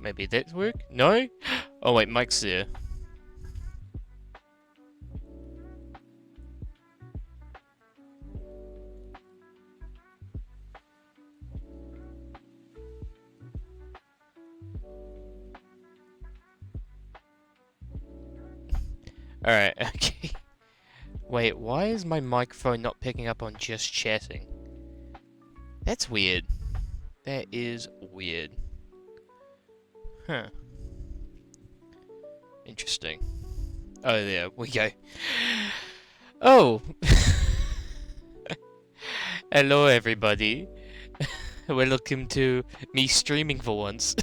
Maybe that work? No? Oh wait, Mike's there. Alright, okay. Wait, why is my microphone not picking up on just chatting? That's weird. That is weird. Huh. Interesting. Oh, there we go. Oh! Hello, everybody. Welcome to me streaming for once.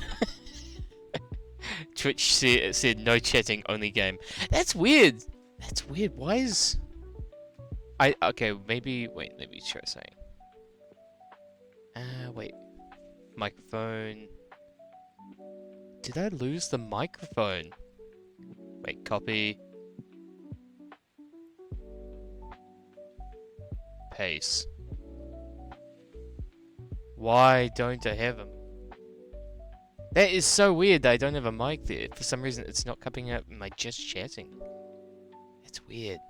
Twitch said no chatting, only game. That's weird. That's weird. Why is... Okay, maybe... Wait, let me try saying. Wait. Microphone... Did I lose the microphone? Wait, copy. Paste. Why don't I have him? That is so weird that I don't have a mic there. For some reason, it's not coming up in my just chatting. It's weird.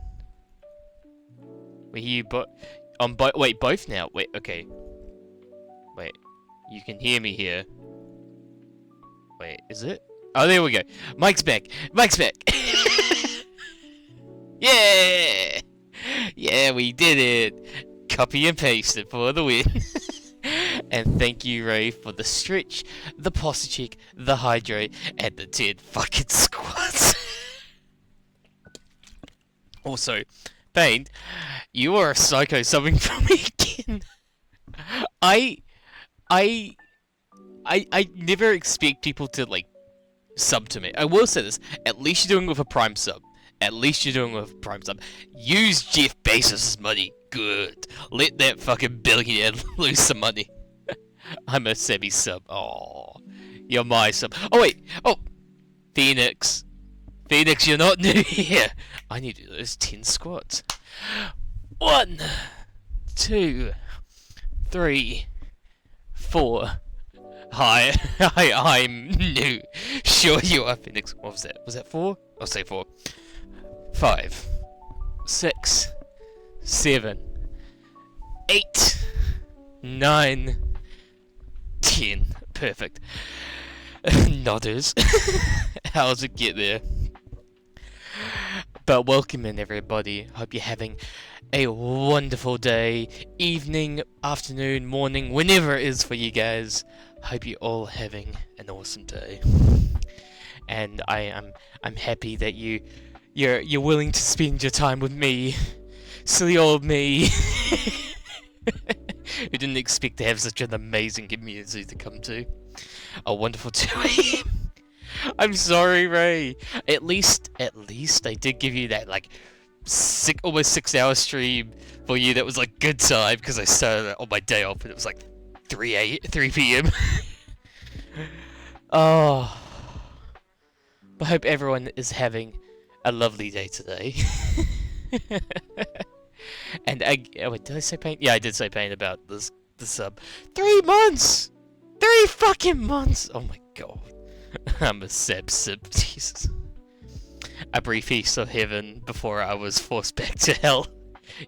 We hear you on wait, both now? Wait, okay. Wait. You can hear me here. Wait, is it? Oh, there we go. Mike's back. Mike's back. Yeah! Yeah, we did it. Copy and paste it for the win. And thank you, Ray, for the stretch, the posture check, the hydrate, and the 10 fucking squats. Also, Payne, you are a psycho subbing for me again. I never expect people to, like, sub to me. I will say this, at least you're doing it with a Prime sub. At least you're doing it with a Prime sub. Use Jeff Bezos' money. Good. Let that fucking billionaire lose some money. I'm a semi-sub. Oh, you're my sub. Oh, wait. Oh, Phoenix. Phoenix, you're not new here. I need to do those 10 squats. 1, 2, 3, 4. Hi, I'm new. Sure you are, Phoenix. What was that? Was that 4? I'll say 4. 5, 6, 7, 8, 9, 10. Perfect. Nodders. How's it get there? But welcome in, everybody. Hope you're having a wonderful day, evening, afternoon, morning, whenever it is for you guys. Hope you're all having an awesome day. And I'm happy that you're willing to spend your time with me, silly old me. Who didn't expect to have such an amazing community to come to. A wonderful 2 AM. I'm sorry, Ray. At least I did give you that, like, almost 6-hour stream for you that was, like, good time, because I started on my day off and it was, like, 3 PM. Oh. I hope everyone is having a lovely day today. And wait, did I say Pain? Yeah, I did say Pain about the sub. 3 months! 3 fucking months! Oh my god. I'm a sib. Jesus. A brief feast of heaven before I was forced back to hell.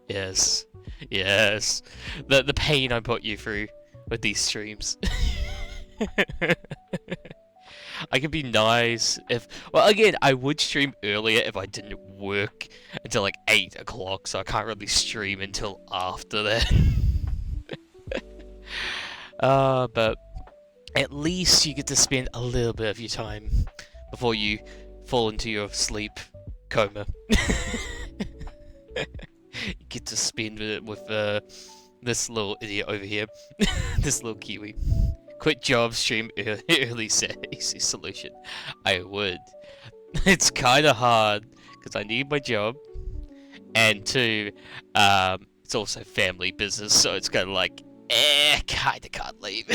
Yes. Yes. The pain I put you through with these streams. I could be nice if... Well, again, I would stream earlier if I didn't work until like 8 o'clock, so I can't really stream until after that. But at least you get to spend a little bit of your time before you fall into your sleep coma. You get to spend it with this little idiot over here. This little Kiwi. Quit job, stream early easy solution. I would. It's kind of hard because I need my job, and 2, it's also family business, so it's kind of like, kind of can't leave.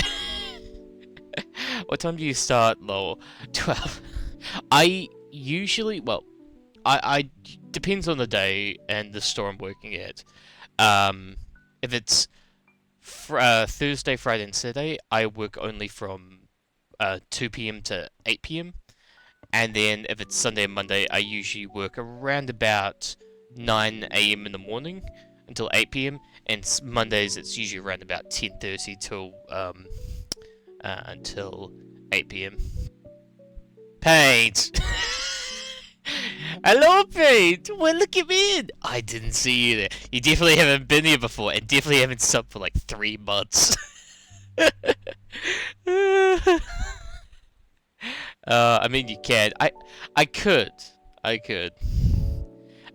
What time do you start, lol? 12. I usually, well, I depends on the day and the store I'm working at. If it's Thursday, Friday, and Saturday, I work only from 2 p.m. to 8 p.m. And then if it's Sunday and Monday, I usually work around about 9 a.m. in the morning until 8 p.m. And Mondays it's usually around about 10:30 till until 8 p.m. Paint. Hello, Paint. Well, look at me. I didn't see you there. You definitely haven't been here before, and definitely haven't subbed for like 3 months. I mean, you can. I could. I could.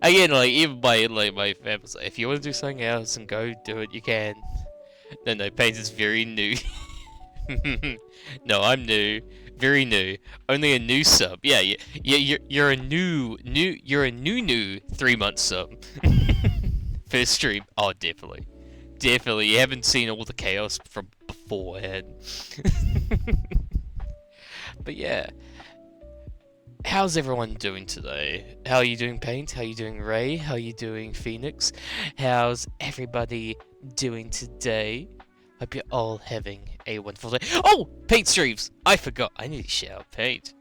Again, like, even my family's like, if you want to do something else and go do it, you can. No, Paint is very new. No, I'm new. Very new. Only a new sub. Yeah, you're a new 3-month sub. First stream. Oh, definitely. Definitely. You haven't seen all the chaos from beforehand. But yeah. How's everyone doing today? How are you doing, Paint? How are you doing, Ray? How are you doing, Phoenix? How's everybody doing today? Hope you're all having a wonderful day. Oh! Paint streams! I forgot. I need to shout Paint.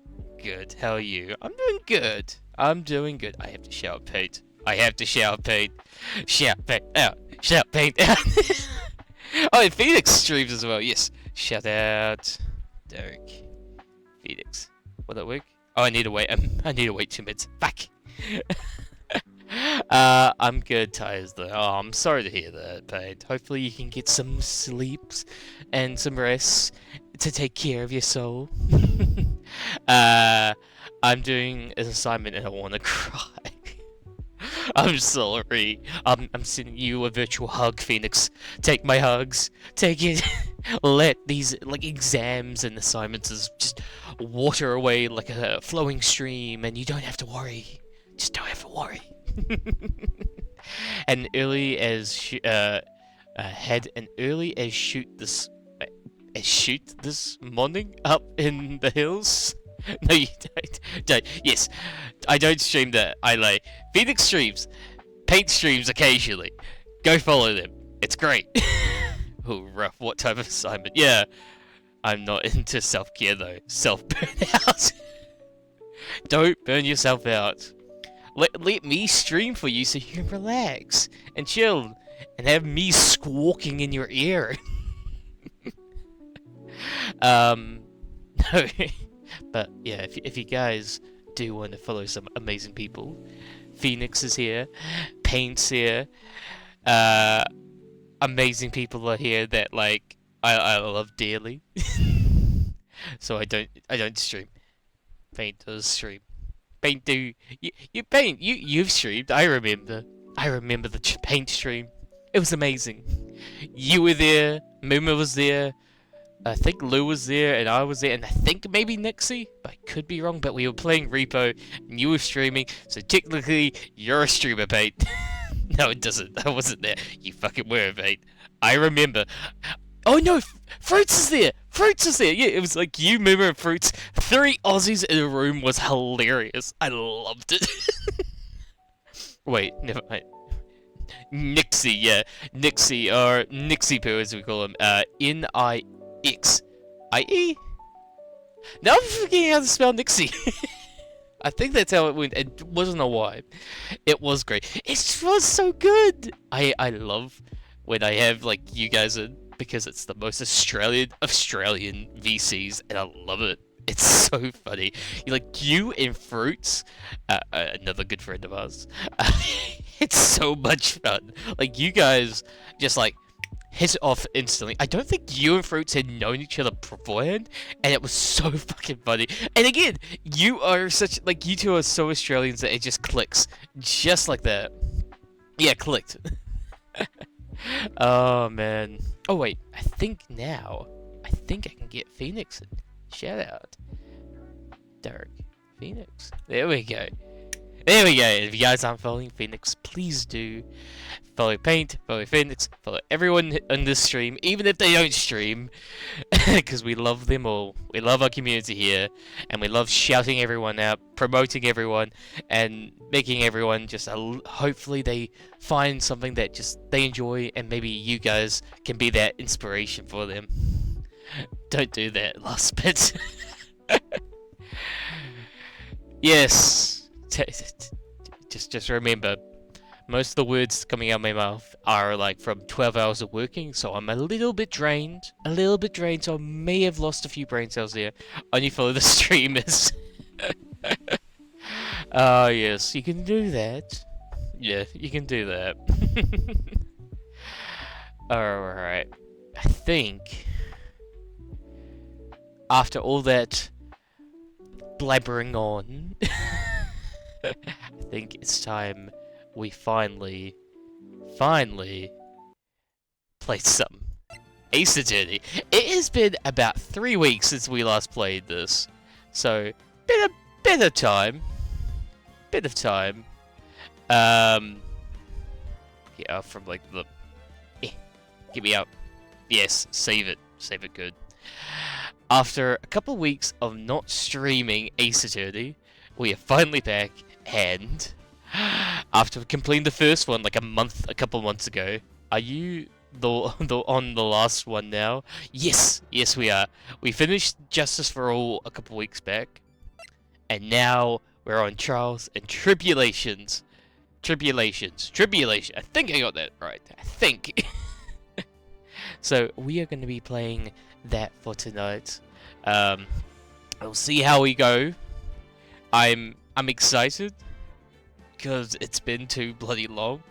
Good. How are you? I'm doing good. I'm doing good. I have to shout Paint. I have to shout Paint. Shout Paint out. Shout Paint out. Oh, and Phoenix streams as well. Yes. Shout out Derek. Phoenix. Will that work? Oh, I need to wait. I need to wait 2 minutes. Back. I'm good, Tyres though. Oh, I'm sorry to hear that, Paint. Hopefully you can get some sleeps and some rest to take care of your soul. I'm doing an assignment and I want to cry. I'm sorry. I'm sending you a virtual hug, Phoenix. Take my hugs. Take it. Let these like exams and assignments just water away like a flowing stream, and you don't have to worry. Just don't have to worry. And early as had an early as shoot this morning up in the hills. No, you don't. Yes, I don't stream that. I like Phoenix streams, Paint streams occasionally. Go follow them. It's great. Oh, rough. What type of assignment? Yeah, I'm not into self-care though. Self-burnout. Don't burn yourself out. Let me stream for you so you can relax and chill and have me squawking in your ear. No. But yeah, if you guys do want to follow some amazing people, Phoenix is here, Paint's here, amazing people are here that like I love dearly. So I don't stream. Paint does stream. Paint do you Paint you've streamed. I remember the Paint stream. It was amazing. You were there. Muma was there. I think Lou was there, and I was there, and I think maybe Nixie, but I could be wrong, but we were playing Repo, and you were streaming, so technically, you're a streamer, Paint. No, it doesn't. I wasn't there. You fucking were, Paint. I remember. Oh no, Fruits is there! Fruits is there! Yeah, it was like you, Mima, and Fruits. 3 Aussies in a room was hilarious. I loved it. Wait, never mind. Nixie, yeah. Nixie, or Nixie Poo as we call him. N-I-X-I-E? Now I'm forgetting how to spell Nixie. I think that's how it went. It wasn't know why. It was great. It was so good. I love when I have like you guys in because it's the most Australian VCs and I love it. It's so funny. You and Fruits, another good friend of ours. It's so much fun. Like you guys just like hit it off instantly. I don't think you and Fruits had known each other beforehand, and it was so fucking funny. And again, you two are so Australians that it just clicks. Just like that. Yeah, clicked. Oh, man. Oh, wait. I think I can get Phoenix in. Shout out. Derek. Phoenix. There we go. There we go. If you guys aren't following Phoenix, please do. Follow Paint, follow Phoenix, follow everyone on this stream, even if they don't stream, because we love them all. We love our community here, and we love shouting everyone out, promoting everyone, and making everyone just, hopefully they find something that just they enjoy, and maybe you guys can be that inspiration for them. Don't do that last bit. Yes. Just remember, most of the words coming out of my mouth are like from 12 hours of working, so I'm a little bit drained. So I may have lost a few brain cells there. Only follow the streamers. Ah, yes, you can do that. Yeah, you can do that. Alright. I think after all that blabbering on, I think it's time we finally play some Ace Attorney. It has been about 3 weeks since we last played this, so bit of time. Get out from like the. Get me out. Yes, save it good. After a couple weeks of not streaming Ace Attorney, we are finally back, and after completing the first one like a couple months ago, are you on the last one now? Yes, we are. We finished Justice for All a couple weeks back, and now we're on Trials and Tribulations. Tribulation. I think I got that right. I think. So we are going to be playing that for tonight. We'll see how we go. I'm excited because it's been too bloody long,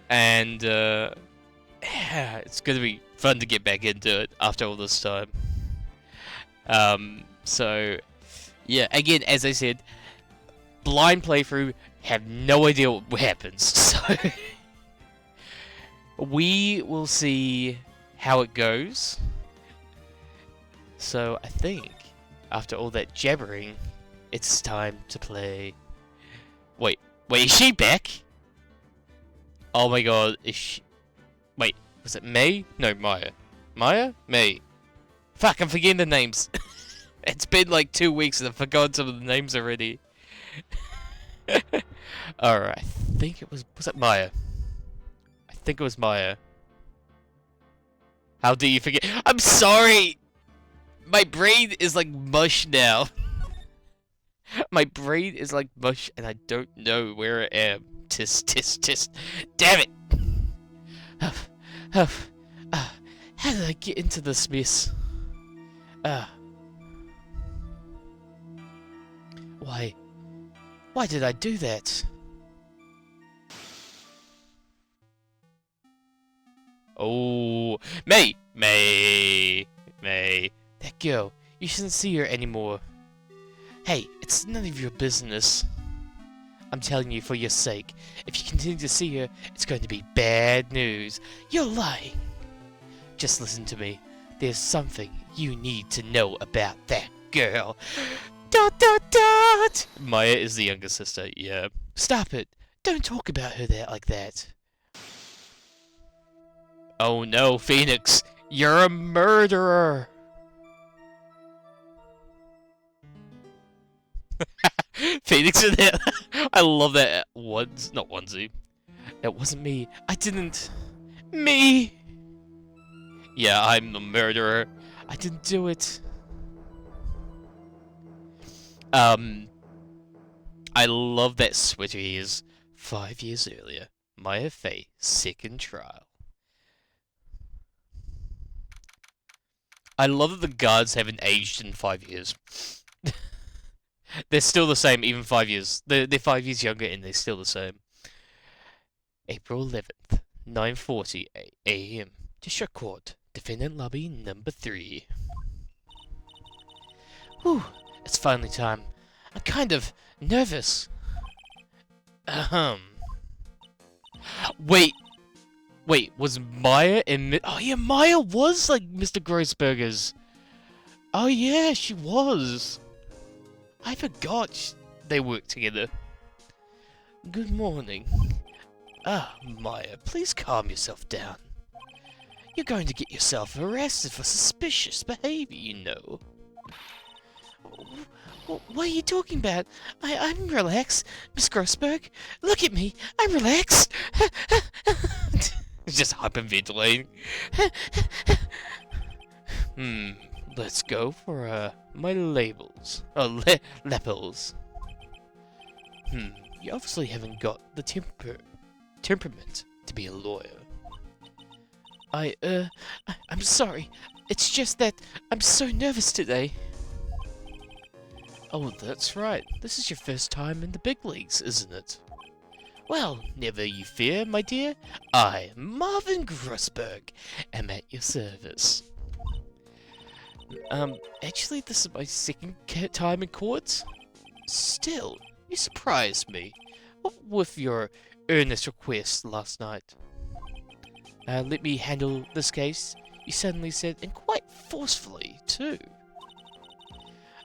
and it's gonna be fun to get back into it after all this time. So yeah, again, as I said, blind playthrough, have no idea what happens, so we will see how it goes. So I think after all that jabbering, it's time to play. Wait, is she back? Oh my god, is she... Wait, was it May? No, Maya. Maya? May. Fuck, I'm forgetting the names. It's been like 2 weeks and I've forgotten some of the names already. Alright, I think it was it Maya? I think it was Maya. How do you forget? I'm sorry! My brain is like mush now. My brain is like mush and I don't know where I am. Tisk. Damn it! How did I get into this mess? Why did I do that? Oh, May! That girl, you shouldn't see her anymore. Hey, it's none of your business. I'm telling you for your sake. If you continue to see her, it's going to be bad news. You're lying. Just listen to me. There's something you need to know about that girl. ... Maya is the younger sister, yeah. Stop it. Don't talk about her like that. Oh no, Phoenix. You're a murderer. Phoenix in there. I love that not onesie. It wasn't me. I didn't. Me. Yeah, I'm the murderer. I didn't do it. I love that sweater he is. 5 years earlier, Maya Fey, second trial. I love that the guards haven't aged in 5 years. They're still the same, even 5 years. They're 5 years younger and they're still the same. April 11th, 9:40 a.m. District Court, Defendant Lobby number 3. Whew, it's finally time. I'm kind of nervous. Wait, was Maya in... Oh yeah, Maya was like Mr. Grossberger's. Oh yeah, she was. I forgot they worked together. Good morning. Ah, Maya, please calm yourself down. You're going to get yourself arrested for suspicious behavior, you know. What are you talking about? I'm relaxed, Miss Grossberg. Look at me. I'm relaxed. It's just hyperventilating. Let's go for, my labels. Lepels. You obviously haven't got the temperament to be a lawyer. I'm sorry. It's just that I'm so nervous today. Oh, that's right. This is your first time in the big leagues, isn't it? Well, never you fear, my dear. I, Marvin Grossberg, am at your service. Actually, this is my second time in court. Still, you surprised me with your earnest request last night. Let me handle this case, you suddenly said, and quite forcefully, too.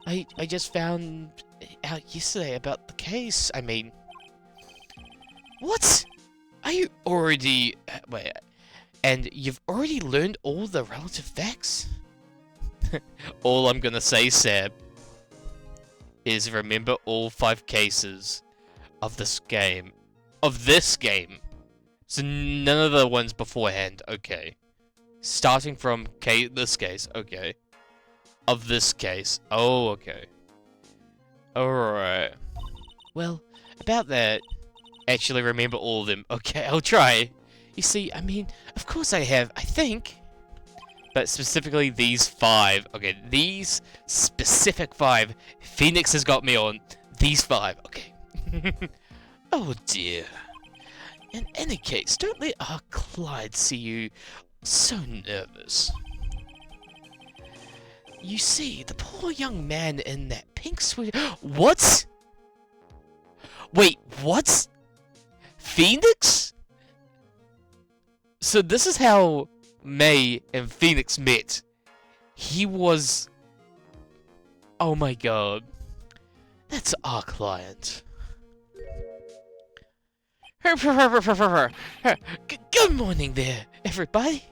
I just found out yesterday about the case. I mean... What? Are you already... wait, and you've already learned all the relative facts? All I'm gonna say, Seb, is remember all 5 cases of this game. Of this game! So none of the ones beforehand, okay. Starting from this case, okay. Of this case, oh, okay. Alright. Well, about that, actually remember all of them. Okay, I'll try. You see, I mean, of course I have, I think. But specifically these 5. Okay, these specific 5. Phoenix has got me on. These 5, okay. Oh dear. In any case, don't let our Clyde see you so nervous. You see, the poor young man in that pink suit... What? Wait, what? Phoenix? So this is how May and Phoenix met. He was... Oh my god. That's our client. Good morning there, everybody.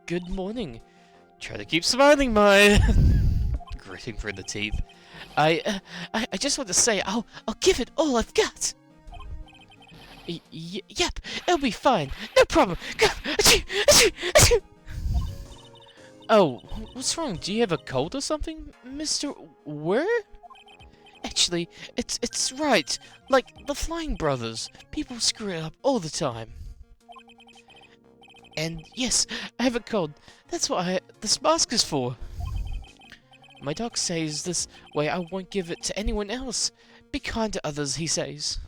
Good morning. Try to keep smiling, my... Gritting through the teeth. I just want to say, I'll give it all I've got. Yep, it'll be fine. No problem. Oh, what's wrong? Do you have a cold or something, Mr. Where? Actually, it's right. Like the Flying Brothers. People screw it up all the time. And yes, I have a cold. That's what this mask is for. My doc says this way I won't give it to anyone else. Be kind to others, he says.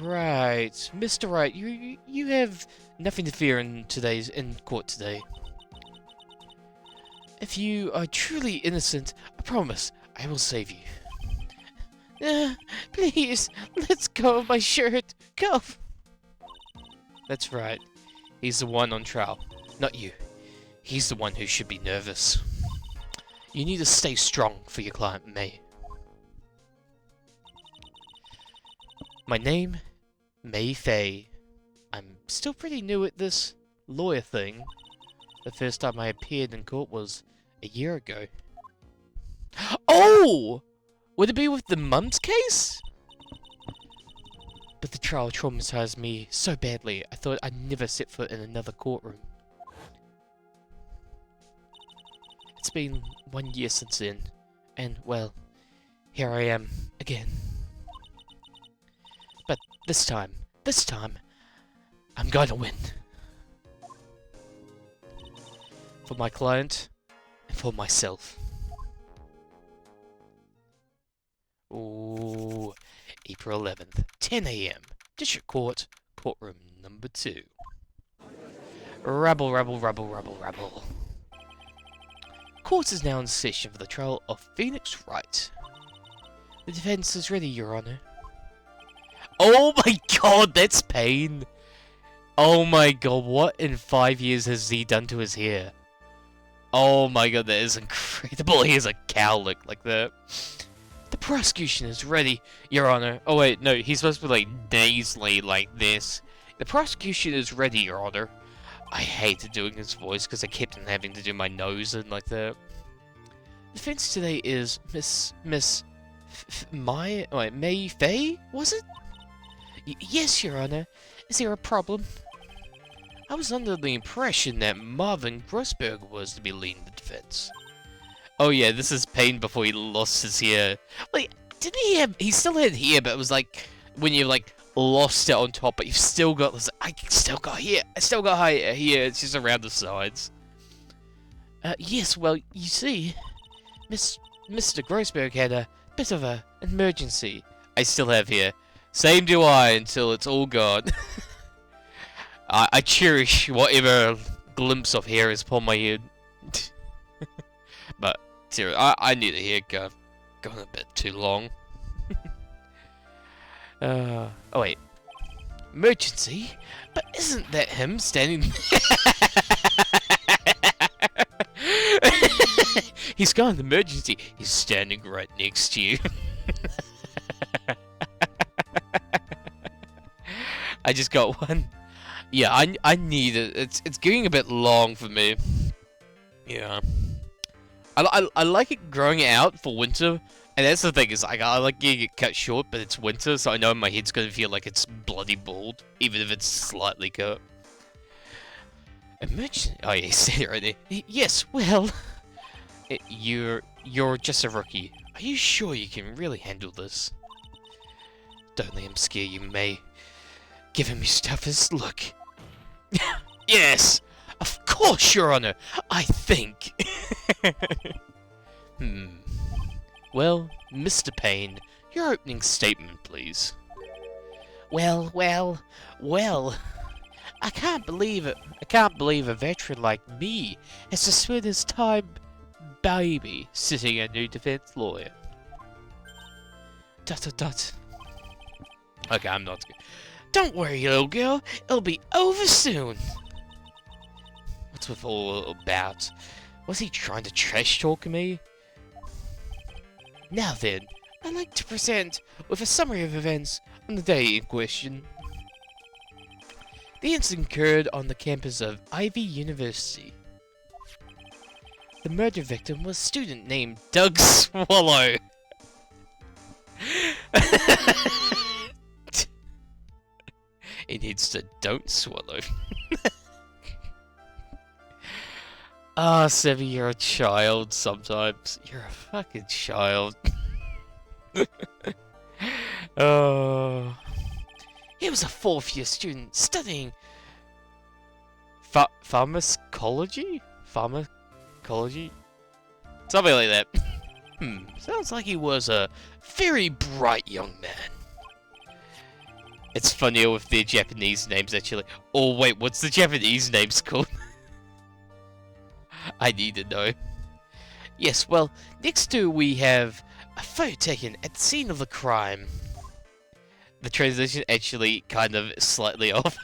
Right, Mr. Wright, you have nothing to fear in court today. If you are truly innocent, I promise I will save you. Please, let's go of my shirt. Go. That's right. He's the one on trial, not you. He's the one who should be nervous. You need to stay strong for your client, May. My name, May Fay. I'm still pretty new at this lawyer thing. The first time I appeared in court was a year ago. Oh! Would it be with the mum's case? But the trial traumatized me so badly, I thought I'd never set foot in another courtroom. It's been 1 year since then, and, well, here I am, again. But this time, I'm gonna win. For my client, and for myself. Ooh, April 11th, 10 AM, District Court, Courtroom number 2. Rabble, rabble, rabble, rabble, rabble. Court is now in session for the trial of Phoenix Wright. The defense is ready, Your Honor. Oh my god, that's pain! Oh my god, what in 5 years has he done to his hair? Oh my god, that is incredible. He has a cowlick like that. The prosecution is ready, Your Honor. Oh wait, no, he's supposed to be like nasally like this. The prosecution is ready, Your Honor. I hated doing his voice because I kept on having to do my nose and like that. The defense today is May Fay, was it? Yes, Your Honor. Is there a problem? I was under the impression that Marvin Grossberg was to be leading the defense. Oh yeah, this is Payne before he lost his hair. Like, didn't he have... He still had hair, but it was like... When you like, lost it on top, but you've still got this... I still got hair. I still got hair. It's just around the sides. Yes, well, you see... Mr. Grossberg had a bit of an emergency. I still have hair. Same do I, until it's all gone. I cherish whatever glimpse of hair is upon my head. But, seriously, I need a haircut. Gone a bit too long. Oh wait. Emergency? But isn't that him standing... He's got an emergency. He's standing right next to you. I just got one. Yeah, I need it. It's getting a bit long for me. Yeah. I like it growing out for winter, and that's the thing is I like getting it cut short, but it's winter, so I know my head's gonna feel like it's bloody bald, even if it's slightly cut. Emergency? Oh yeah, he's it right there. Yes, well, you're just a rookie. Are you sure you can really handle this? Don't let him scare you, May. Give him his toughest look. Yes! Of course, Your Honor! I think! Well, Mr. Payne, your opening statement, please. Well, I can't believe it. I can't believe a veteran like me has to spend his time baby sitting a new defense lawyer. ... Okay, I'm not good. Don't worry, little girl. It'll be over soon. What's with all about? Was he trying to trash talk me? Now then, I'd like to present with a summary of events on the day in question. The incident occurred on the campus of Ivy University. The murder victim was a student named Doug Swallow. It needs to don't swallow. Ah, 7, you're a child sometimes. You're a fucking child. Oh. He was a 4th-year student studying pharmacology? Pharmacology? Something like that. Sounds like he was a very bright young man. It's funnier with their Japanese names, actually. Oh, wait, what's the Japanese names called? I need to know. Yes, well, next to we have a photo taken at the scene of the crime. The translation actually kind of slightly off.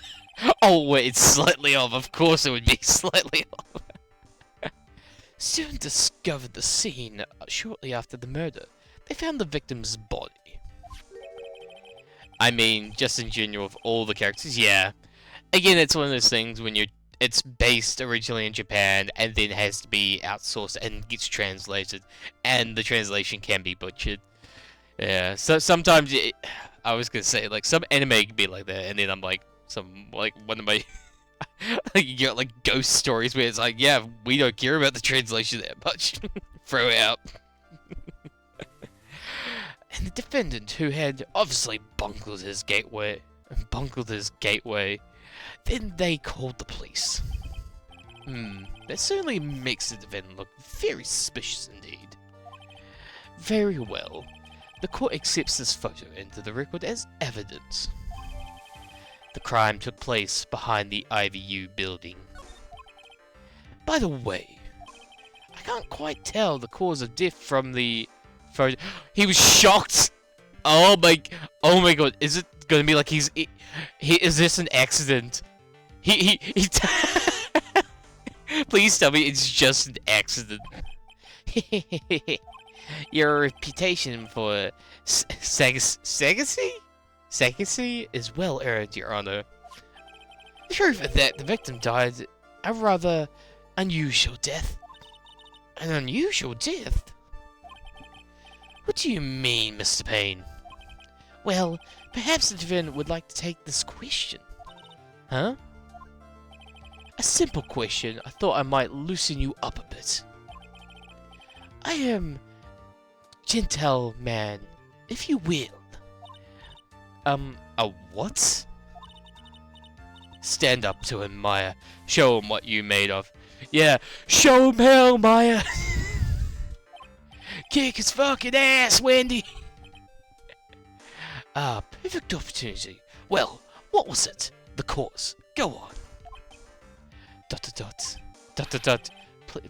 Oh, wait, it's slightly off. Of course it would be slightly off. Students discovered the scene shortly after the murder. They found the victim's body. I mean, just in general with all the characters, yeah. Again, it's one of those things when it's based originally in Japan and then has to be outsourced and gets translated, and the translation can be butchered. Yeah, so sometimes I was gonna say like some anime can be like that, and then I'm like one of my you get like ghost stories where it's like, yeah, we don't care about the translation that much. Throw it out. And the defendant, who had obviously bungled his gateway, then they called the police. That certainly makes the defendant look very suspicious indeed. Very well. The court accepts this photo into the record as evidence. The crime took place behind the IVU building. By the way, I can't quite tell the cause of death from the photo. He was shocked! Oh my god, is it gonna be like is this an accident? He Please tell me it's just an accident. Your reputation for sagacity is well earned, Your Honor. The truth is that the victim died a rather unusual death. An unusual death? What do you mean, Mr. Payne? Well, perhaps the defendant would like to take this question. Huh? A simple question. I thought I might loosen you up a bit. I am gentle man, if you will. A what? Stand up to him, Maya. Show him what you made of. Yeah, show him hell, Maya. Kick his fucking ass, Wendy. Perfect opportunity. Well, what was it? The cause. Go on. ...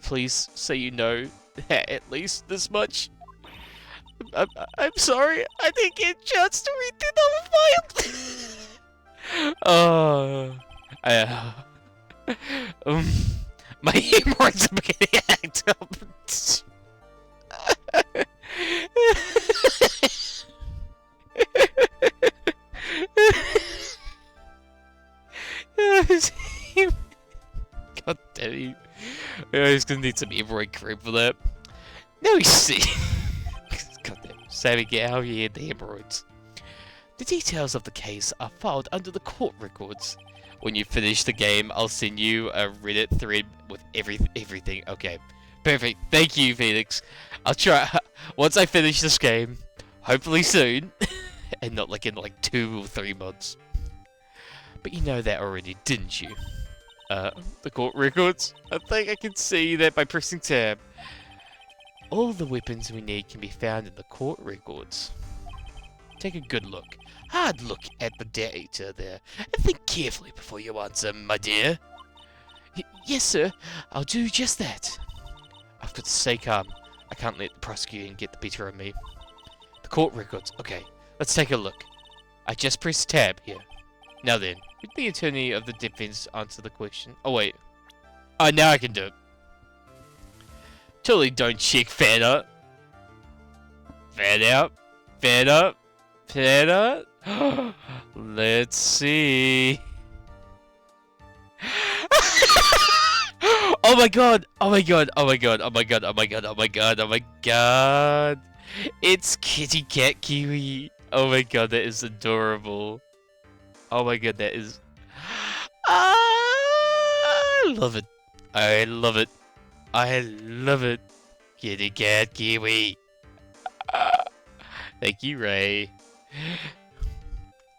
Please say you know at least this much. I'm sorry. I didn't get a chance to read through the file. My hemorrhoids are beginning to act up. God damn you. He's gonna need some hemorrhoid cream for that. Now you see. God damn. Sammy, get out of here, the hemorrhoids. The details of the case are filed under the court records. When you finish the game, I'll send you a Reddit thread with everything. Okay. Perfect. Thank you, Phoenix. I'll try. Once I finish this game, hopefully soon, and not like in like 2 or 3 months. But you know that already, didn't you? The court records? I think I can see that by pressing tab. All the weapons we need can be found in the court records. Take a good look. Hard look at the data there. And think carefully before you answer, my dear. Yes, sir. I'll do just that. I've got to stay calm. I can't let the prosecutor get the better of me. The court records. Okay, let's take a look. I just pressed tab here. Now then, would the attorney of the defense answer the question? Oh, wait. Oh, now I can do it. Totally don't check fan up. Fan out. Fan up. Fan up. Let's see. Oh my god! Oh my god! Oh my god! Oh my god! Oh my god! Oh my god! Oh my god! It's Kitty Cat Kiwi! Oh my god, that is adorable. Oh my god, that is... I love it. I love it. I love it. Kitty Cat Kiwi. Thank you, Ray.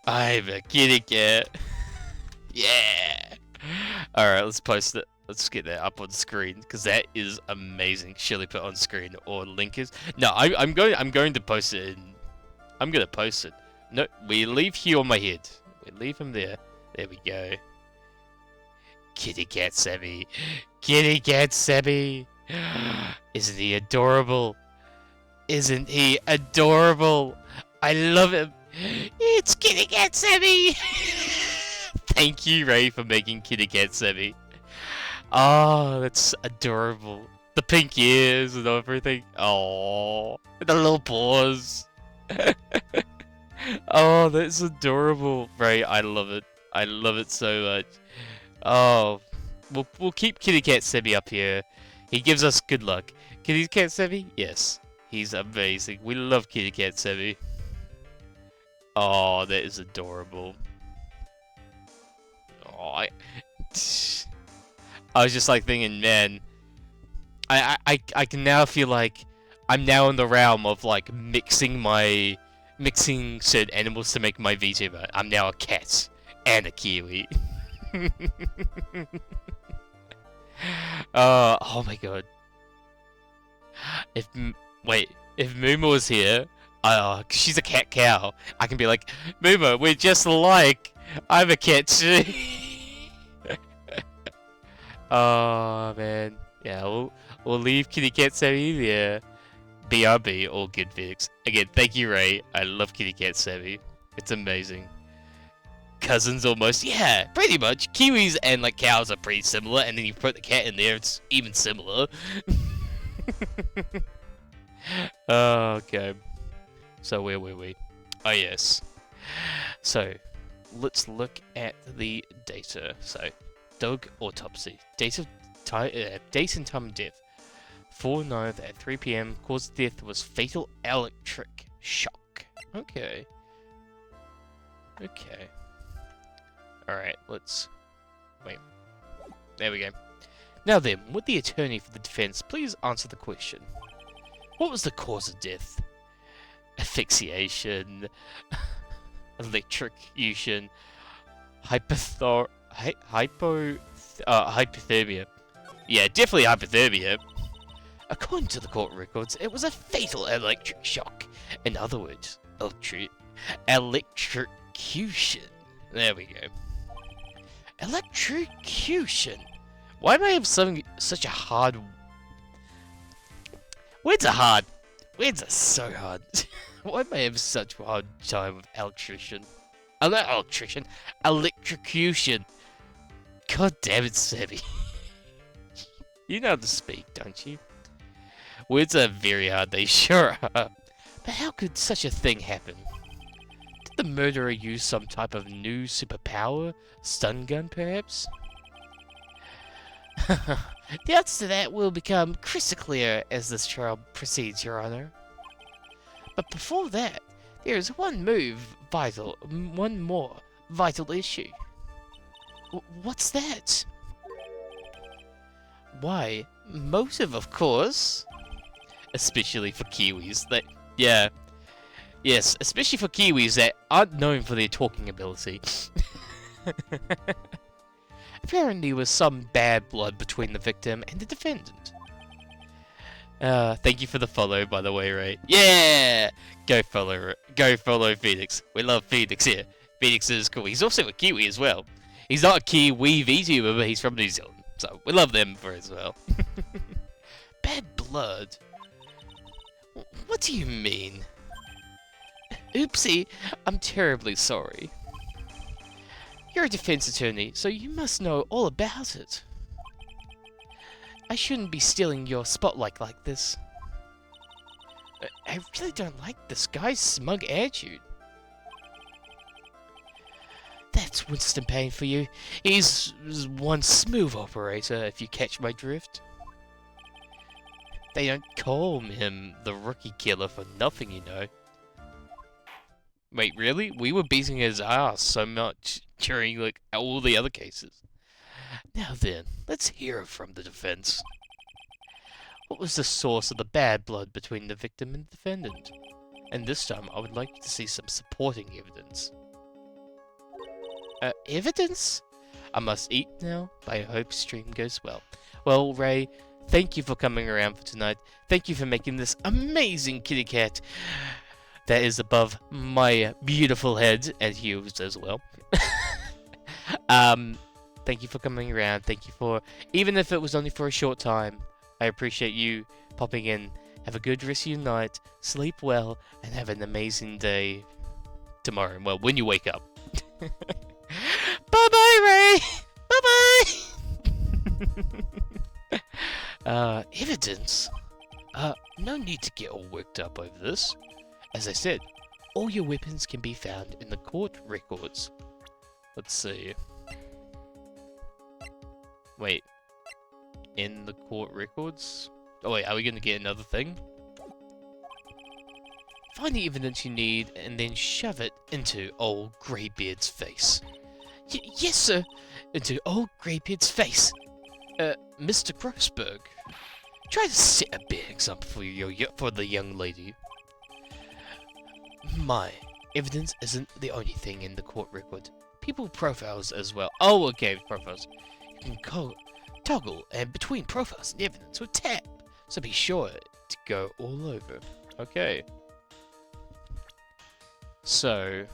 I'm a kitty cat. Yeah! Alright, let's post it. Let's get that up on screen, because that is amazing. Surely put on screen, or link is... No, I'm going to post it in... I'm going to post it. No, we leave Hugh on my head. We leave him there. There we go. Kitty Cat Sammy. Kitty Cat Sammy. Isn't he adorable? Isn't he adorable? I love him. It's Kitty Cat Sammy. Thank you, Ray, for making Kitty Cat Sammy. Oh, that's adorable. The pink ears and everything. Oh, the little paws. Oh, that's adorable. Ray, I love it. I love it so much. Oh, we'll keep Kitty Cat Sammy up here. He gives us good luck. Kitty Cat Sammy? Yes. He's amazing. We love Kitty Cat Sammy. Oh, that is adorable. Oh, I was just like thinking, man, I can now feel like I'm now in the realm of like mixing certain animals to make my VTuber. I'm now a cat and a kiwi. Oh my god. If Mooma was here, cause she's a cat cow, I can be like, Mooma, we're just alike. I'm a cat too. Oh man, yeah, we'll leave Kitty Cat Sammy there. BRB, all good Phoenix. Again, thank you, Ray. I love Kitty Cat Sammy. It's amazing. Cousins almost, yeah, pretty much. Kiwis and like cows are pretty similar, and then you put the cat in there, it's even similar. Okay. So where were we? Oh yes. So let's look at the data. So dog autopsy. Date and time of death. 4/9 at 3 PM. Cause of death was fatal electric shock. Okay. Okay. Alright, let's... Wait. There we go. Now then, would the attorney for the defense please answer the question? What was the cause of death? Asphyxiation, electrocution, hypothermia. Yeah, definitely hypothermia. According to the court records, it was a fatal electric shock. In other words, electrocution. There we go. Electrocution. Why am I have such a hard... Words are hard. Words are so hard. Why am I have such a hard time with electrician? Electrician. Electrocution. God damn it, Sebby. You know how to speak, don't you? Words are very hard, they sure are. But how could such a thing happen? Did the murderer use some type of new superpower? Stun gun, perhaps? The answer to that will become crystal clear as this trial proceeds, Your Honor. But before that, there is one more vital issue. What's that? Why, motive, of course. Especially for Kiwis. Yes, especially for Kiwis that aren't known for their talking ability. Apparently there was some bad blood between the victim and the defendant. Thank you for the follow, by the way, Ray. Yeah! Go follow Phoenix. We love Phoenix here. Phoenix is cool. He's also a Kiwi as well. He's not a Kiwi VTuber, but he's from New Zealand. So, we love them for as well. Bad blood? What do you mean? Oopsie, I'm terribly sorry. You're a defense attorney, so you must know all about it. I shouldn't be stealing your spotlight like this. I really don't like this guy's smug attitude. That's Winston Payne for you. He's one smooth operator, if you catch my drift. They don't call him the rookie killer for nothing, you know. Wait, really? We were beating his ass so much during, like, all the other cases. Now then, let's hear from the defense. What was the source of the bad blood between the victim and the defendant? And this time, I would like to see some supporting evidence. Evidence? I must eat now, but I hope stream goes well. Well, Ray, thank you for coming around for tonight. Thank you for making this amazing kitty cat that is above my beautiful head, and yours as well. Thank you for coming around. Thank you for, even if it was only for a short time, I appreciate you popping in. Have a good rest of your night, sleep well, and have an amazing day tomorrow. Well, when you wake up. Bye-bye, Ray! Bye-bye! Evidence? No need to get all worked up over this. As I said, all your weapons can be found in the court records. Let's see. Wait. In the court records? Oh wait, are we gonna get another thing? Find the evidence you need and then shove it into old Greybeard's face. Yes, sir! Into old Greybeard's face! Mr. Grossberg, try to set a bad example for the young lady. My, evidence isn't the only thing in the court record. People profiles as well. Oh, okay, profiles. You can toggle and between profiles and evidence with tab, so be sure to go all over. Okay. So,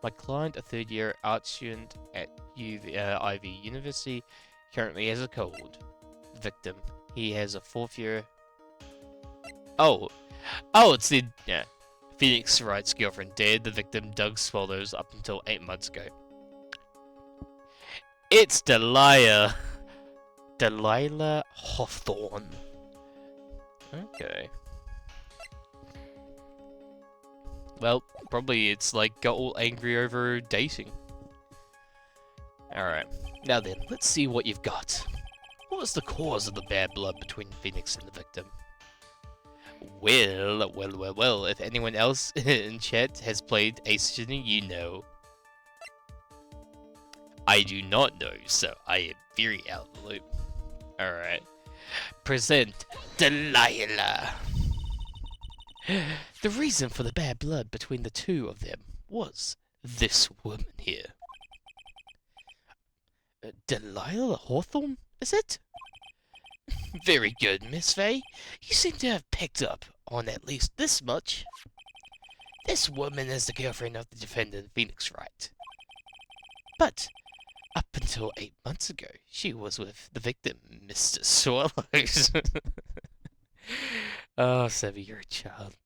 my client, a third-year art student at Ivy University, currently has a cold. Victim, he has a fourth-year... Oh, it's the... Yeah. Phoenix Wright's girlfriend dared the victim Doug Swallows up until 8 months ago. It's Delilah Hawthorne. Okay. Well, probably it's like got all angry over dating. Alright, now then, let's see what you've got. What was the cause of the bad blood between Phoenix and the victim? Well, if anyone else in chat has played Ace Attorney, you know. I do not know, so I am very out of the loop. Alright. Present Delilah. The reason for the bad blood between the two of them was this woman here. Delilah Hawthorne, is it? Very good, Miss Faye. You seem to have picked up on at least this much. This woman is the girlfriend of the defendant, Phoenix Wright. But up until 8 months ago, she was with the victim, Mr. Swallows. Oh, Savvy, you're a child.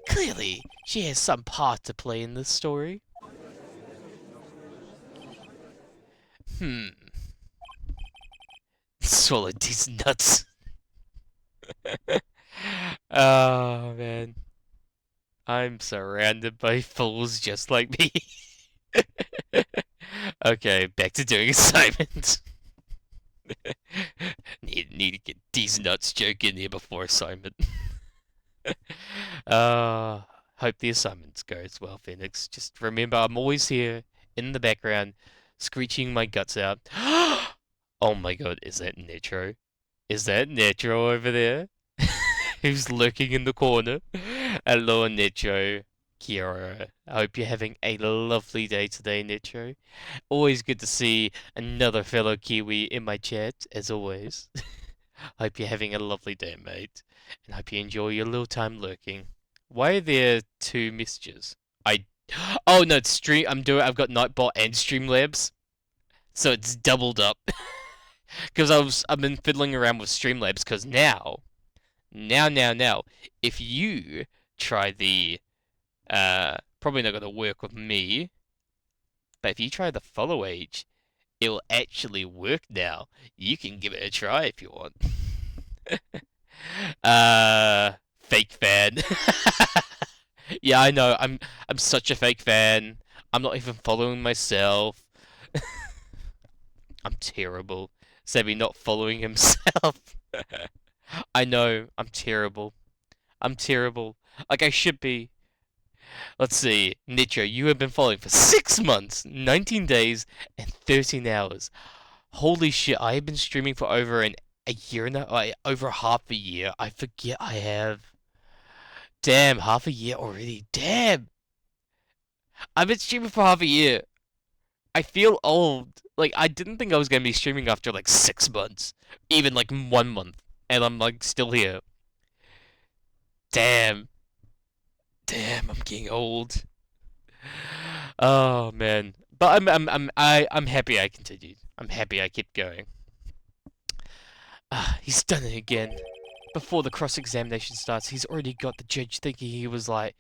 Clearly, she has some part to play in this story. Swallowed these nuts. Oh, man. I'm surrounded by fools just like me. Okay, back to doing assignments. need to get these nuts joke in here before assignment. Hope the assignments goes well, Phoenix. Just remember, I'm always here in the background, screeching my guts out. Oh my god, is that Netro? Is that Netro over there? Who's lurking in the corner? Hello, Netro. Kiara. I hope you're having a lovely day today, Netro. Always good to see another fellow Kiwi in my chat, as always. Hope you're having a lovely day, mate. And hope you enjoy your little time lurking. Why are there two messages? Oh no, it's stream. I've got Nightbot and Streamlabs, so it's doubled up. Because I've been fiddling around with Streamlabs. Because now, if you try the probably not gonna work with me, but if you try the follow age, it will actually work now. You can give it a try if you want. Fake fan. Yeah, I know. I'm such a fake fan. I'm not even following myself. I'm terrible. Sebby not following himself. I know. I'm terrible. I'm terrible. Like I should be. Let's see. Nitro, you have been following for 6 months, 19 days, and 13 hours. Holy shit, I have been streaming for over a year now. Over half a year. I forget I have. Damn, half a year already. Damn. I've been streaming for half a year. I feel old. Like, I didn't think I was going to be streaming after, like, 6 months. Even, like, 1 month. And I'm, like, still here. Damn. Damn, I'm getting old. Oh, man. But I'm happy I continued. I'm happy I kept going. He's done it again. Before the cross-examination starts, he's already got the judge thinking he was like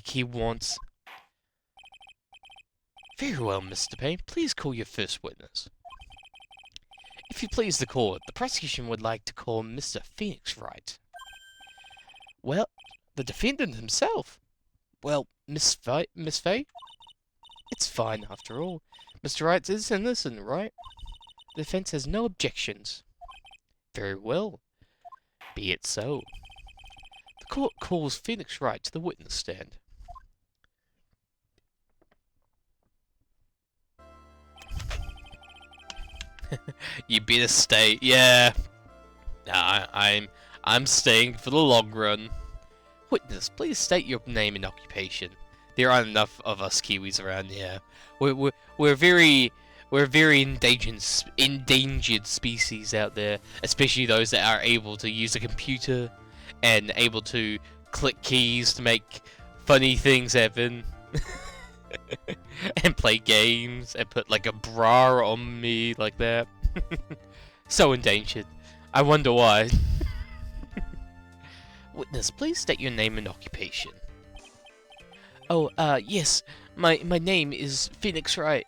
he wants. Very well, Mr. Payne. Please call your first witness. If you please the court, the prosecution would like to call Mr. Phoenix Wright. Well, the defendant himself. Well, Miss Faye? It's fine, after all. Mr. Wright is innocent, right? The defense has no objections. Very well. Be it so. The court calls Phoenix Wright to the witness stand. You better stay. Yeah. Nah, I'm staying for the long run. Witness, please state your name and occupation. There aren't enough of us Kiwis around here. We're very endangered species out there, especially those that are able to use a computer and able to click keys to make funny things happen. And play games and put like a bra on me like that. So endangered. I wonder why. Witness, please state your name and occupation. Oh, yes. My name is Phoenix Wright.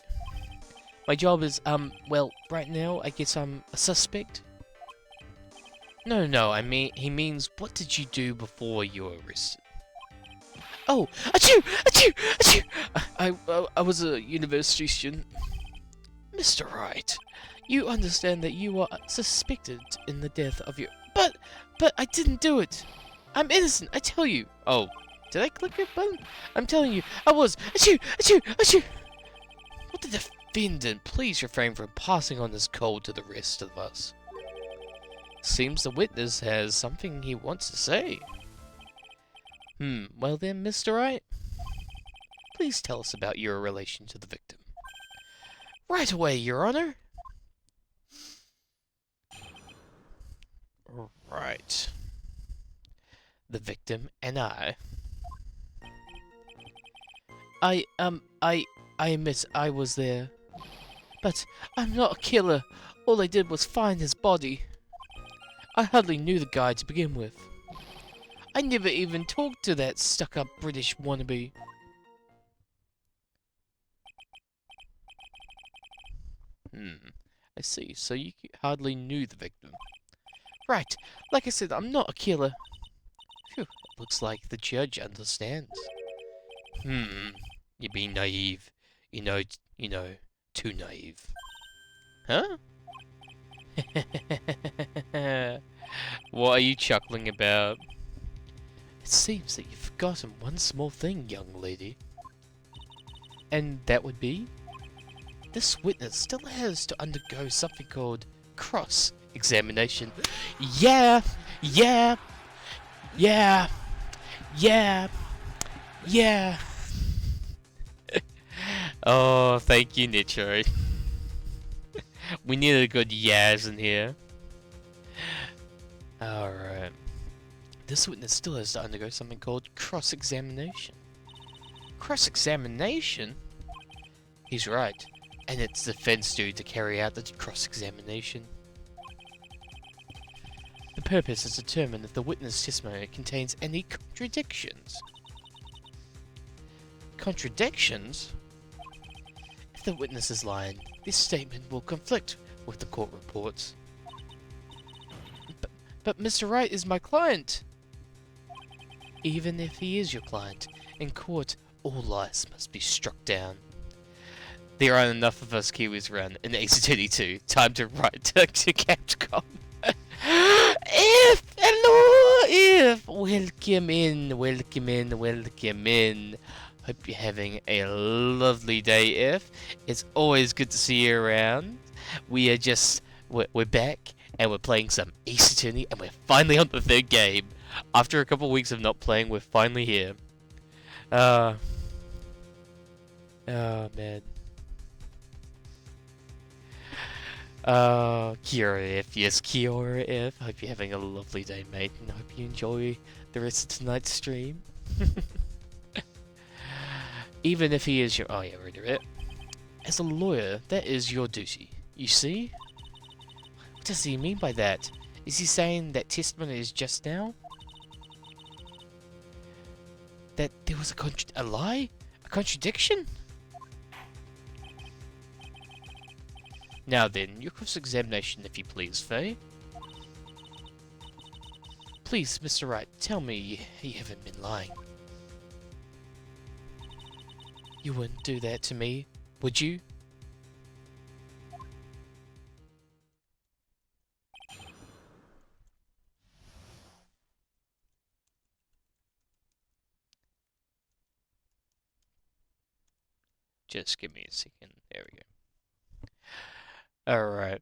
My job is, well, right now, I guess I'm a suspect. No, I mean, he means, what did you do before you were arrested? Oh, achoo! Achoo! Achoo! I was a university student. Mr. Wright, you understand that you are suspected in the death of your... But I didn't do it! I'm innocent, I tell you! Oh, did I click your button? I'm telling you, I was... Achoo! Achoo! Achoo! What the Defendant, please refrain from passing on this cold to the rest of us. Seems the witness has something he wants to say. Well then, Mr. Wright, please tell us about your relation to the victim. Right away, Your Honor. Right. The victim and I admit I was there. But I'm not a killer. All I did was find his body. I hardly knew the guy to begin with. I never even talked to that stuck-up British wannabe. I see. So you hardly knew the victim. Right. Like I said, I'm not a killer. Phew. Looks like the judge understands. You're being naive. You know, too naive. Huh? What are you chuckling about? It seems that you've forgotten one small thing, young lady. And that would be? This witness still has to undergo something called cross-examination. Yeah! Oh, thank you, Nicho. We need a good yas in here. Alright. This witness still has to undergo something called cross-examination. Cross-examination? He's right. And it's the defense due to carry out the cross-examination. The purpose is to determine if the witness testimony contains any contradictions. Contradictions? If the witness is lying, this statement will conflict with the court reports. But Mr. Wright is my client! Even if he is your client, in court, all lies must be struck down. There aren't enough of us Kiwis around in Ace Attorney 2. Time to write to Capcom. Welcome in. Hope you're having a lovely day, If. It's always good to see you around. We're back, and we're playing some Ace Attorney, and we're finally on the third game. After a couple of weeks of not playing, we're finally here. Oh, man. Kiora If. Yes, Kiora If. Hope you're having a lovely day, mate, and hope you enjoy the rest of tonight's stream. Even if he is your... Oh, yeah, read it. As a lawyer, that is your duty. You see? What does he mean by that? Is he saying that testimony is just now? That there was a lie? A contradiction? Now then, your cross-examination, if you please, Faye. Please, Mr. Wright, tell me you haven't been lying. You wouldn't do that to me, would you? Just give me a second. There we go. Alright.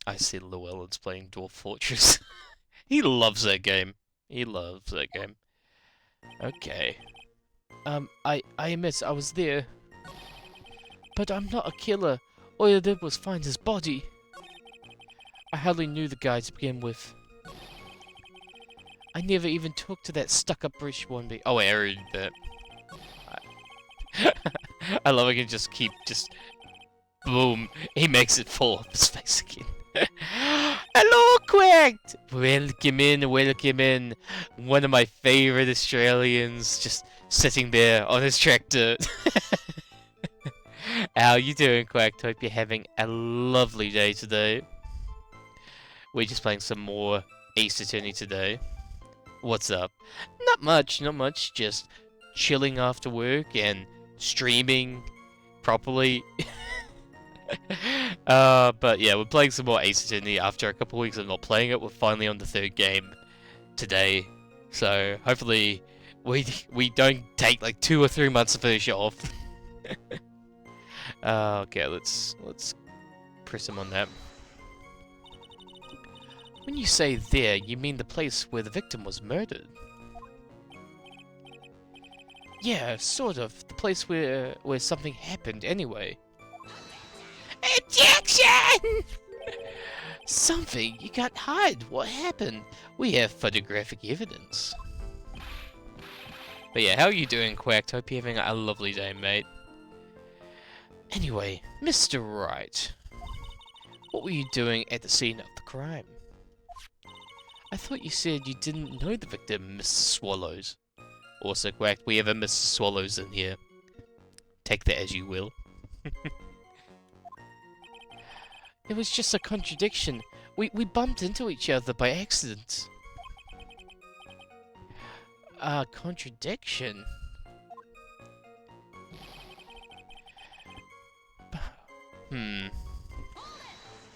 I see Llewellyn's playing Dwarf Fortress. He loves that game. He loves that game. Okay. I admit I was there. But I'm not a killer. All I did was find his body. I hardly knew the guy to begin with. I never even talked to that stuck-up British wannabe. Oh, I already did that. I love I can just keep boom. He makes it fall off his face again. Hello, Quacked! Welcome in. One of my favorite Australians just sitting there on his tractor. How you doing, Quacked? Hope you're having a lovely day today. We're just playing some more Ace Attorney today. What's up? Not much. Just chilling after work and streaming properly. But yeah, we're playing some more Ace Attorney. After a couple of weeks of not playing it, we're finally on the third game today. So hopefully we don't take like 2 or 3 months to finish it off. Okay, let's press him on that. When you say there, you mean the place where the victim was murdered? Yeah, sort of. The place where something happened anyway. Objection! Something? You can't hide. What happened? We have photographic evidence. But yeah, how are you doing, Quacked? Hope you're having a lovely day, mate. Anyway, Mr. Wright. What were you doing at the scene of the crime? I thought you said you didn't know the victim, Mr. Swallows. Also, Quacked, we have a Mr. Swallows in here. Take that as you will. It was just a contradiction. We bumped into each other by accident. Contradiction?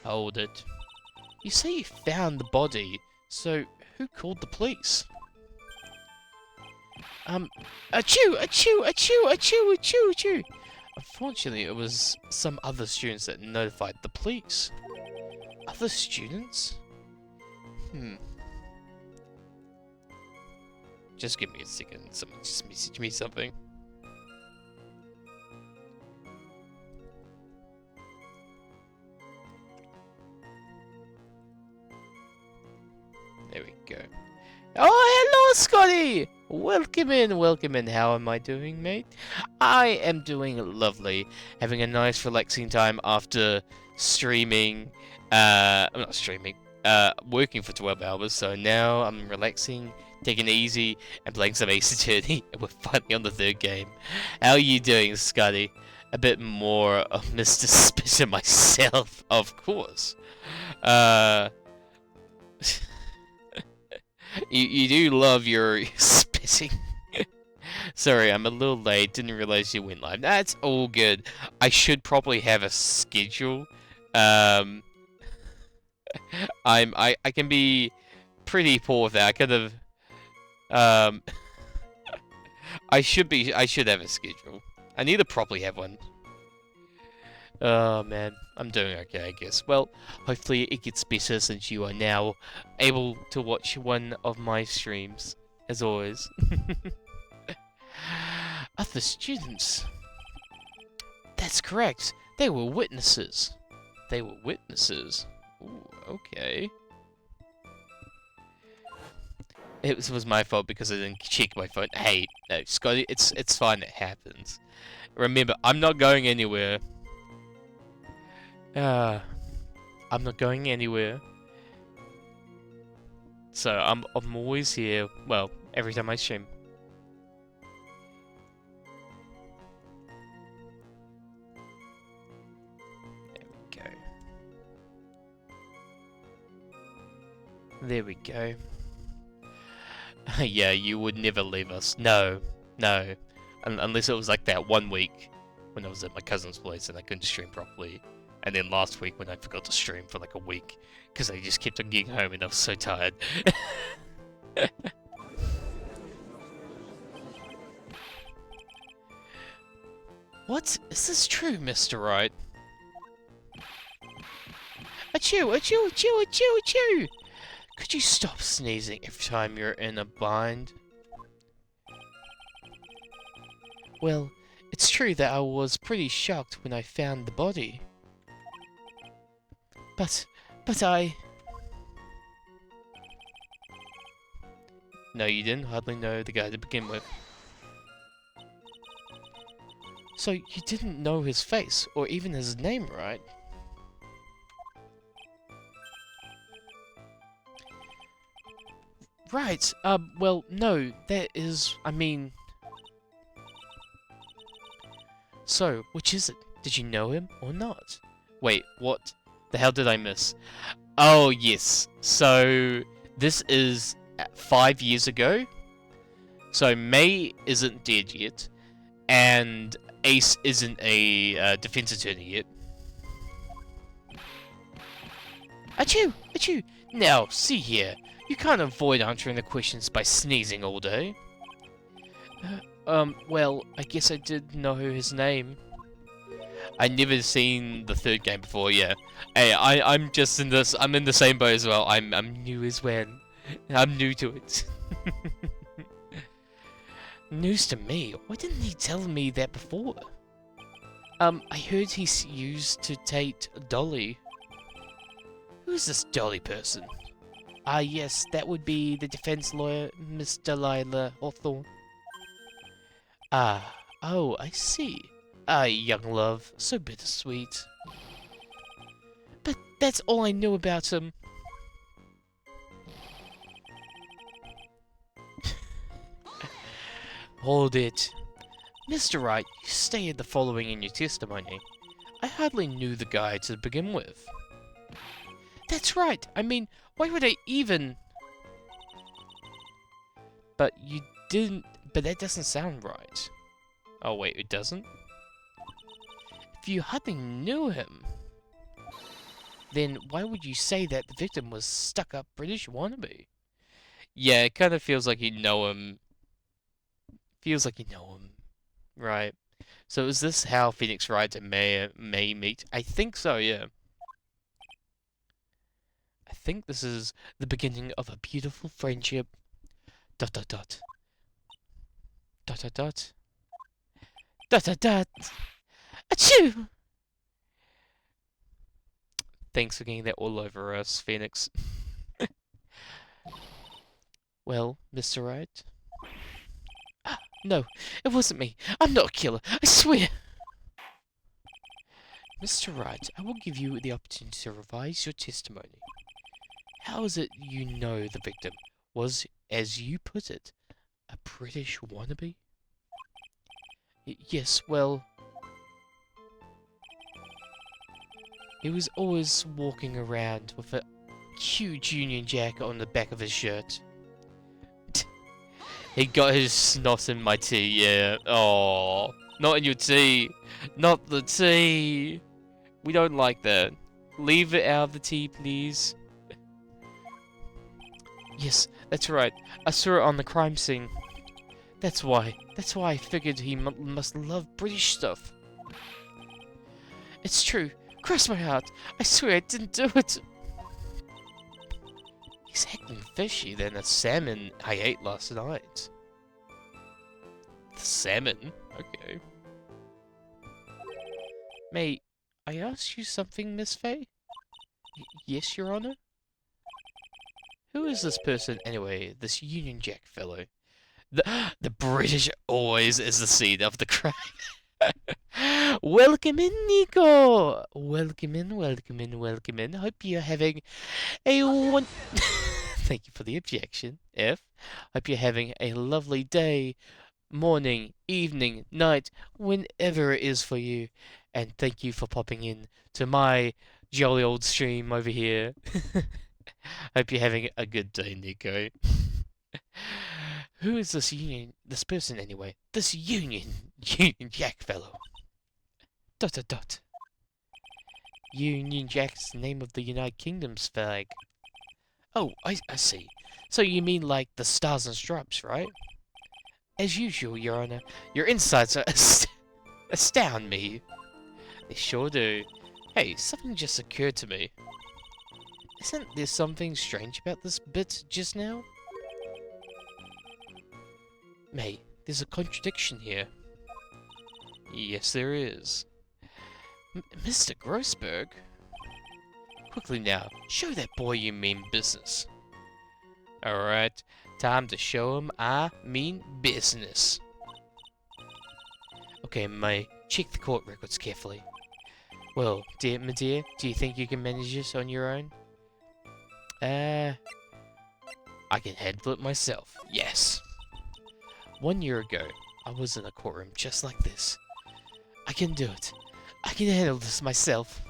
Hold it. You say you found the body, so who called the police? Achoo! Achoo! Achoo! Achoo! Achoo! Achoo! Unfortunately, it was some other students that notified the police. Other students? Just give me a second. Someone just message me something. There we go. Oh, hello, Scotty! Welcome in. How am I doing, mate? I am doing lovely. Having a nice, relaxing time after streaming. I'm not streaming. Working for 12 hours, so now I'm relaxing, taking it easy, and playing some Ace Attorney, and we're finally on the third game. How are you doing, Scotty? A bit more of Mr. Spitter myself, of course. You do love your spitting. Sorry, I'm a little late. Didn't realize you went live. That's all good. I should probably have a schedule. I can be pretty poor with that. I could have. I should have a schedule. I need to probably have one. Oh man, I'm doing okay, I guess. Well, hopefully it gets better since you are now able to watch one of my streams, as always. Other students. That's correct. They were witnesses. Ooh, okay. It was my fault because I didn't check my phone. Hey, no, Scotty, it's fine. It happens. Remember, I'm not going anywhere. I'm not going anywhere. So I'm always here. Well, every time I stream. There we go. Yeah, you would never leave us. No. Unless it was like that one week when I was at my cousin's place and I couldn't stream properly. And then last week when I forgot to stream for like a week because I just kept on getting home and I was so tired. What? Is this true, Mr. Wright? Achoo! Achoo! Achoo! Achoo! Achoo! Could you stop sneezing every time you're in a bind? Well, it's true that I was pretty shocked when I found the body. But I... No, you didn't hardly know the guy to begin with. So you didn't know his face, or even his name, right? Right, well, no, that is, I mean... So, which is it? Did you know him, or not? Wait, what the hell did I miss? Oh, yes. So, this is 5 years ago. So, May isn't dead yet. And Ace isn't a defense attorney yet. Achoo! Achoo! Now, see here. You can't avoid answering the questions by sneezing all day. Well, I guess I did know his name. I never seen the third game before. Yeah. Hey, I'm just in this. I'm in the same boat as well. I'm new as well. I'm new to it. News to me. Why didn't he tell me that before? I heard he's used to date Dolly. Who's this Dolly person? Ah, yes, that would be the defense lawyer, Miss Delilah Hawthorne. Ah, oh, I see. Ah, young love, so bittersweet. But that's all I know about him. Hold it. Mr. Wright, you stated the following in your testimony. I hardly knew the guy to begin with. That's right. I mean, why would I even... But you didn't... But that doesn't sound right. Oh, wait, it doesn't? If you hardly knew him, then why would you say that the victim was stuck-up British wannabe? Yeah, it kind of feels like you know him. Feels like you know him. Right. So is this how Phoenix Wright and May meet? I think so, yeah. I think this is the beginning of a beautiful friendship. Dot dot dot. Dot dot dot. Dot dot dot. Achoo! Thanks for getting that all over us, Phoenix. Well, Mr. Wright? Ah, no, it wasn't me. I'm not a killer, I swear! Mr. Wright, I will give you the opportunity to revise your testimony. How is it you know the victim was, as you put it, a British wannabe? Yes, well... He was always walking around with a huge Union Jack on the back of his shirt. He got his snot in my tea, yeah. Oh, not in your tea. Not the tea. We don't like that. Leave it out of the tea, please. Yes, that's right. I saw it on the crime scene. That's why. That's why I figured he must love British stuff. It's true. Cross my heart. I swear I didn't do it. He's acting fishy than a salmon I ate last night. The salmon? Okay. May I ask you something, Miss Faye? Yes, Your Honor? Who is this person anyway, this Union Jack fellow? The British always is the scene of the crime. Welcome in, Nico! Welcome in, welcome in, welcome in. Hope you're having a Thank you for the objection, F. Hope you're having a lovely day, morning, evening, night, whenever it is for you. And thank you for popping in to my jolly old stream over here. Hope you're having a good day, Nico. Who is this person anyway? This Union Jack fellow. Dot dot dot. Union Jack's name of the United Kingdom's flag. Oh, I see. So you mean like the Stars and Stripes, right? As usual, Your Honor, your insights are astound me. They sure do. Hey, something just occurred to me. Isn't there something strange about this bit just now? May, there's a contradiction here. Yes, there is. Mr. Grossberg? Quickly now, show that boy you mean business. Alright, time to show him I mean business. Okay, May, check the court records carefully. Well, my dear, do you think you can manage this on your own? I can handle it myself, yes. 1 year ago, I was in a courtroom just like this. I can do it. I can handle this myself.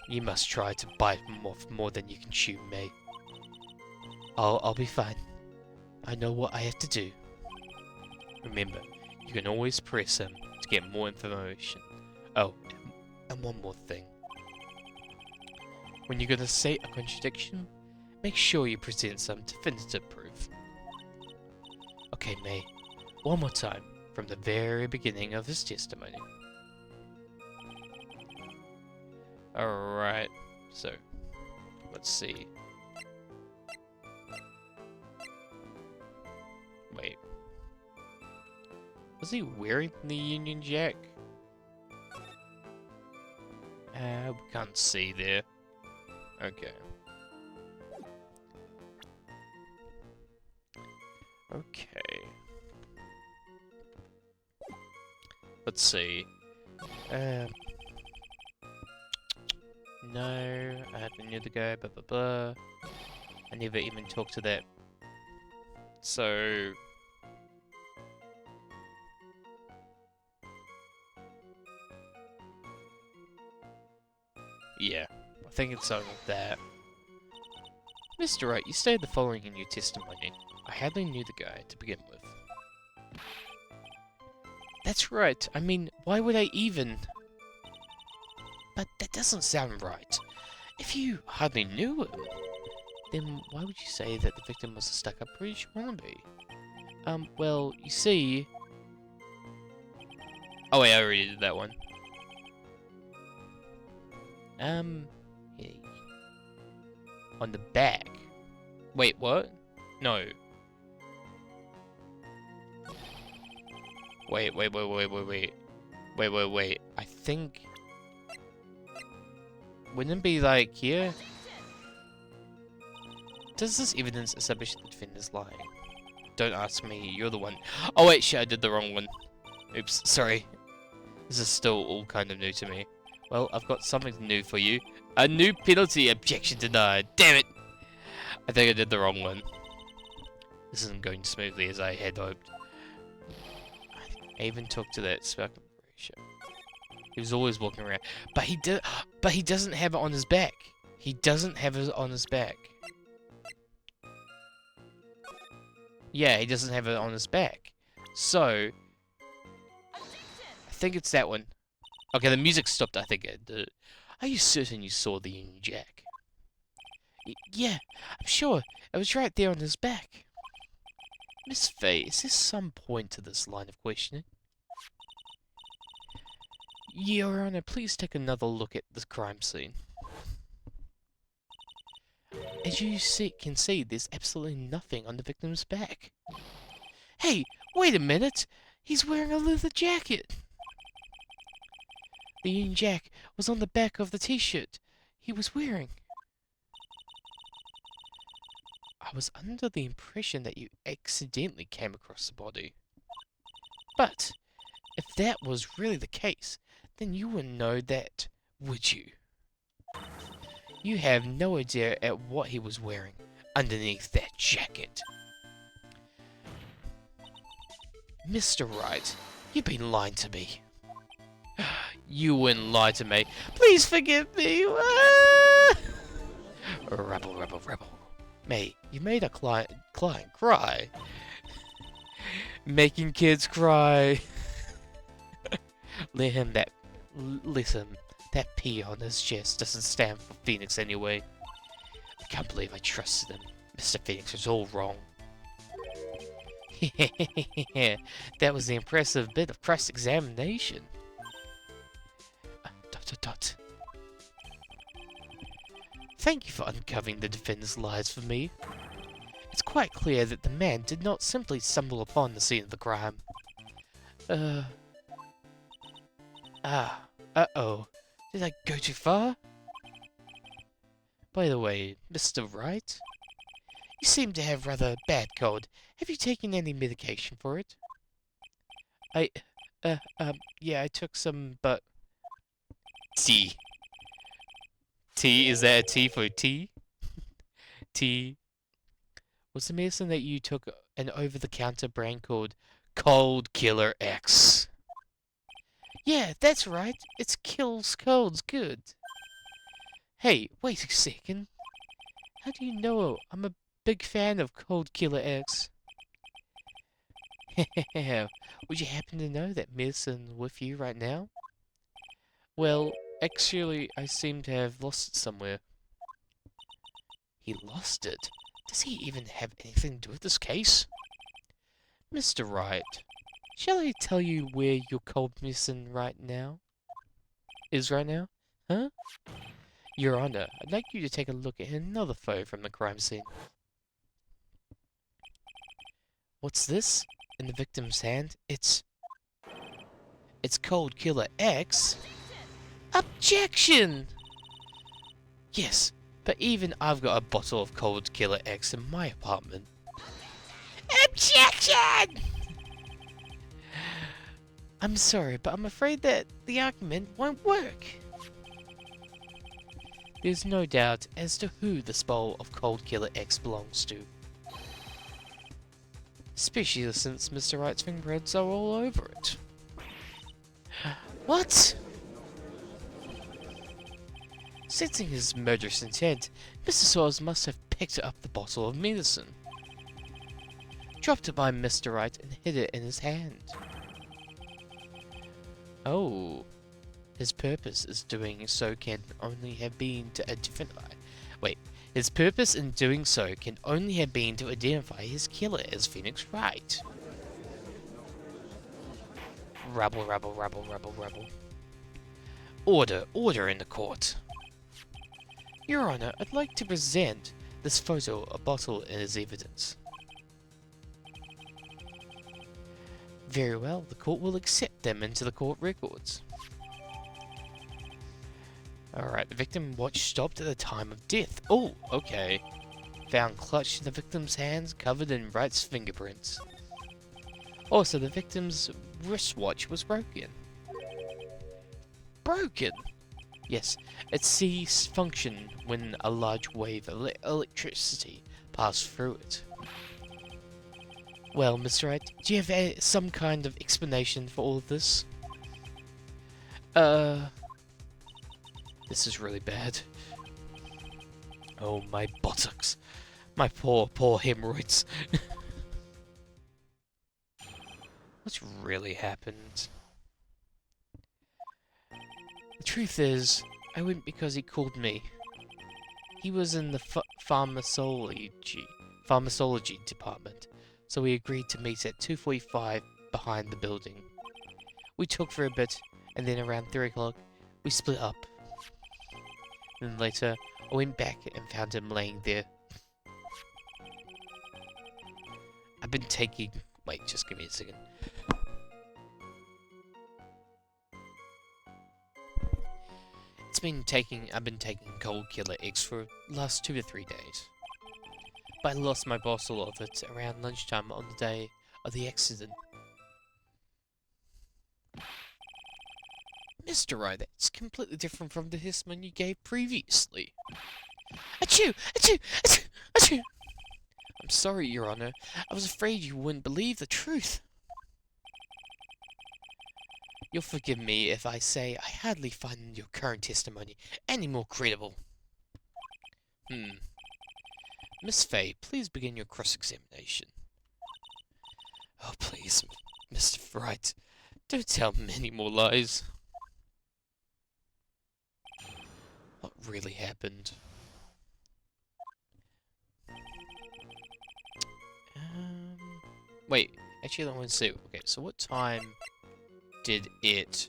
You must try to bite off more than you can chew, May. I'll be fine. I know what I have to do. Remember, you can always press him to get more information. Oh, and one more thing. When you're gonna say a contradiction, make sure you present some definitive proof. Okay, May, one more time, from the very beginning of his testimony. Alright, so, let's see. Wait. Was he wearing the Union Jack? We can't see there. Okay. Okay. Let's see. No, I haven't knew the guy, blah blah blah. I never even talked to that. So... yeah, I think it's something like that. Mr. Wright, you stated the following in your testimony. I hardly knew the guy to begin with. That's right. I mean, why would I even... But that doesn't sound right. If you hardly knew him, then why would you say that the victim was a stuck-up British wannabe? Well, you see... Oh wait, I already did that one. Hey. On the back. Wait, what? No. Wait. I think... Wouldn't it be like here? Does this evidence establish the defender's lying? Don't ask me, you're the one. Oh wait, shit, I did the wrong one. Oops, sorry. This is still all kind of new to me. Well, I've got something new for you. A new penalty, objection denied. Damn it! I think I did the wrong one. This isn't going smoothly as I had hoped. I even talked to that spark operation. He was always walking around. But he doesn't have it on his back. He doesn't have it on his back. Yeah, he doesn't have it on his back. So, I think it's that one. Okay, the music stopped, I think. Are you certain you saw the Union Jack? Yeah, I'm sure. It was right there on his back. Miss Fay, is there some point to this line of questioning? Your Honor, please take another look at the crime scene. As you can see, there's absolutely nothing on the victim's back. Hey, wait a minute! He's wearing a leather jacket! The Union Jack was on the back of the t-shirt he was wearing. I was under the impression that you accidentally came across the body. But, if that was really the case, then you wouldn't know that, would you? You have no idea at what he was wearing underneath that jacket. Mr. Wright, you've been lying to me. You wouldn't lie to me. Please forgive me. Rebel. Mate, you made a client cry. Making kids cry. Listen, that P on his chest doesn't stand for Phoenix anyway. I can't believe I trusted him. Mr. Phoenix was all wrong. That was the impressive bit of cross-examination. ... Thank you for uncovering the defender's lies for me. It's quite clear that the man did not simply stumble upon the scene of the crime. Uh-oh. Did I go too far? By the way, Mr. Wright, you seem to have rather bad cold. Have you taken any medication for it? Yeah, I took some, but... Tea. Tea? Is that a T for tea? Tea. Was the medicine that you took an over-the-counter brand called Cold Killer X? Yeah, that's right. It kills colds good. Hey, wait a second. How do you know I'm a big fan of Cold Killer X? Would you happen to know that medicine with you right now? Well, actually, I seem to have lost it somewhere. He lost it? Does he even have anything to do with this case? Mr. Wright, shall I tell you where your cold medicine is right now? Huh? Your Honor, I'd like you to take a look at another photo from the crime scene. What's this? In the victim's hand? It's Cold Killer X? Objection! Yes, but even I've got a bottle of Cold Killer X in my apartment. Objection! I'm sorry, but I'm afraid that the argument won't work. There's no doubt as to who the bowl of Cold Killer X belongs to. Especially since Mr. Wright's fingerprints are all over it. What? Sensing his murderous intent, Mr. Sawyer must have picked up the bottle of medicine, dropped it by Mr. Wright, and hid it in his hand. Oh, his purpose is doing so can only have been to identify. Wait, his purpose in doing so can only have been to identify his killer as Phoenix Wright. Rabble, rabble, rabble, rabble, rabble. Order, order in the court. Your Honor, I'd like to present this photo of bottle as evidence. Very well, the court will accept them into the court records. Alright, the victim watch stopped at the time of death. Oh, okay. Found clutched in the victim's hands, covered in Wright's fingerprints. Also, the victim's wristwatch was broken. Broken? Yes, it ceased function when a large wave of electricity passed through it. Well, Mr. Wright, do you have some kind of explanation for all of this? This is really bad. Oh, my buttocks. My poor, poor hemorrhoids. What's really happened? The truth is, I went because he called me. He was in the pharmacology department, so we agreed to meet at 2:45 behind the building. We talked for a bit, and then around 3 o'clock, we split up. Then later, I went back and found him laying there. I've been taking... Wait, just give me a second. I've been taking Cold Killer X for the last 2 to 3 days. But I lost my bottle of it around lunchtime on the day of the accident. Mr. Wright, that's completely different from the testimony you gave previously. Achoo! Achoo! Achoo! Achoo! I'm sorry, Your Honor. I was afraid you wouldn't believe the truth. You'll forgive me if I say I hardly find your current testimony any more credible. Miss Fay, please begin your cross-examination. Oh, please, Mr. Wright, don't tell me any more lies. What really happened? Wait, actually I want to see. Okay, so what time did it...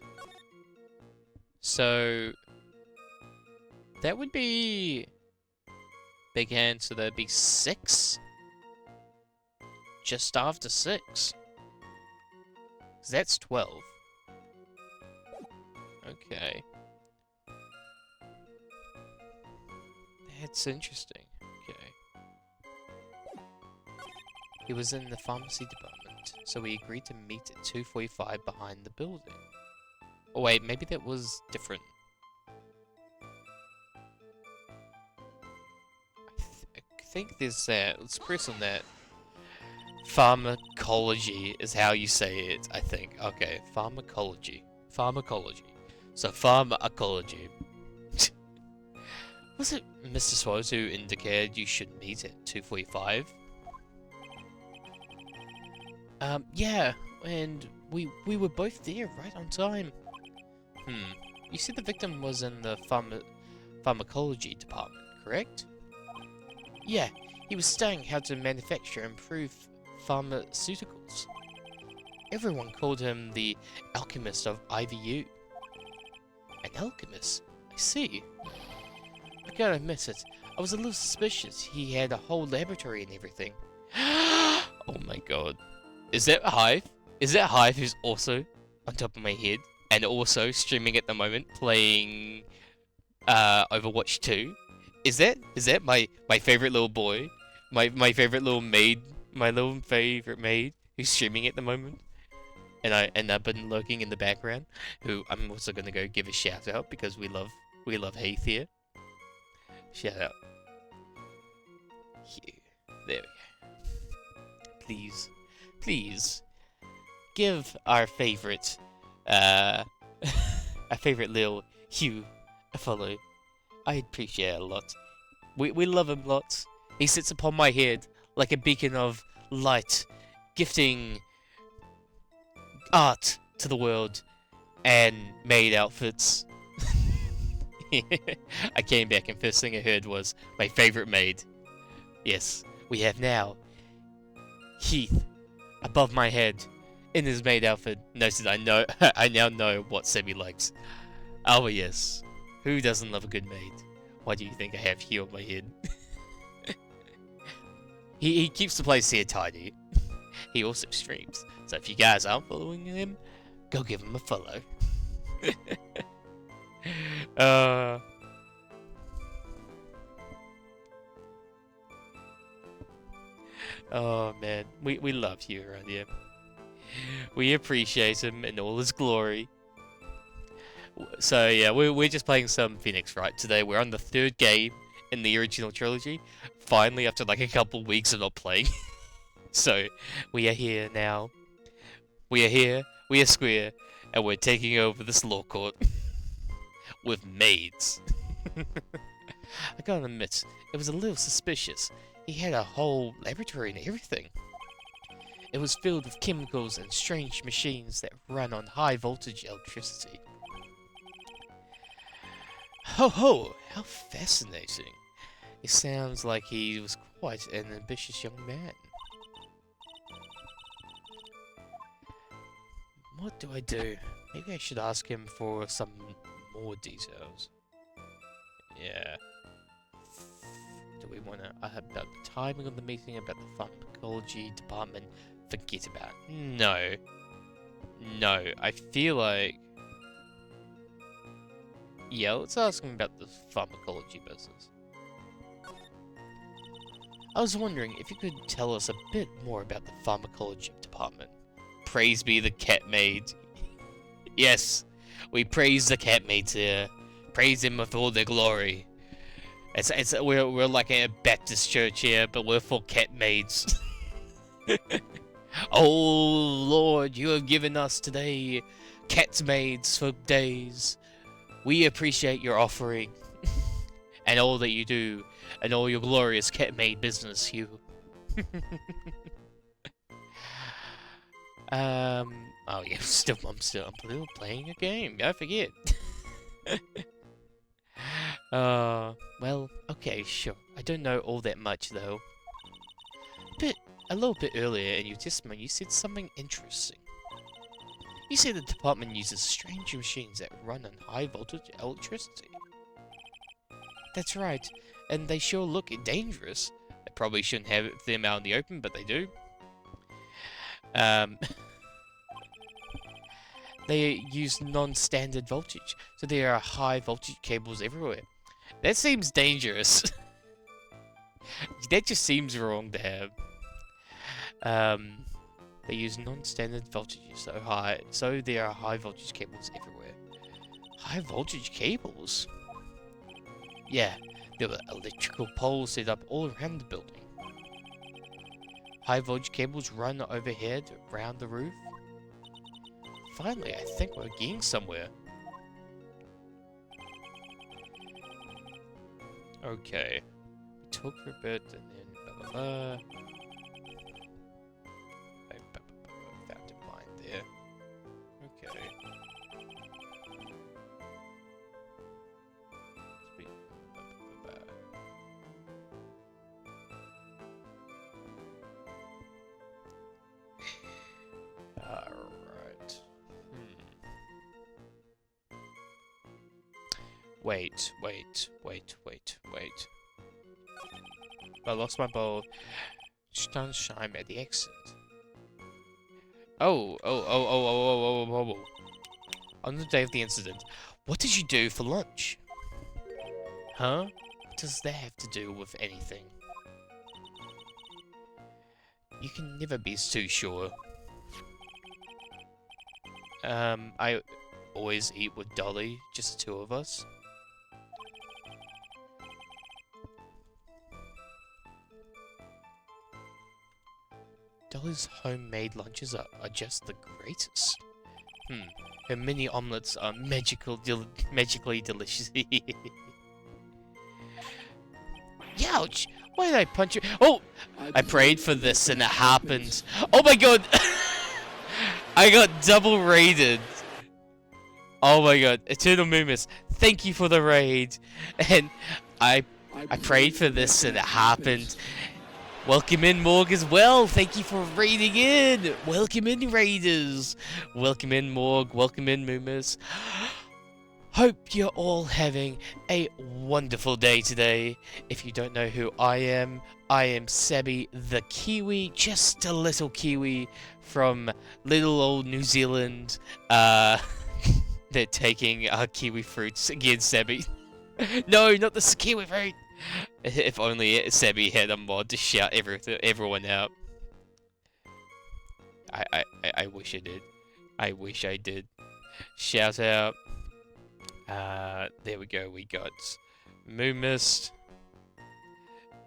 So... That would be... Big hand, so that'd be 6? Just after 6. 'Cause that's 12. Okay. That's interesting. Okay. He was in the pharmacy department, so we agreed to meet at 2:45 behind the building. Oh wait, maybe that was different. I think there's that. Let's press on that. Pharmacology is how you say it, I think. Okay, pharmacology. Pharmacology. So, pharmacology. Was it Mr. Swallows who indicated you should meet at 2:45? Yeah, and we were both there right on time. You said the victim was in the pharmacology department, correct? Yeah, he was studying how to manufacture and improve pharmaceuticals. Everyone called him the alchemist of IVU. An alchemist? I see. I gotta admit it. I was a little suspicious. He had a whole laboratory and everything. Oh my god. Is that Hive? Is that Hive who's also on top of my head and also streaming at the moment playing Overwatch 2? Is that my favorite little boy? My favorite little maid, my little favorite maid who's streaming at the moment? And I've been lurking in the background, who I'm also gonna go give a shout out because we love Heath here. Shout out. Here. There we go. Please give our favorite our favorite little Hugh a follow. I appreciate it a lot. We love him lots. He sits upon my head like a beacon of light, gifting art to the world and maid outfits. I came back and first thing I heard was my favorite maid. Yes, we have now Heath above my head in his maid outfit. Noted I know I now know what Sammy likes. Oh yes. Who doesn't love a good maid? Why do you think I have Hugh on my head? he keeps the place here tidy. He also streams. So if you guys aren't following him, go give him a follow. Oh man, we love Hugh around here. We appreciate him in all his glory. So yeah, we're just playing some Phoenix Wright today. We're on the third game in the original trilogy. Finally, after like a couple weeks of not playing. So we are here now. We are here. We are square, and we're taking over this law court with maids. I gotta admit, it was a little suspicious. He had a whole laboratory and everything. It was filled with chemicals and strange machines that run on high voltage electricity. Ho ho! How fascinating. It sounds like he was quite an ambitious young man. What do I do? Maybe I should ask him for some more details. Yeah. Do we want to... about the timing of the meeting, about the pharmacology department, forget about it. No. No, I feel like... Yeah, let's ask him about the pharmacology business. I was wondering if you could tell us a bit more about the pharmacology department. Praise be the cat maid. Yes, we praise the cat maids here. Praise him with all their glory. We're like a Baptist church here, but we're for cat maids. Oh Lord, you have given us today cat maids for days. We appreciate your offering and all that you do and all your glorious cat maid business, Hugh. Oh yeah, I'm still playing a game. I forget. Well, okay, sure. I don't know all that much though. A little bit earlier in your testimony, you said something interesting. You said the department uses strange machines that run on high voltage electricity. That's right, and they sure look dangerous. They probably shouldn't have them out in the open, but they do. They use non-standard voltage, so there are high voltage cables everywhere. That seems dangerous. That just seems wrong to have. They use non-standard voltages so there are high voltage cables everywhere. High voltage cables? Yeah, there were electrical poles set up all around the building. High voltage cables run overhead around the roof. Finally, I think we're getting somewhere. Okay. We talked for a bit and then blah blah blah. Found a mine there. Okay. Alright. Wait. I lost my ball. Don't shine at the exit. Oh. On the day of the incident, what did you do for lunch? Huh? What does that have to do with anything? You can never be too sure. I always eat with Dolly, just the two of us. Dolly's homemade lunches are just the greatest. Her mini omelets are magically delicious. Ouch! Why did I punch you? Oh! I prayed for this and it happened. Oh my god! I got double raided. Oh my god. Eternal Mumus, thank you for the raid. And I prayed for this and it happened. Welcome in, Morg, as well. Thank you for raiding in. Welcome in, Raiders. Welcome in, Morg. Welcome in, Mumus. Hope you're all having a wonderful day today. If you don't know who I am Sebby the Kiwi, just a little Kiwi from little old New Zealand. They're taking our kiwi fruits again, Sebby. No, not the kiwi fruit. If only Sebby had a mod to shout everyone out. I wish I did. I wish I did. Shout out. There we go. We got Moomist.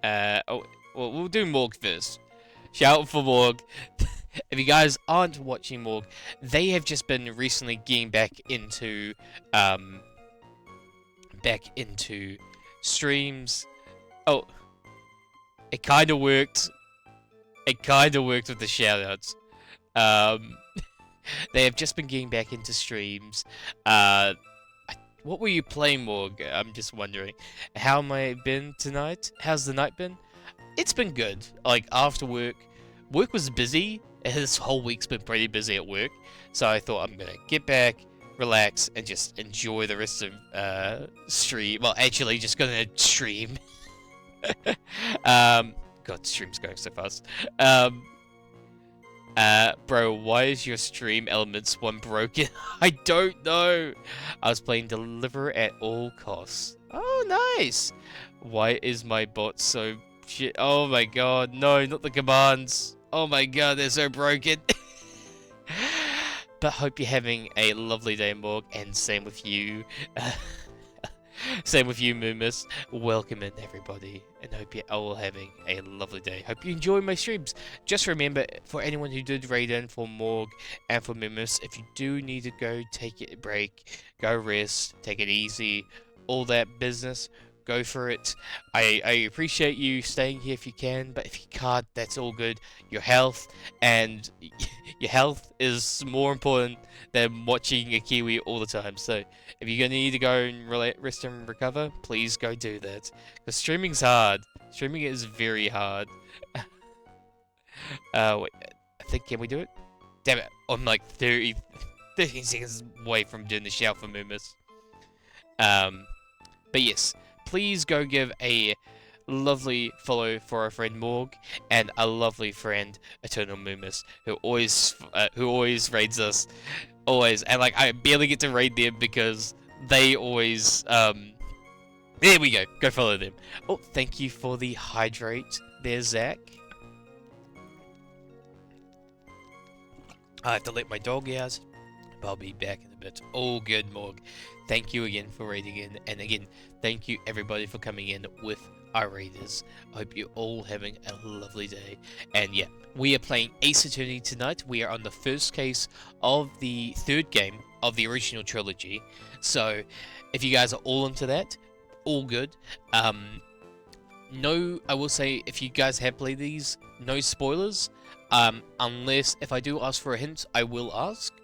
Oh, well, we'll do Morg first. Shout out for Morg. If you guys aren't watching Morg, they have just been recently getting back into streams. Oh, it kind of worked. It kind of worked with the shoutouts. They have just been getting back into streams. What were you playing, Morg? I'm just wondering. How am I been tonight? How's the night been? It's been good. Like, after work. Work was busy. This whole week's been pretty busy at work. So I thought I'm gonna get back, relax, and just enjoy the rest of, stream. Well, actually, just gonna stream. God, stream's going so fast. Bro, why is your stream elements one broken? I don't know. I was playing Deliver at all costs. Oh, nice. Why is my bot so shit? Oh my god, no, not the commands. Oh my god, they're so broken. But hope you're having a lovely day, Morg, and same with you. Same with you, Moomus. Welcome in, everybody, and hope you're all having a lovely day. Hope you enjoy my streams. Just remember, for anyone who did raid in for Morg and for Moomus, if you do need to go take a break, go rest, take it easy, all that business, go for it. I appreciate you staying here if you can, but if you can't, that's all good. Your health is more important than watching a Kiwi all the time. So if you're gonna need to go and rest and recover, please go do that. Because streaming's hard. Streaming is very hard. Wait, I think, can we do it? Damn it, I'm like 13 seconds away from doing the shout for Moomus. But yes, please go give a lovely follow for our friend Morg and a lovely friend Eternal Moomus, who always raids us, always. And like, I barely get to raid them because they always there we go follow them. Oh, thank you for the hydrate there, Zach. I have to let my dog out, but I'll be back in a bit. All good, Morg. Thank you again for raiding in, and again, thank you everybody for coming in with our raiders. I hope you're all having a lovely day. And yeah, we are playing Ace Attorney tonight. We are on the first case of the third game of the original trilogy. So if you guys are all into that, all good. No, I will say, if you guys have played these, no spoilers. Unless, if I do ask for a hint, I will ask.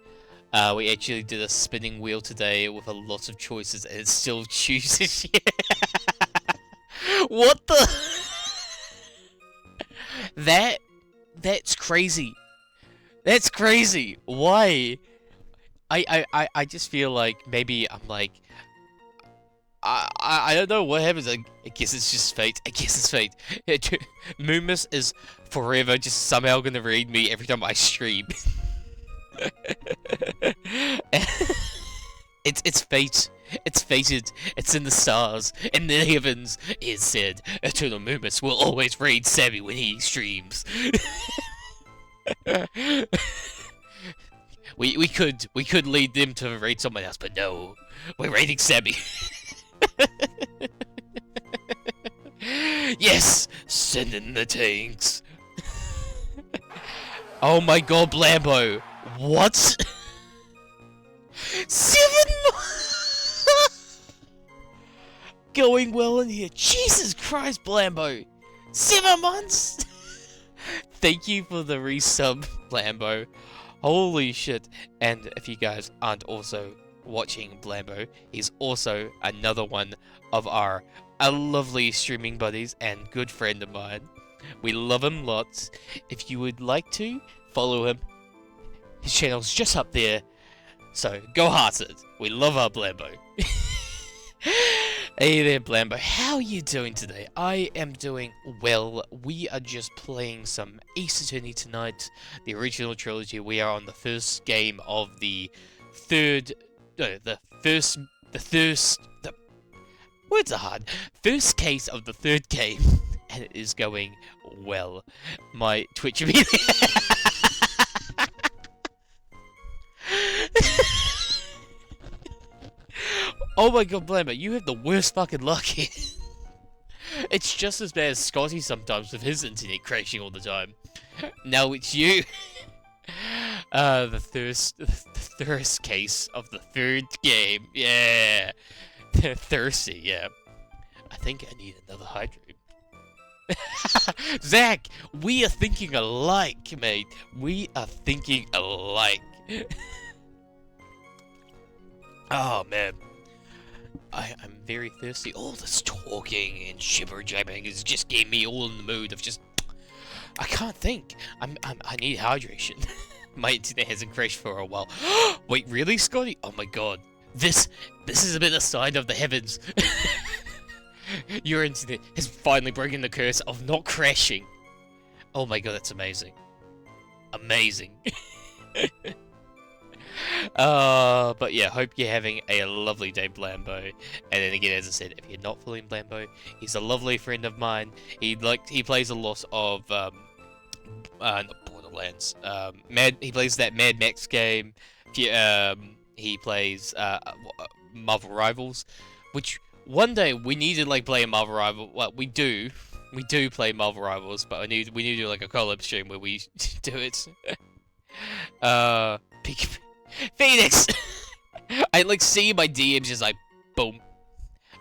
We actually did a spinning wheel today with a lot of choices, and it still chooses. What the? That's crazy. That's crazy. Why? I just feel like maybe I'm like, I don't know what happens. I guess it's just fate. I guess it's fate. Moomus is forever just somehow gonna read me every time I stream. It's fate. It's fated. It's in the stars. In the heavens, it is said, Eternal Moomus will always raid Sammy when he streams. we could lead them to raid someone else, but no, we're raiding Sammy. Yes, send in the tanks. Oh my god, Blambo. What? 7 going well in here. Jesus Christ, Blambo. 7 months? Thank you for the resub, Blambo. Holy shit. And if you guys aren't also watching Blambo, he's also another one of our lovely streaming buddies and good friend of mine. We love him lots. If you would like to follow him, his channel's just up there. So go hearted. We love our Blambo. Hey there, Blambo. How are you doing today? I am doing well. We are just playing some Ace Attorney tonight, the original trilogy. We are on the first game of the third. No, words are hard. First case of the third game, and it is going well. My Twitch immediately. Oh my god, Blambo, you have the worst fucking luck here. It's just as bad as Scotty sometimes with his internet crashing all the time. Now it's you. The thirst case of the third game. Yeah. They're thirsty, yeah. I think I need another hydrate. Zach, we are thinking alike, mate. We are thinking alike. Oh, man. I'm very thirsty. All this talking and shibber jabbing is just getting me all in the mood of just... I can't think. I need hydration. My internet hasn't crashed for a while. Wait, really, Scotty? Oh my god. This is a bit of a sign of the heavens. Your internet has finally broken the curse of not crashing. Oh my god, that's amazing. Amazing. But yeah, hope you're having a lovely day, Blambo. And then again, as I said, if you're not following Blambo, he's a lovely friend of mine. He plays a lot of not Borderlands. He plays that Mad Max game. He plays Marvel Rivals, which one day we need to like play a Marvel Rival. Well, we do play Marvel Rivals, but we need to do like a collab stream where we do it. Phoenix! I like see my DMs just like boom.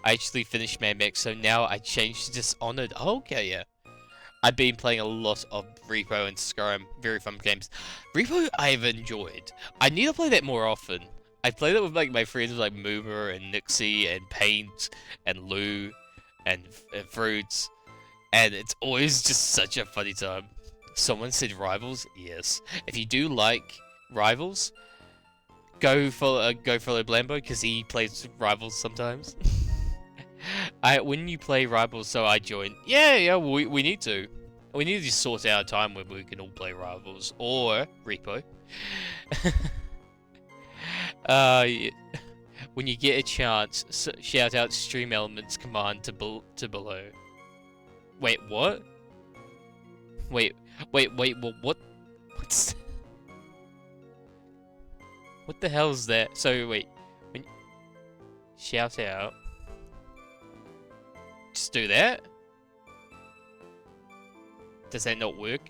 I actually finished Mad Max, so now I changed to Dishonored. Oh, okay, yeah. I've been playing a lot of Repo and Skyrim, very fun games. Repo I've enjoyed. I need to play that more often. I played it with like my friends like Moomer and Nixie and Paint and Lou and Fruits, and it's always just such a funny time. Someone said Rivals, yes. If you do like Rivals, go follow Blambo because he plays Rivals sometimes. When you play Rivals, so I join. Yeah, we need to. We need to just sort out a time where we can all play Rivals or Repo. Yeah. When you get a chance, shout out Stream Elements command to below. Wait, what? Wait, what? What's... What the hell is that? So, wait. When... Shout out. Just do that? Does that not work?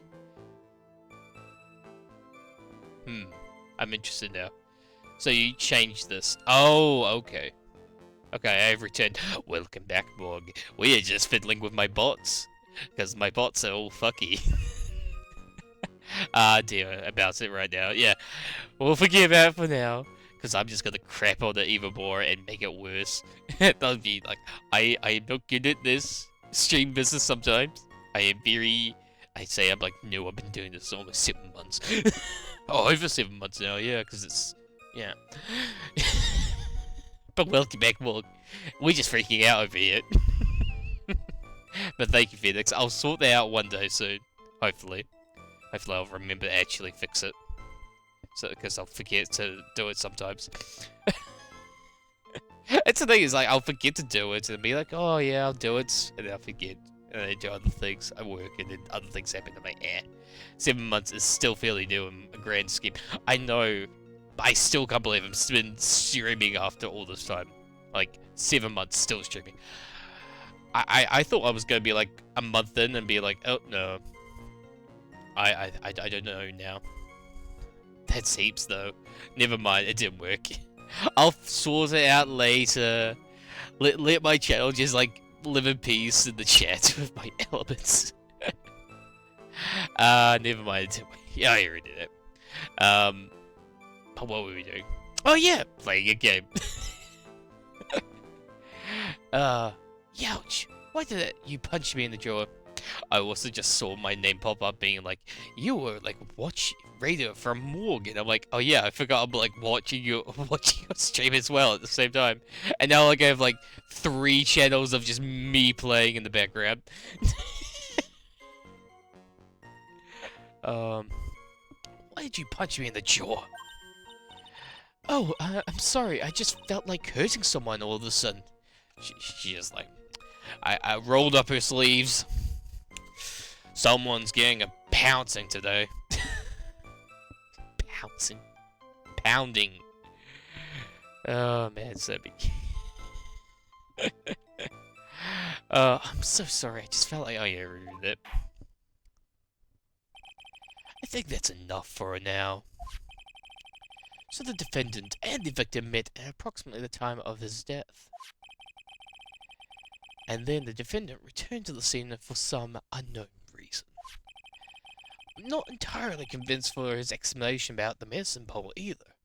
I'm interested now. So you changed this. Oh, okay. Okay, I've returned. Welcome back, Borg. We are just fiddling with my bots. Because my bots are all fucky. Dear about it right now. Yeah, we'll forgive that for now. Because I'm just gonna crap on it even more and make it worse. That'll be like, I am not good at this stream business sometimes. I'd say I'm like, no, I've been doing this almost 7 months. Oh, over 7 months now, yeah, because it's, yeah. But welcome back, Morg. We're just freaking out over here. But thank you, Phoenix. I'll sort that out one day soon. Hopefully. Hopefully I'll remember to actually fix it. So, because I'll forget to do it sometimes. It's the thing is, like, I'll forget to do it and be like, oh yeah, I'll do it. And then I'll forget. And then I do other things. I work and then other things happen. I'm like, 7 months is still fairly new in a grand scheme. I know. I still can't believe I've been streaming after all this time. Like, 7 months still streaming. I thought I was going to be like a month in and be like, oh no. I don't know now. That's heaps though. Never mind, it didn't work. I'll sort it out later. Let my channel just like live in peace in the chat with my elements. Never mind. Yeah, I already did it. What were we doing? Oh yeah, playing a game. Youch! Why did you punch me in the jaw? I also just saw my name pop up being like, you were like radio from Morg, and I'm like, oh yeah, I forgot I'm like watching your stream as well at the same time. And now like I have like 3 channels of just me playing in the background. Why did you punch me in the jaw? Oh, I'm sorry, I just felt like hurting someone all of a sudden. She just like, I rolled up her sleeves. Someone's getting a pouncing today. Pouncing. Pounding. Oh man, Sebby. I'm so sorry, I just felt like I ruined it. I think that's enough for now. So the defendant and the victim met at approximately the time of his death. And then the defendant returned to the scene for some unknown reason. I'm not entirely convinced for his explanation about the medicine bowl either.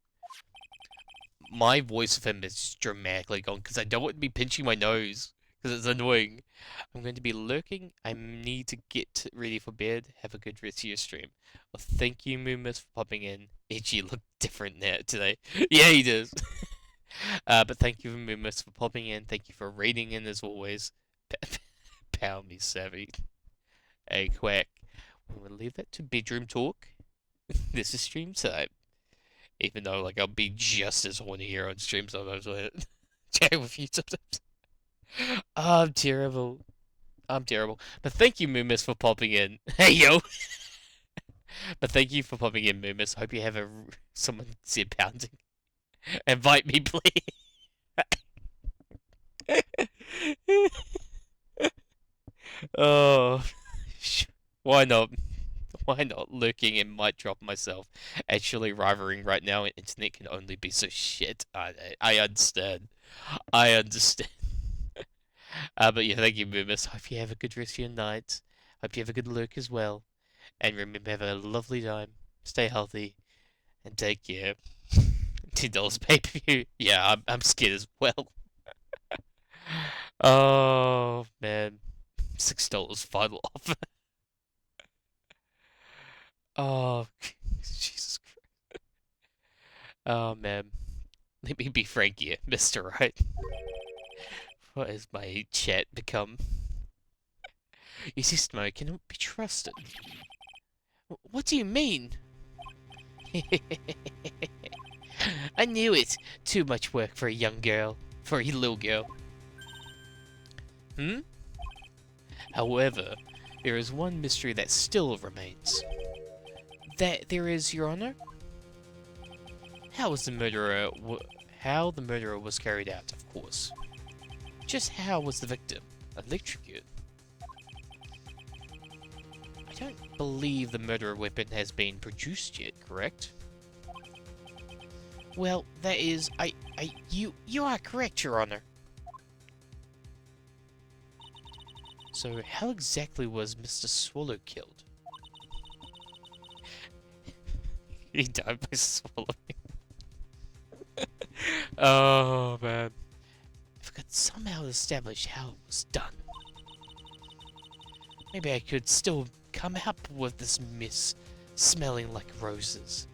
My voice of him is dramatically gone because I don't want to be pinching my nose because it's annoying. I'm going to be lurking. I need to get ready for bed. Have a good rest of your stream. Well, thank you, Moomus, for popping in. Edgy looked different now today. Yeah, he does. But thank you, Moomus, for popping in. Thank you for raiding in as always. Pound me, savvy. Hey, quack. We'll leave that to bedroom talk. This is stream time. Even though, like, I'll be just as horny here on stream sometimes. Chat with you sometimes. Oh, I'm terrible. I'm terrible. But thank you, Moomus, for popping in. Hey, yo! But thank you for popping in, Moomus. Hope you have someone said pounding. Invite me, please. Oh, why not? Why not? Lurking and might drop myself. Actually, rivaling right now, internet can only be so shit. I understand. I understand. But yeah, thank you, Moomus. Hope you have a good rest of your night. Hope you have a good lurk as well. And remember, have a lovely time. Stay healthy. And take care. $10 pay-per-view. Yeah, I'm scared as well. Oh, man. $6 final offer. Oh, Jesus Christ. Oh, man. Let me be frank here, Mr. Wright. What has my chat become? You see, Smo cannot be trusted. What do you mean? I knew it. Too much work for a young girl. For a little girl. Hmm? However, there is one mystery that still remains. That there is, Your Honor? How the murderer was carried out, of course. Just how was the victim electrocuted? I don't believe the murder weapon has been produced yet, correct? Well, that is, you are correct, Your Honor. So, how exactly was Mr. Swallow killed? He died by swallowing. Oh, man. If I could somehow establish how it was done, maybe I could still come up with this mess smelling like roses.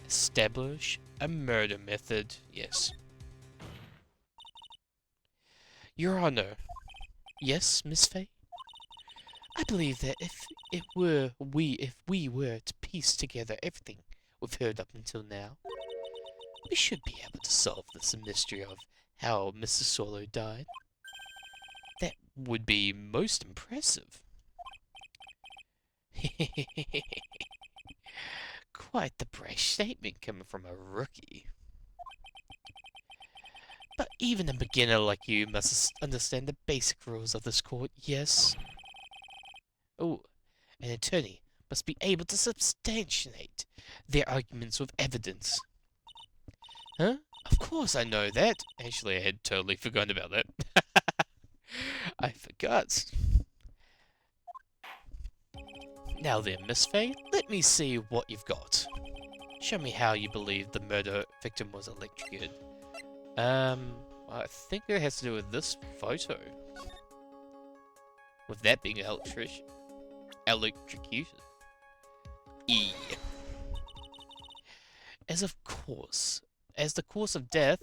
Establish a murder method, yes. Your Honor. Yes, Miss Fay? I believe that if we were to piece together everything we've heard up until now, we should be able to solve this mystery of how Mr. Solo died. That would be most impressive. Quite the brash statement coming from a rookie. But even a beginner like you must understand the basic rules of this court, yes? Oh, an attorney must be able to substantiate their arguments with evidence. Huh? Of course I know that. Actually, I had totally forgotten about that. I forgot. Now then, Miss Fay, let me see what you've got. Show me how you believe the murder victim was electrocuted. I think it has to do with this photo. With that being electrocuted. E. As the course of death,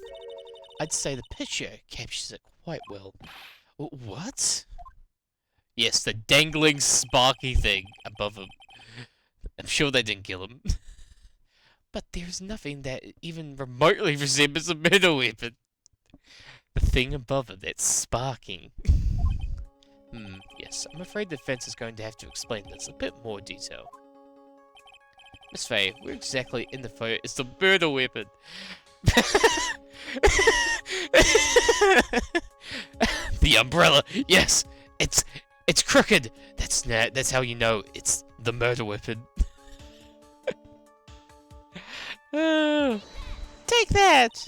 I'd say the picture captures it quite well. What? Yes, the dangling sparky thing above him. I'm sure they didn't kill him. But there's nothing that even remotely resembles a murder weapon. The thing above it that's sparking. Yes, I'm afraid the defense is going to have to explain this in a bit more detail. Miss Fay, where exactly in the photo is the murder weapon? The umbrella! Yes! It's crooked! That's how you know it's the murder weapon. Take that!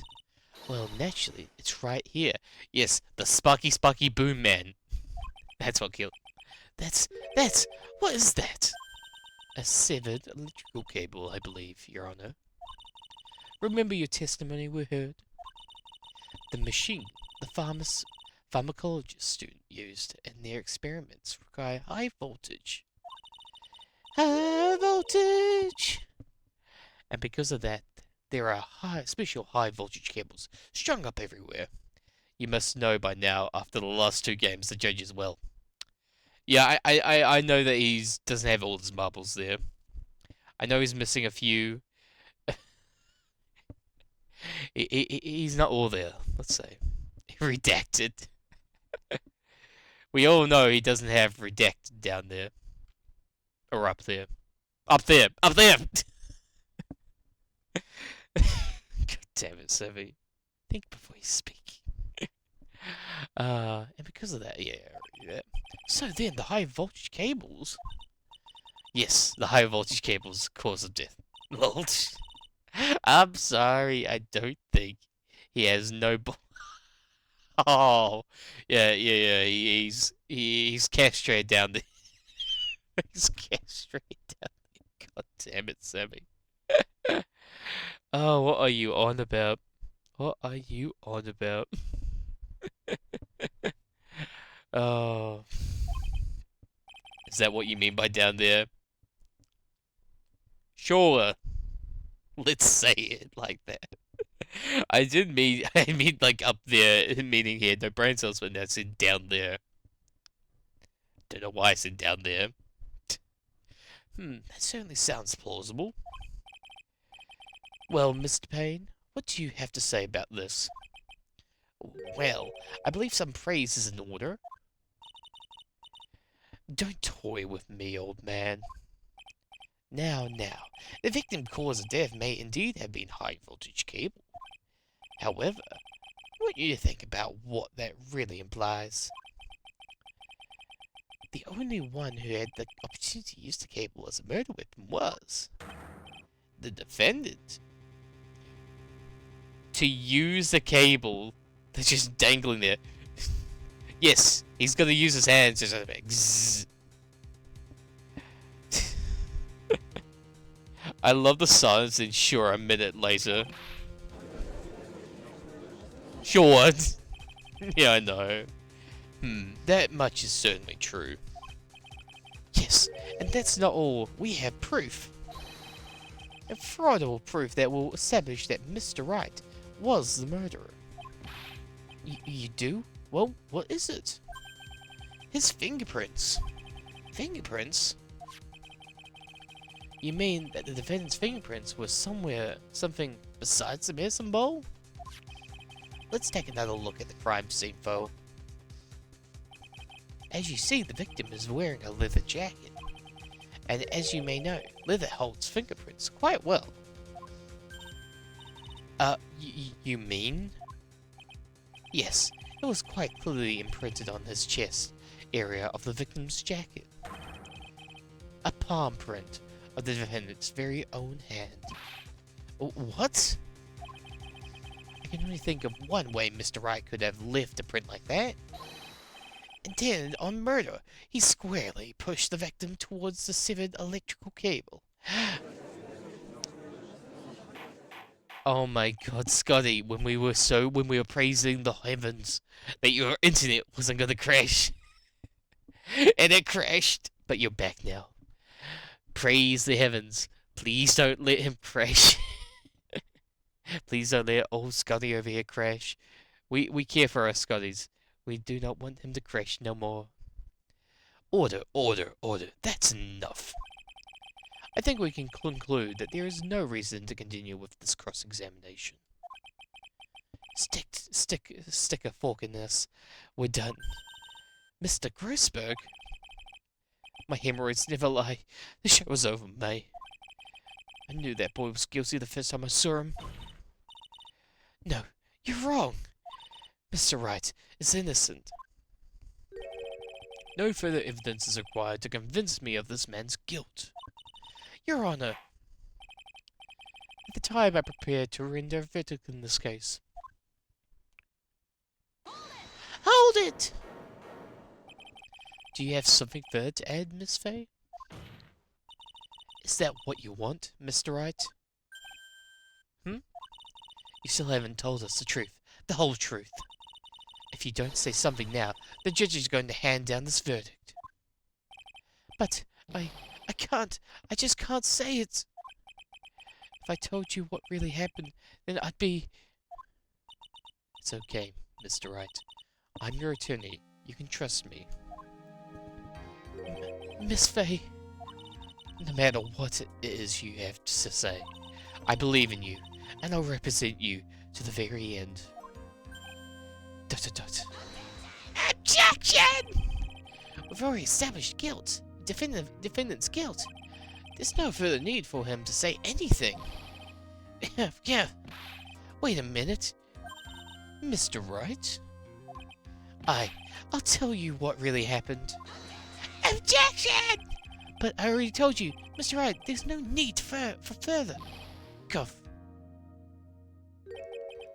Well, naturally, it's right here. Yes, the Sparky Boom Man. That's what killed. What is that? A severed electrical cable, I believe, Your Honor. Remember your testimony we heard? The machine the pharmacologist student used in their experiments require high voltage. High voltage! And because of that, there are special high voltage cables strung up everywhere. You must know by now, after the last two games, the judge as well. Yeah, I know that he doesn't have all his marbles there. I know he's missing a few. He's not all there, let's say. Redacted. We all know he doesn't have redacted down there. Or up there. Up there! Up there! God damn it, Savvy. Think before you speak. And because of that, yeah. So then, the high voltage cables. Yes, the high voltage cables cause of death. Lol. I'm sorry, I don't think he has no. Oh, yeah. He's castrated down there. He's castrated down there. God damn it, Sammy. Oh, what are you on about? What are you on about? Oh. Is that what you mean by down there? Sure. Let's say it like that. I mean like up there, meaning here, no brain cells, but that's in down there. Don't know why I said down there. That certainly sounds plausible. Well, Mr. Payne, what do you have to say about this? Well, I believe some praise is in order. Don't toy with me, old man. Now, the victim cause of death may indeed have been high voltage cable. However, I want you to think about what that really implies. The only one who had the opportunity to use the cable as a murder weapon was the defendant. To use the cable that's just dangling there. Yes, he's gonna use his hands just like I love the silence and sure a minute later. Sure. Yeah, I know. That much is certainly true. Yes, and that's not all. We have proof. Infallible proof that will establish that Mr. Wright was the murderer. You do? Well, what is it? His fingerprints. Fingerprints? You mean that the defendant's fingerprints were something besides the medicine bowl? Let's take another look at the crime scene, foe. As you see, the victim is wearing a leather jacket. And as you may know, leather holds fingerprints quite well. You mean? Yes, it was quite clearly imprinted on his chest area of the victim's jacket. A palm print of the defendant's very own hand. What? I can only think of one way Mr. Wright could have left a print like that. Intended on murder, he squarely pushed the victim towards the severed electrical cable. Oh my god, Scotty, when we were praising the heavens that your internet wasn't gonna crash. And it crashed. But you're back now. Praise the heavens. Please don't let him crash. Please don't let old Scotty over here crash. We care for our Scotties. We do not want him to crash no more. Order, order, order. That's enough. I think we can conclude that there is no reason to continue with this cross-examination. Stick a fork in this. We're done. Mr. Grossberg? My hemorrhoids never lie. The show was over, May. I knew that boy was guilty the first time I saw him. No, you're wrong. Mr. Wright is innocent. No further evidence is required to convince me of this man's guilt. Your Honor, at the time I prepared to render a verdict in this case. Hold it! Do you have something further to add, Miss Fay? Is that what you want, Mr. Wright? You still haven't told us the truth, the whole truth. If you don't say something now, the judge is going to hand down this verdict. But I can't. I just can't say it. If I told you what really happened, then I'd be... It's okay, Mr. Wright. I'm your attorney. You can trust me. Miss Fay, no matter what it is you have to say, I believe in you, and I'll represent you to the very end. ... Objection! We've already established guilt. Defendant's guilt. There's no further need for him to say anything. Yeah. Wait a minute. Mr. Wright? I'll tell you what really happened. Objection! But I already told you, Mr. Wright, there's no need for further. Cough.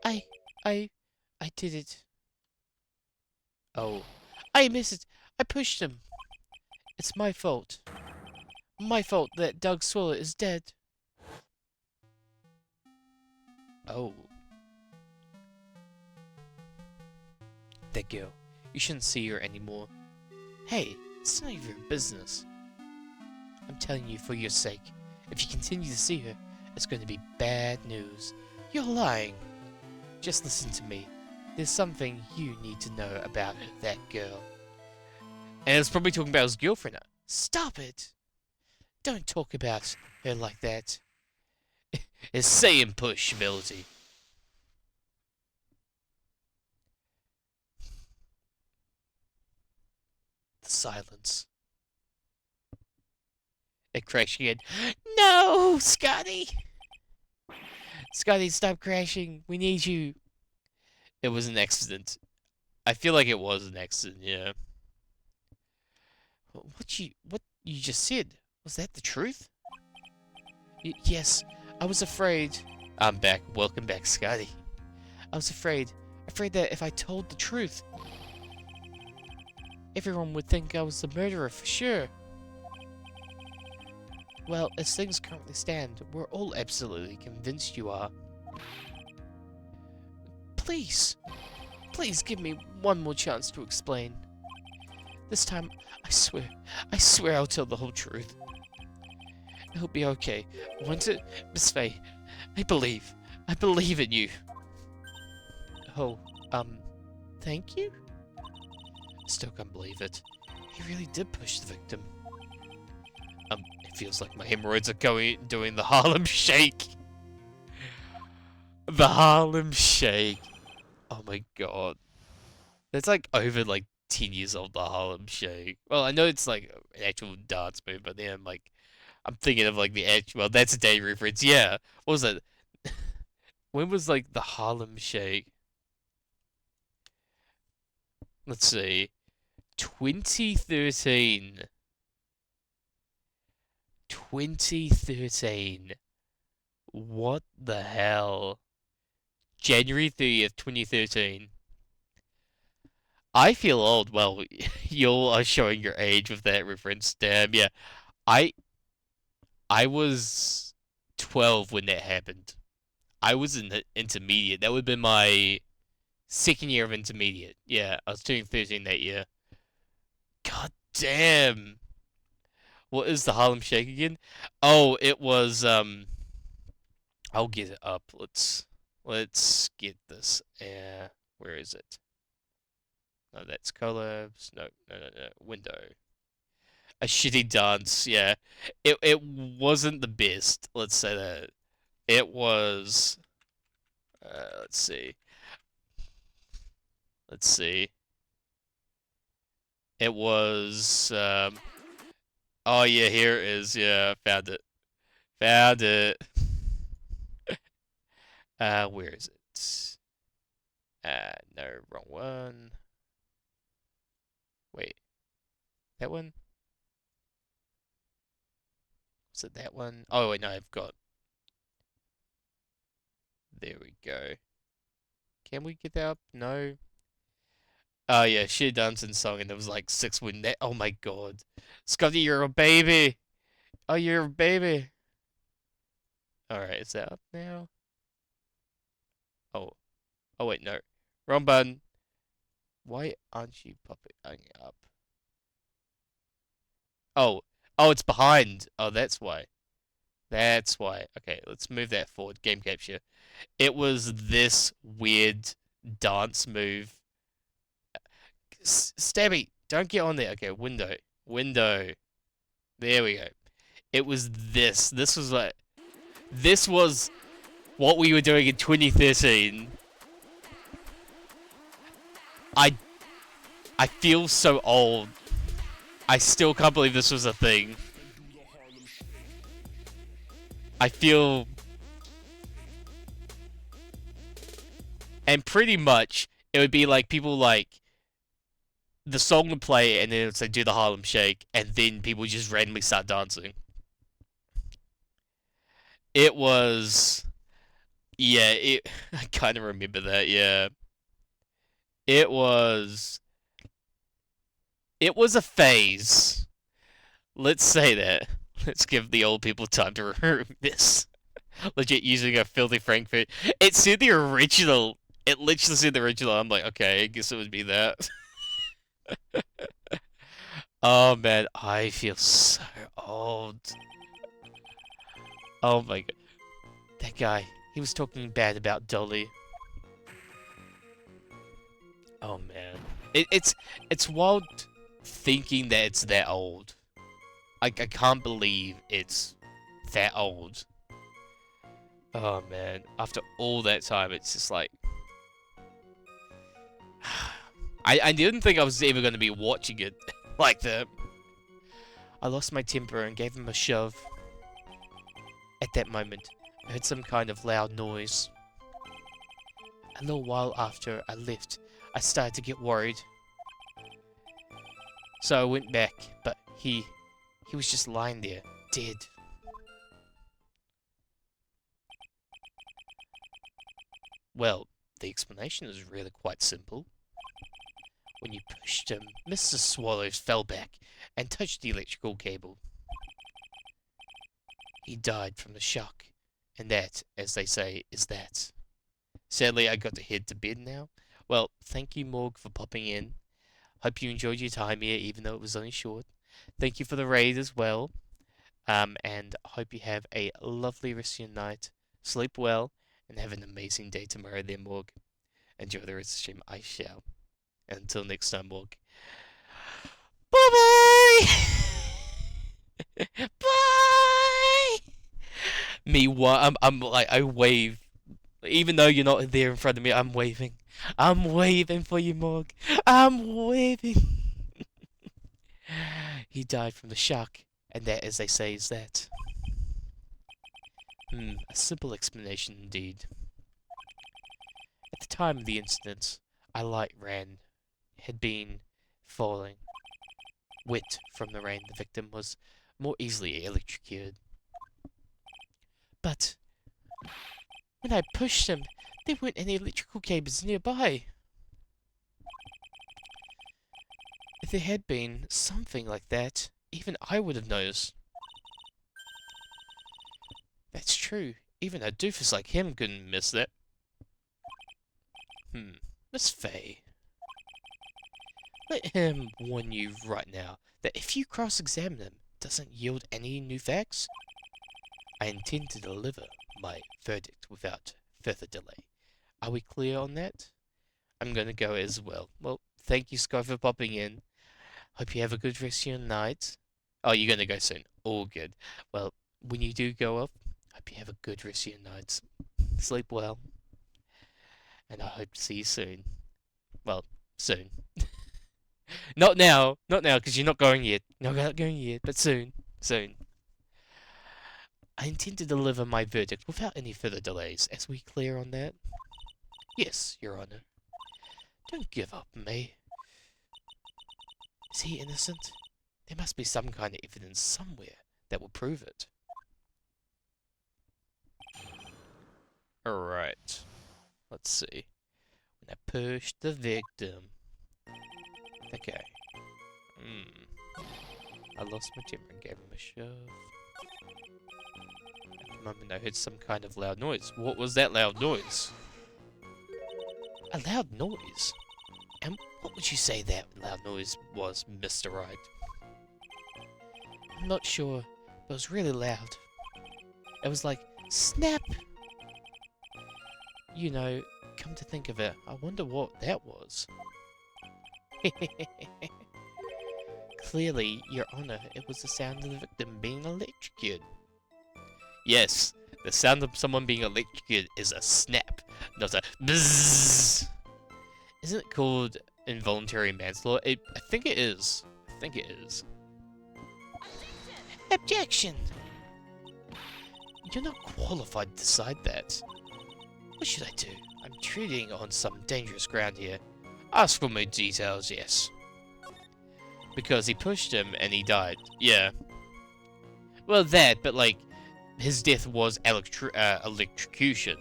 I did it. Oh. I missed it. I pushed him. It's my fault. My fault that Doug Swallow is dead. Oh. That girl. You shouldn't see her anymore. Hey, it's none of your business. I'm telling you for your sake. If you continue to see her, it's going to be bad news. You're lying. Just listen to me. There's something you need to know about that girl. And it's probably talking about his girlfriend now. Stop it! Don't talk about her like that. It's saying push ability. The silence. It crashed again. No, Scotty! Scotty, stop crashing. We need you. It was an accident. I feel like it was an accident, yeah. What you just said, was that the truth? Yes, I was afraid. I'm back. Welcome back, Scotty. I was afraid that if I told the truth, everyone would think I was the murderer for sure. Well, as things currently stand, we're all absolutely convinced you are. Please give me one more chance to explain. This time, I swear I'll tell the whole truth. It'll be okay. Won't it, Miss Fay? I believe in you. Oh, thank you? Still can't believe it. He really did push the victim. It feels like my hemorrhoids are doing the Harlem Shake. The Harlem Shake. Oh my god. That's like over like 10 years old, the Harlem Shake. Well, I know it's like an actual dance move, but then I'm thinking of like the actual, well, that's a day reference, yeah. What was it? When was like the Harlem Shake? Let's see. 2013. 2013. What the hell? January 30th, 2013. I feel old. Well, you are showing your age with that reference. Damn, yeah. I I was 12 when that happened. I was in the intermediate. That would have been my second year of intermediate. Yeah, I was turning 13 that year. God damn. What is the Harlem Shake again? Oh, it was I'll get it up. Let's get this. Where is it? No, that's collabs. No, no, no, no. Window. A shitty dance. Yeah, it wasn't the best. Let's say that. It was. Let's see. Let's see. It was. Oh yeah, here it is. Yeah, found it. Found it. Where is it? No, wrong one. Wait, that one? Was it that one? Oh wait, no, I've got. There we go. Can we get that up? No. Oh yeah, she had done some song and there was like six win that. Oh my god, Scotty, you're a baby. Oh, you're a baby. All right, is that up now? Oh, oh wait, no, wrong button. Why aren't you popping up? Oh, oh, it's behind. Oh, that's why. That's why. Okay, let's move that forward. Game capture. It was this weird dance move. Stabby, don't get on there. Okay, window. Window. There we go. It was this. This was what we were doing in 2013. I I feel so old. I still can't believe this was a thing. I feel, and pretty much it would be like people like the song would play and then it would say do the Harlem Shake and then people just randomly start dancing. It was, yeah, I kind of remember that, yeah. It was it was a phase. Let's say that. Let's give the old people time to remember this. Legit using a filthy Frankfurt. It said the original. It literally said the original. I'm like, okay, I guess it would be that. Oh man, I feel so old. Oh my god. That guy, he was talking bad about Dolly. Oh man. It's wild thinking that it's that old. I can't believe it's that old. Oh man. After all that time, it's just like I didn't think I was ever going to be watching it like that. I lost my temper and gave him a shove. At that moment, I heard some kind of loud noise. A little while after I left, I started to get worried. So I went back, but he was just lying there, dead. Well, the explanation is really quite simple. When you pushed him, Mr. Swallows fell back and touched the electrical cable. He died from the shock, and that, as they say, is that. Sadly, I got to head to bed now. Well, thank you, Morg, for popping in. Hope you enjoyed your time here, even though it was only short. Thank you for the raid as well. And hope you have a lovely rest of your night. Sleep well, and have an amazing day tomorrow then, Morg. Enjoy the rest of the stream. I shall. And until next time, Morg. Bye! Meanwhile, I'm like, I wave. Even though you're not there in front of me, I'm waving. I'm waving for you, Morg. I'm waving. He died from the shock, and that, as they say, is that. A simple explanation indeed. At the time of the incident, a light ran had been falling. Wet from the rain, the victim was more easily electrocuted. But when I pushed him, there weren't any electrical cables nearby. If there had been something like that, even I would have noticed. That's true. Even a doofus like him couldn't miss that. Miss Faye. Let him warn you right now that if you cross-examine him, doesn't yield any new facts, I intend to deliver my verdict without further delay. Are we clear on that? I'm gonna go as well. Well, thank you, Sky, for popping in. Hope you have a good rest of your night. Oh, you're gonna go soon. All good. Well, when you do go up, hope you have a good rest of your night. Sleep well. And I hope to see you soon. Well, soon. Not now, because you're not going yet. Not going yet, but soon. Soon. I intend to deliver my verdict without any further delays. As we clear on that? Yes, Your Honor. Don't give up, May. Is he innocent? There must be some kind of evidence somewhere that will prove it. Alright. Let's see. When I push the victim. Okay. I lost my temper and gave him a shove. At the moment I heard some kind of loud noise. What was that loud noise? A loud noise? And what would you say that loud noise was, Mr. Wright? I'm not sure, but it was really loud. It was like, snap! You know, come to think of it, I wonder what that was. Clearly, Your Honor, it was the sound of the victim being electrocuted. Yes, the sound of someone being electrocuted is a snap, not a bzzz. Isn't it called involuntary manslaughter? I think it is. I think it is. Objection! You're not qualified to decide that. What should I do? I'm treading on some dangerous ground here. Ask for more details, yes. Because he pushed him and he died. Yeah. Well, that, but like, his death was electrocution.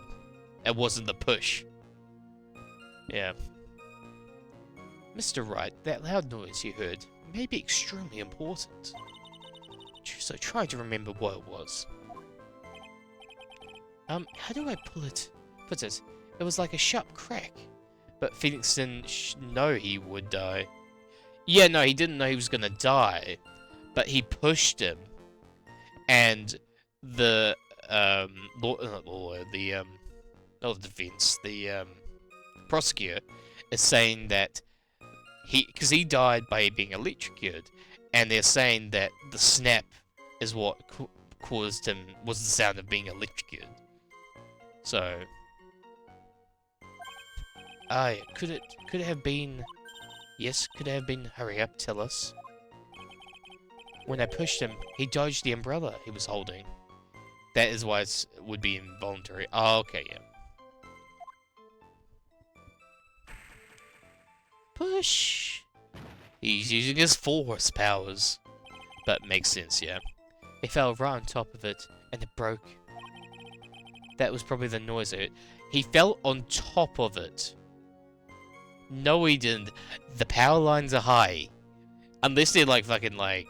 It wasn't the push. Yeah. Mr. Wright, that loud noise you heard may be extremely important. So try to remember what it was. How do I put it? It was like a sharp crack. But Phoenix didn't know he would die. Yeah, no, he didn't know he was gonna die. But he pushed him. And the, not lawyer, not the defense, the, prosecutor is saying that because he died by being electrocuted. And they're saying that the snap is what caused him, was the sound of being electrocuted. So... could it have been... Yes, could it have been... Hurry up, tell us. When I pushed him, he dodged the umbrella he was holding. That is why it would be involuntary. Oh, okay, yeah. Push! He's using his force powers. But makes sense, yeah. He fell right on top of it, and it broke. That was probably the noise I heard. He fell on top of it. No, he didn't. The power lines are high. Unless they're like fucking like...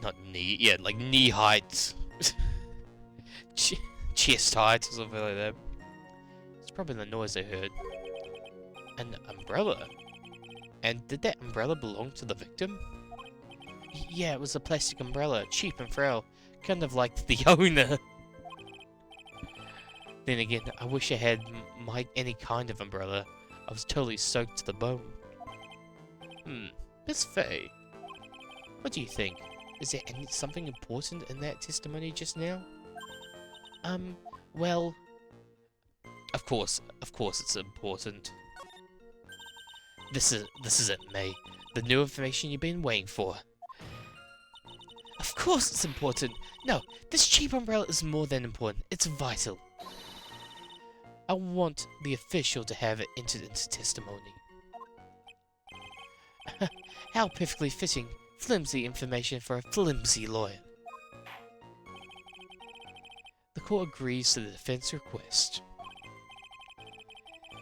Not knee... Yeah, like knee height. Chest height or something like that. It's probably the noise I heard. An umbrella? And did that umbrella belong to the victim? Yeah, it was a plastic umbrella, cheap and frail. Kind of like the owner. Then again, I wish I had any kind of umbrella. I was totally soaked to the bone. Miss Faye, what do you think? Is there something important in that testimony just now? Well, of course it's important. This is it, May. The new information you've been waiting for. Of course it's important. No, this cheap umbrella is more than important. It's vital. I want the official to have it entered into testimony. How perfectly fitting. Flimsy information for a flimsy lawyer. The court agrees to the defense request.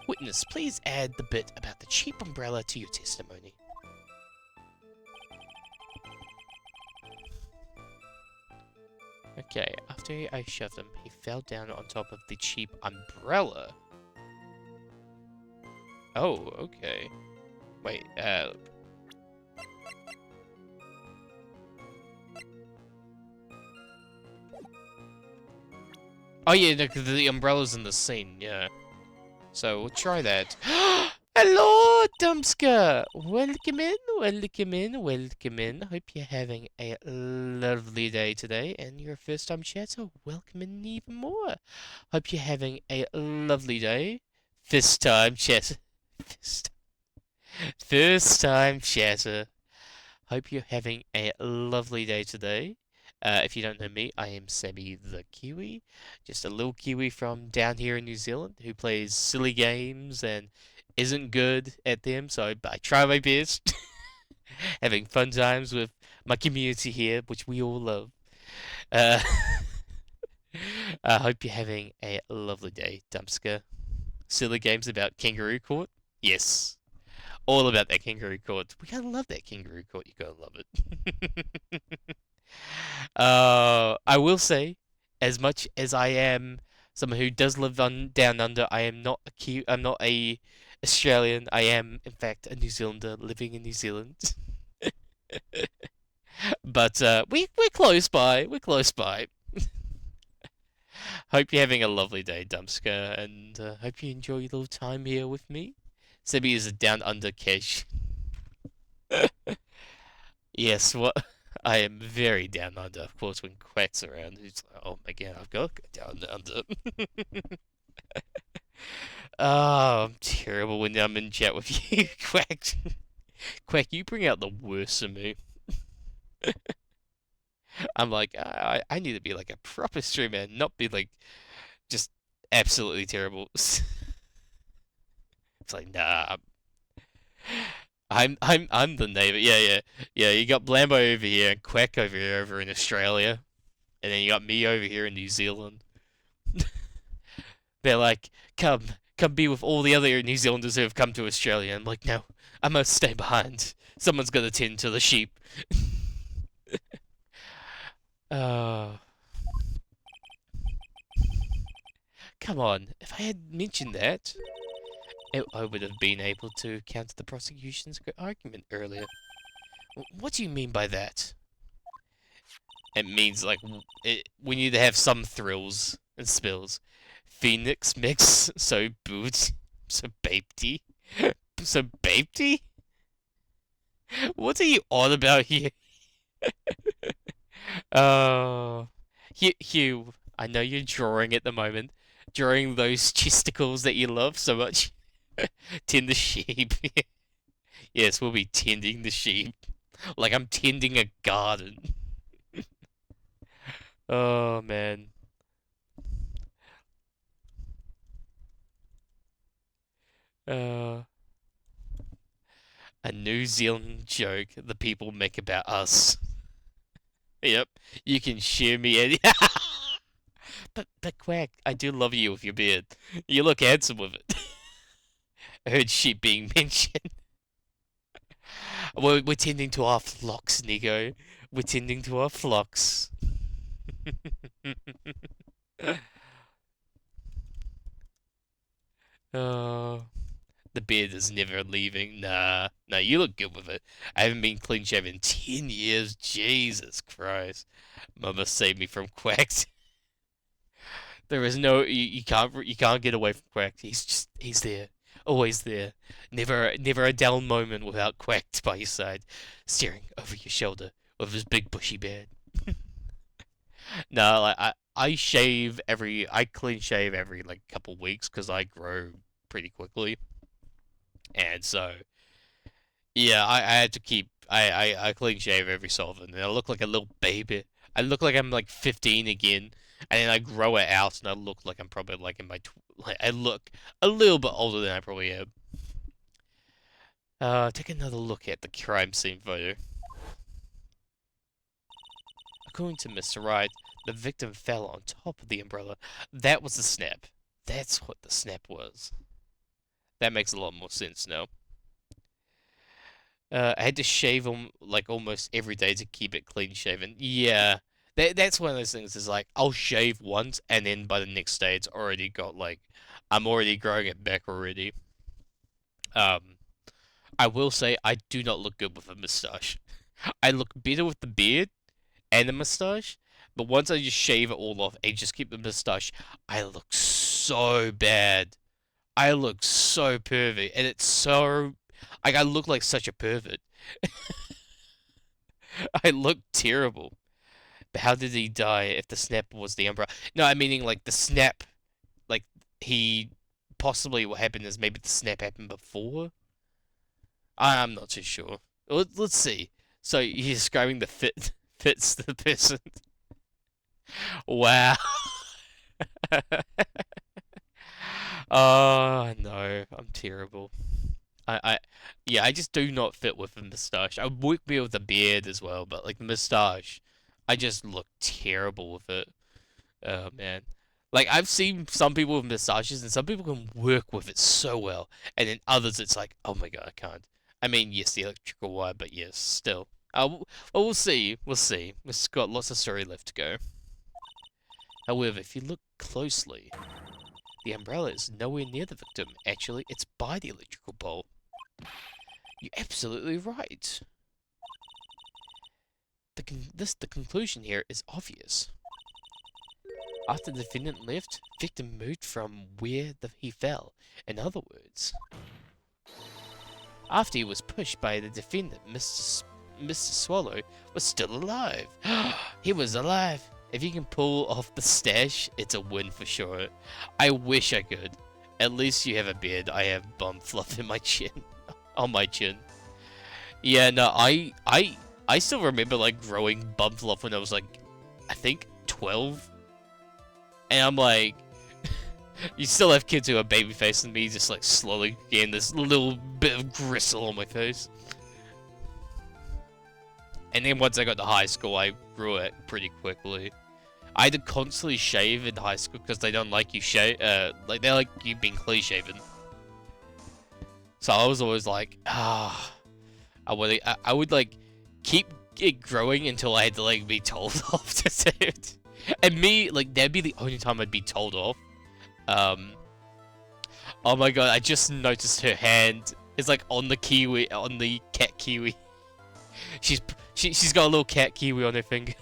Witness, please add the bit about the cheap umbrella to your testimony. Okay, after I shoved him, he fell down on top of the cheap umbrella. Oh, okay. Wait, oh yeah, the umbrella's in the scene, yeah. So, we'll try that. Hello, Dumpska! Welcome in, welcome in, welcome in. Hope you're having a lovely day today, and you're a first-time chatter. Welcome in even more. Hope you're having a lovely day. First-time chatter. First-time chatter. Hope you're having a lovely day today. If you don't know me, I am Sammy the Kiwi. Just a little Kiwi from down here in New Zealand who plays silly games and isn't good at them, so I try my best. Having fun times with my community here, which we all love. I hope you're having a lovely day, Dumpska. Silly games about kangaroo court? Yes. All about that kangaroo court. We gotta love that kangaroo court. You gotta love it. I will say, as much as I am someone who does live down under, I am not I'm not a Australian. I am, in fact, a New Zealander living in New Zealand. But we're close by. We're close by. Hope you're having a lovely day, Dumpska, and hope you enjoy your little time here with me. Sebi is a down under cash. Yes, what? I am very down under, of course, when Quack's around. He's like, oh my god, I've got to go down under. Oh, I'm terrible when I'm in chat with you, Quack. Quack, you bring out the worst in me. I'm like, I need to be like a proper streamer and not be like, just absolutely terrible. It's like, nah. I'm the neighbor. Yeah. You got Blambo over here and Quack over here over in Australia, and then you got me over here in New Zealand. They're like, come be with all the other New Zealanders who have come to Australia. I'm like, no, I must stay behind. Someone's gonna tend to the sheep. Uh, Come on. If I had mentioned that, I would have been able to counter the prosecution's argument earlier. What do you mean by that? It means, like, we need to have some thrills and spills. Phoenix mix, so boots, so babety. So babety? What are you on about here? Oh. Hugh, I know you're drawing at the moment. Drawing those chesticles that you love so much. Tend the sheep. Yes, we'll be tending the sheep. Like I'm tending a garden. Oh, man. Uh, a New Zealand joke the people make about us. Yep, you can share me any. But Quack, I do love you with your beard. You look handsome with it. I heard sheep being mentioned. We're tending to our flocks, Nico. We're tending to our flocks. Oh, the beard is never leaving. Nah, you look good with it. I haven't been clean shaven in 10 years. Jesus Christ. Mama saved me from Quacks. There is no you can't get away from Quack. He's there. always there. Never a dull moment without Quacked by your side, staring over your shoulder with his big bushy beard. No, like I clean shave every like couple weeks because I grow pretty quickly, and so yeah, I had to keep I clean shave every so often, and I look like a little baby. I look like I'm like 15 again, and then I grow it out, and I look like I'm probably like in my like I look a little bit older than I probably am. Take another look at the crime scene photo. According to Mr. Wright, the victim fell on top of the umbrella. That was the snap. That's what the snap was. That makes a lot more sense now. I had to shave them like almost every day to keep it clean shaven. Yeah, that's one of those things. Is like I'll shave once, and then by the next day, it's already got like I'm already growing it back already. Um, I will say I do not look good with a mustache. I look better with the beard and the mustache, but once I just shave it all off and just keep the mustache, I look so bad. I look so pervy, and it's so like I look like such a pervert. I look terrible. But how did he die if the snap was the umbrella? No, I'm meaning like the snap, like he possibly what happened is maybe the snap happened before. I'm not too sure. Let's see. So you're describing the fits the person. Wow. Oh no, I'm terrible. I, yeah, I just do not fit with the moustache. I would be with the beard as well, but like the moustache, I just look terrible with it. Oh man, like I've seen some people with moustaches, and some people can work with it so well, and then others it's like, oh my god, I can't. I mean, yes, the electrical wire, but yes, still. Well, we'll see. We'll see. We've got lots of story left to go. However, if you look closely, the umbrella is nowhere near the victim. Actually, it's by the electrical pole. You're absolutely right. The conclusion here is obvious. After the defendant left, victim moved from where he fell. In other words, after he was pushed by the defendant, Mr. Swallow was still alive. He was alive. If you can pull off the stash, it's a win for sure. I wish I could. At least you have a beard. I have bum fluff in my chin. On my chin. Yeah, no, I still remember like growing bum fluff when I was like, I think 12. And I'm like, you still have kids who are baby facing me, just like slowly getting this little bit of gristle on my face. And then once I got to high school, I grew it pretty quickly. I had to constantly shave in high school because they don't like you like they like you being clean shaven. So I was always like, I would like keep it growing until I had to like be told off to say it. And me, like that'd be the only time I'd be told off. Oh my god, I just noticed her hand is like on the kiwi, on the cat kiwi. She's got a little cat kiwi on her finger.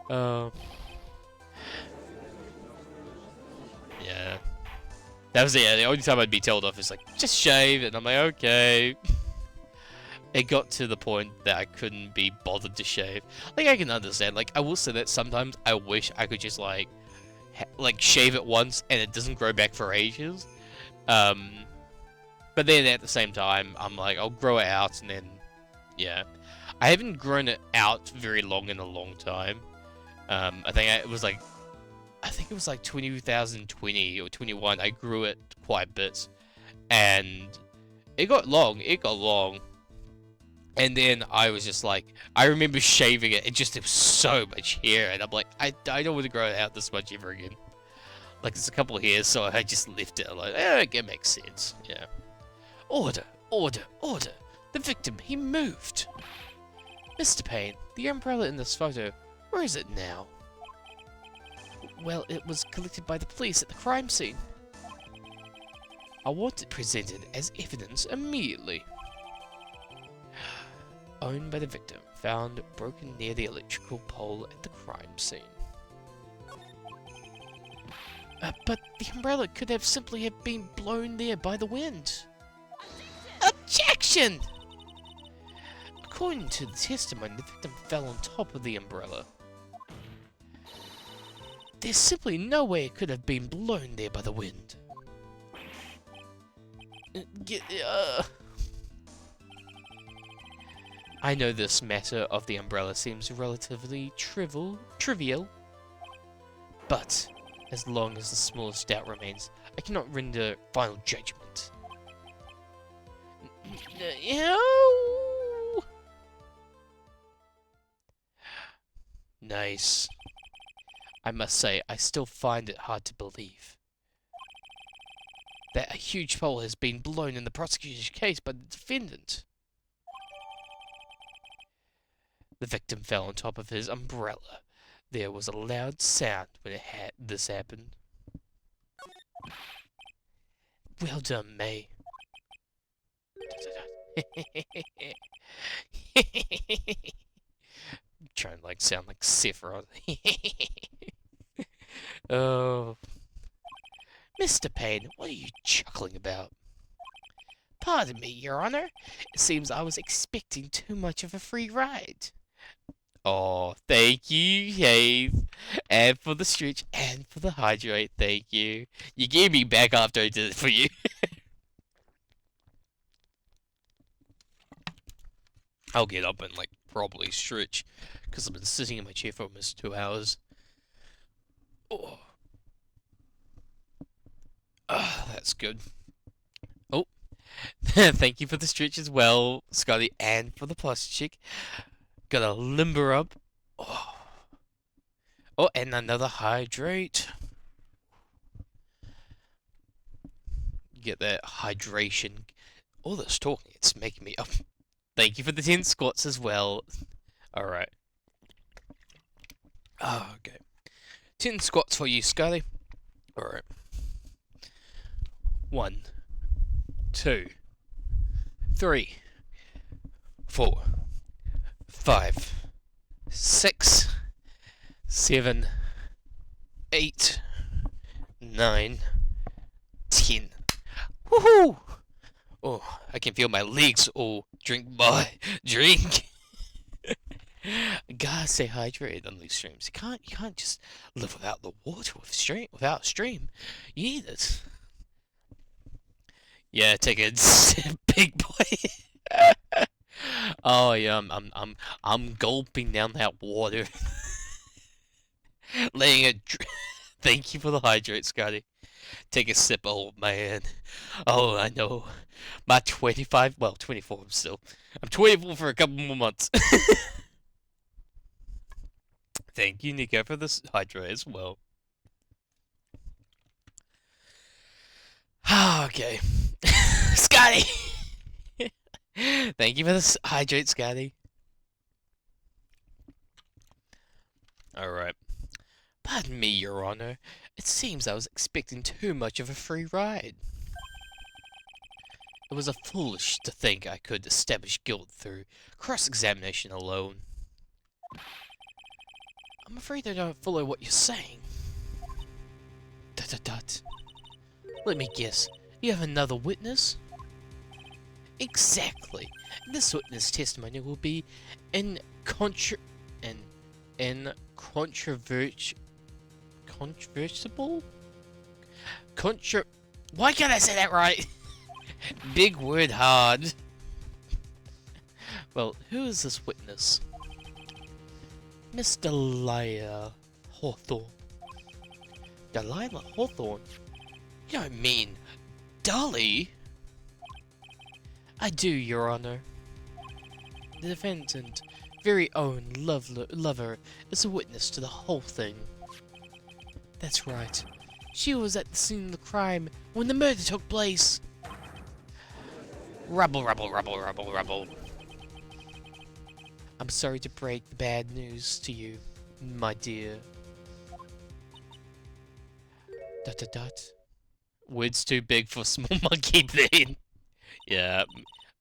Um, yeah. That was it. Yeah, the only time I'd be told off is like, just shave, and I'm like, okay. It got to the point that I couldn't be bothered to shave. Like, I can understand. Like, I will say that sometimes I wish I could just like shave it once and it doesn't grow back for ages. But then at the same time, I'm like, I'll grow it out and then, yeah. I haven't grown it out very long in a long time. I think it was like 2020 or 21. I grew it quite a bit, and it got long. And then I was just like, I remember shaving it. It was so much hair, and I'm like, I don't want to grow it out this much ever again. Like, it's a couple of hairs, so I just left it. I'm like, it makes sense. Yeah. Order, order, order. The victim, he moved. Mr. Payne, the umbrella in this photo, where is it now? Well, it was collected by the police at the crime scene. I want it presented as evidence immediately. Owned by the victim, found broken near the electrical pole at the crime scene. But the umbrella could have simply have been blown there by the wind. Objection! According to the testimony, the victim fell on top of the umbrella. There's simply no way it could have been blown there by the wind. I know this matter of the umbrella seems relatively trivial, but as long as the smallest doubt remains, I cannot render final judgment. Nice. I must say, I still find it hard to believe that a huge hole has been blown in the prosecution's case by the defendant. The victim fell on top of his umbrella. There was a loud sound when this happened. Well done, May. I'm trying to sound like Sephiroth. Oh, Mr. Payne, what are you chuckling about? Pardon me, Your Honor. It seems I was expecting too much of a free ride. Oh, thank you, Hayes. And for the stretch and for the hydrate, thank you. You gave me back after I did it for you. I'll get up and probably stretch because I've been sitting in my chair for almost 2 hours. Oh. That's good. Oh, thank you for the stretch as well, Scotty, and for the plastic. Gotta limber up. Oh, and another hydrate. Get that hydration. All this talking, it's making me up. Thank you for the 10 squats as well. Alright. Oh, okay. 10 squats for you, Scotty. Alright. 1, 2, 3, 4, 5, 6, 7, 8, 9, 10. Woohoo! Oh, I can feel my legs. Oh, drink my drink. Gotta stay hydrated on these streams. You can't just live without the water without stream. You need it. Yeah, take a sip, big boy. Oh yeah, I'm gulping down that water. Letting it Thank you for the hydrate, Scotty. Take a sip, old man. Oh, I know. My 25, well, 24 still. I'm 24 for a couple more months. Thank you, Nico, for this hydrate as well. Okay. Scotty! Thank you for this hydrate, Scotty. Alright. Pardon me, Your Honor. It seems I was expecting too much of a free ride. It was foolish to think I could establish guilt through cross-examination alone. I'm afraid I don't follow what you're saying. Let me guess. You have another witness? Exactly. This witness testimony will be controversible? Why can't I say that right? Big word hard. Well, who is this witness? Miss Delilah Hawthorne. Delilah Hawthorne? You don't mean Dolly? I do, Your Honor. The defendant, very own lover, is a witness to the whole thing. That's right. She was at the scene of the crime when the murder took place. Rubble, rubble, rubble, rubble, rubble. I'm sorry to break the bad news to you, my dear. ... Words too big for small monkey brain. Yeah,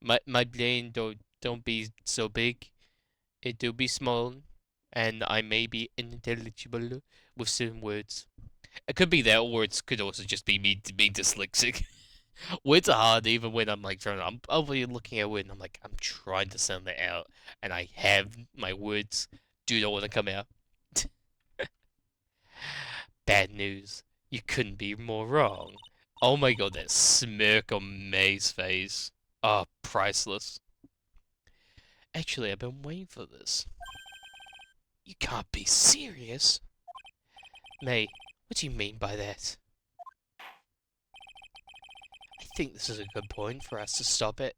my brain don't be so big. It do be small, and I may be unintelligible with certain words. It could be that, or it could also just be me being dyslexic. Words are hard, even when I'm like trying. I'll be looking at a word and I'm like, I'm trying to sound that out, and I have my words do not want to come out. Bad news. You couldn't be more wrong. Oh my god, that smirk on May's face. Oh, priceless. Actually, I've been waiting for this. You can't be serious. May, what do you mean by that? I think this is a good point for us to stop at.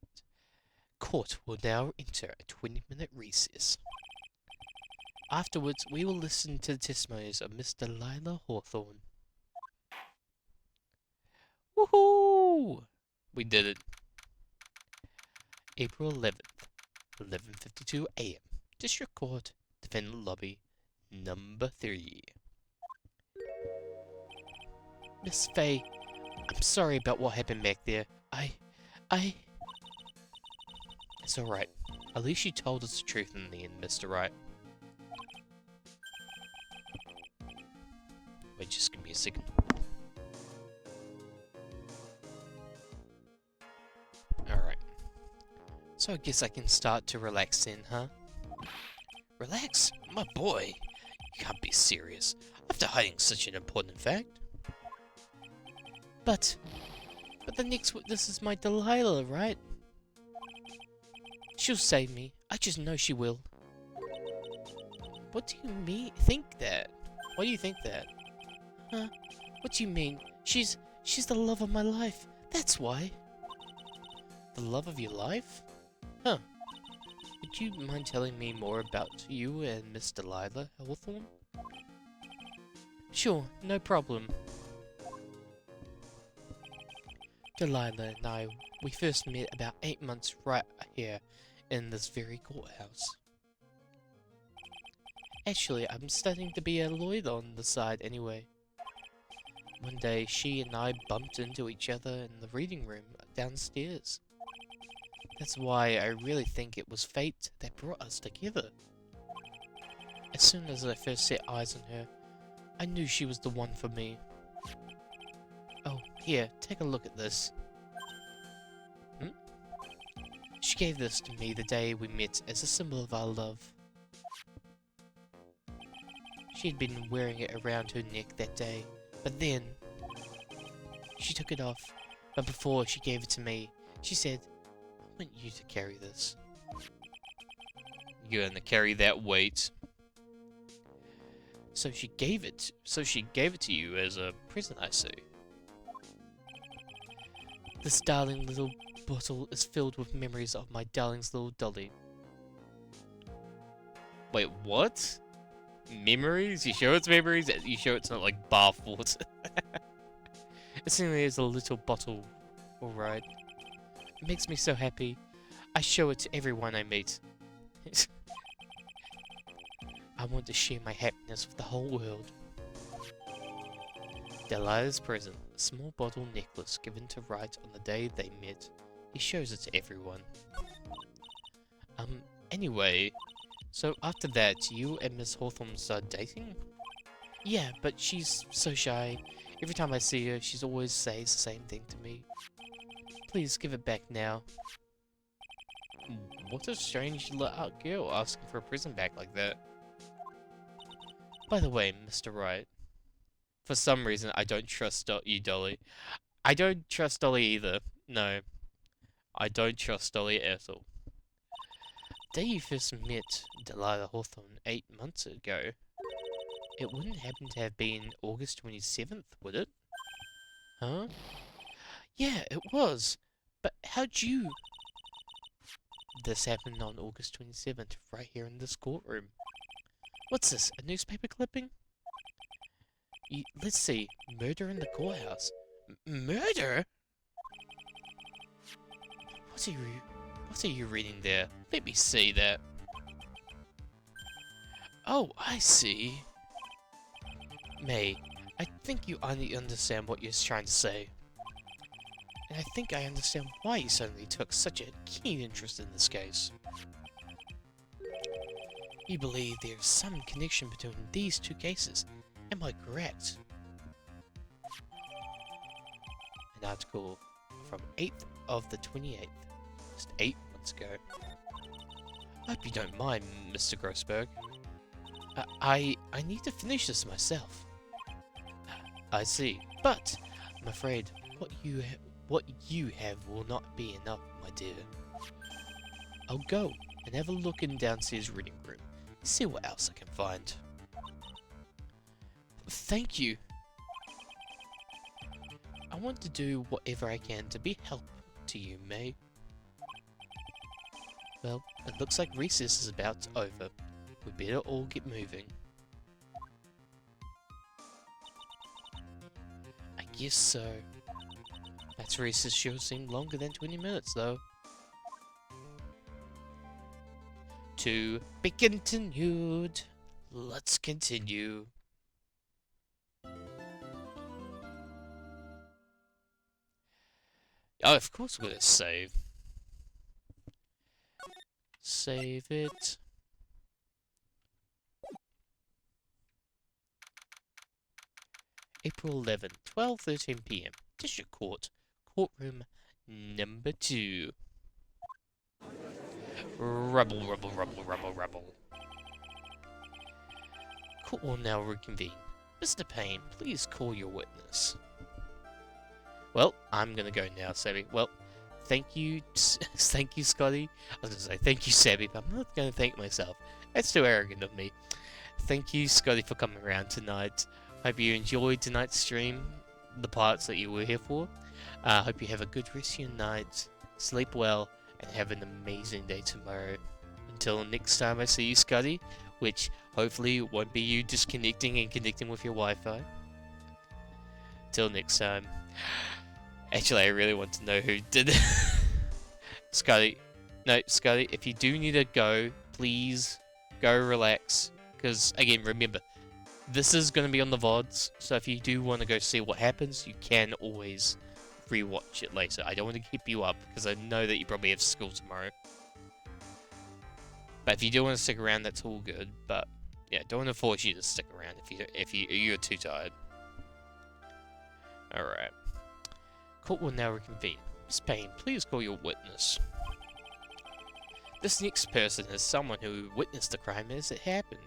Court will now enter a 20-minute recess. Afterwards, we will listen to the testimonies of Miss Delilah Hawthorne. Woohoo! We did it. April 11th, 11:52 a.m. District Court, Defendant Lobby, number 3. Miss Faye, I'm sorry about what happened back there. It's alright. At least you told us the truth in the end, Mr. Wright. Wait, just give me a second. Alright. So I guess I can start to relax then, huh? Relax? My boy! You can't be serious. After hiding such an important fact. But the next witness is my Delilah, right? She'll save me. I just know she will. What do you mean? Think that? Why do you think that? Huh? What do you mean? She's the love of my life. That's why. The love of your life? Huh. Would you mind telling me more about you and Miss Delilah Hawthorne? Sure, no problem. Delilah and I, we first met about 8 months right here in this very courthouse. Actually, I'm studying to be a lawyer on the side anyway. One day, she and I bumped into each other in the reading room downstairs. That's why I really think it was fate that brought us together. As soon as I first set eyes on her, I knew she was the one for me. Oh, here, take a look at this. She gave this to me the day we met as a symbol of our love. She had been wearing it around her neck that day, but then she took it off. But before she gave it to me, she said, I want you to carry this. You're gonna carry that weight. So she gave it to you as a present, I see. This darling little bottle is filled with memories of my darling's little dolly. Wait, what? Memories? You sure it's memories? You sure it's not like bath water? It simply is a little bottle, alright. It makes me so happy. I show it to everyone I meet. I want to share my happiness with the whole world. Delilah's present, a small bottle necklace given to Wright on the day they met. He shows it to everyone. Anyway, so after that, you and Miss Hawthorne started dating? Yeah, but she's so shy. Every time I see her, she's always says the same thing to me. Please give it back now. What a strange girl asking for a present back like that. By the way, Mr. Wright, for some reason I don't trust you, Dolly. I don't trust Dolly either. No. I don't trust Dolly at all. The day you first met Delilah Hawthorne 8 months ago, it wouldn't happen to have been August 27th, would it? Huh? Yeah, it was. But how'd you... This happened on August 27th, right here in this courtroom. What's this, a newspaper clipping? Let's see, murder in the courthouse. Murder? What are you reading there? Let me see that. Oh, I see. May, I think you understand what you're trying to say. And I think I understand why you suddenly took such a keen interest in this case. You believe there's some connection between these two cases. Am I correct? an article from 8th of the 28th, just 8 months ago. I hope you don't mind, Mr. Grossberg. I need to finish this myself. I see, but I'm afraid what you have will not be enough, my dear. I'll go and have a look in downstairs reading room, see what else I can find. Thank you. I want to do whatever I can to be help to you, May. Well, it looks like recess is about over. We better all get moving. I guess so. That recess sure seemed longer than 20 minutes, though. To be continued. Let's continue. Oh, of course we're gonna save. Save it. April 11, 12:13 p.m. District Court. Courtroom number 2. Rubble, rubble, rubble, rubble, rubble. Court will now reconvene. Mr. Payne, please call your witness. Well, I'm gonna go now, Sabby. Well, thank you, Scotty. I was gonna say thank you, Sabby, but I'm not gonna thank myself. That's too arrogant of me. Thank you, Scotty, for coming around tonight. Hope you enjoyed tonight's stream, the parts that you were here for. Hope you have a good rest of your night, sleep well, and have an amazing day tomorrow. Until next time I see you, Scotty, which hopefully won't be you disconnecting and connecting with your Wi-Fi. Till next time. Actually, I really want to know who did it. Scotty. No, Scotty, if you do need to go, please go relax. Because, again, remember, this is going to be on the VODs, so if you do want to go see what happens, you can always rewatch it later. I don't want to keep you up, because I know that you probably have school tomorrow. But if you do want to stick around, that's all good. But, yeah, don't want to force you to stick around if you're too tired. Alright. Court will now reconvene. Miss Payne, please call your witness. This next person is someone who witnessed the crime as it happened.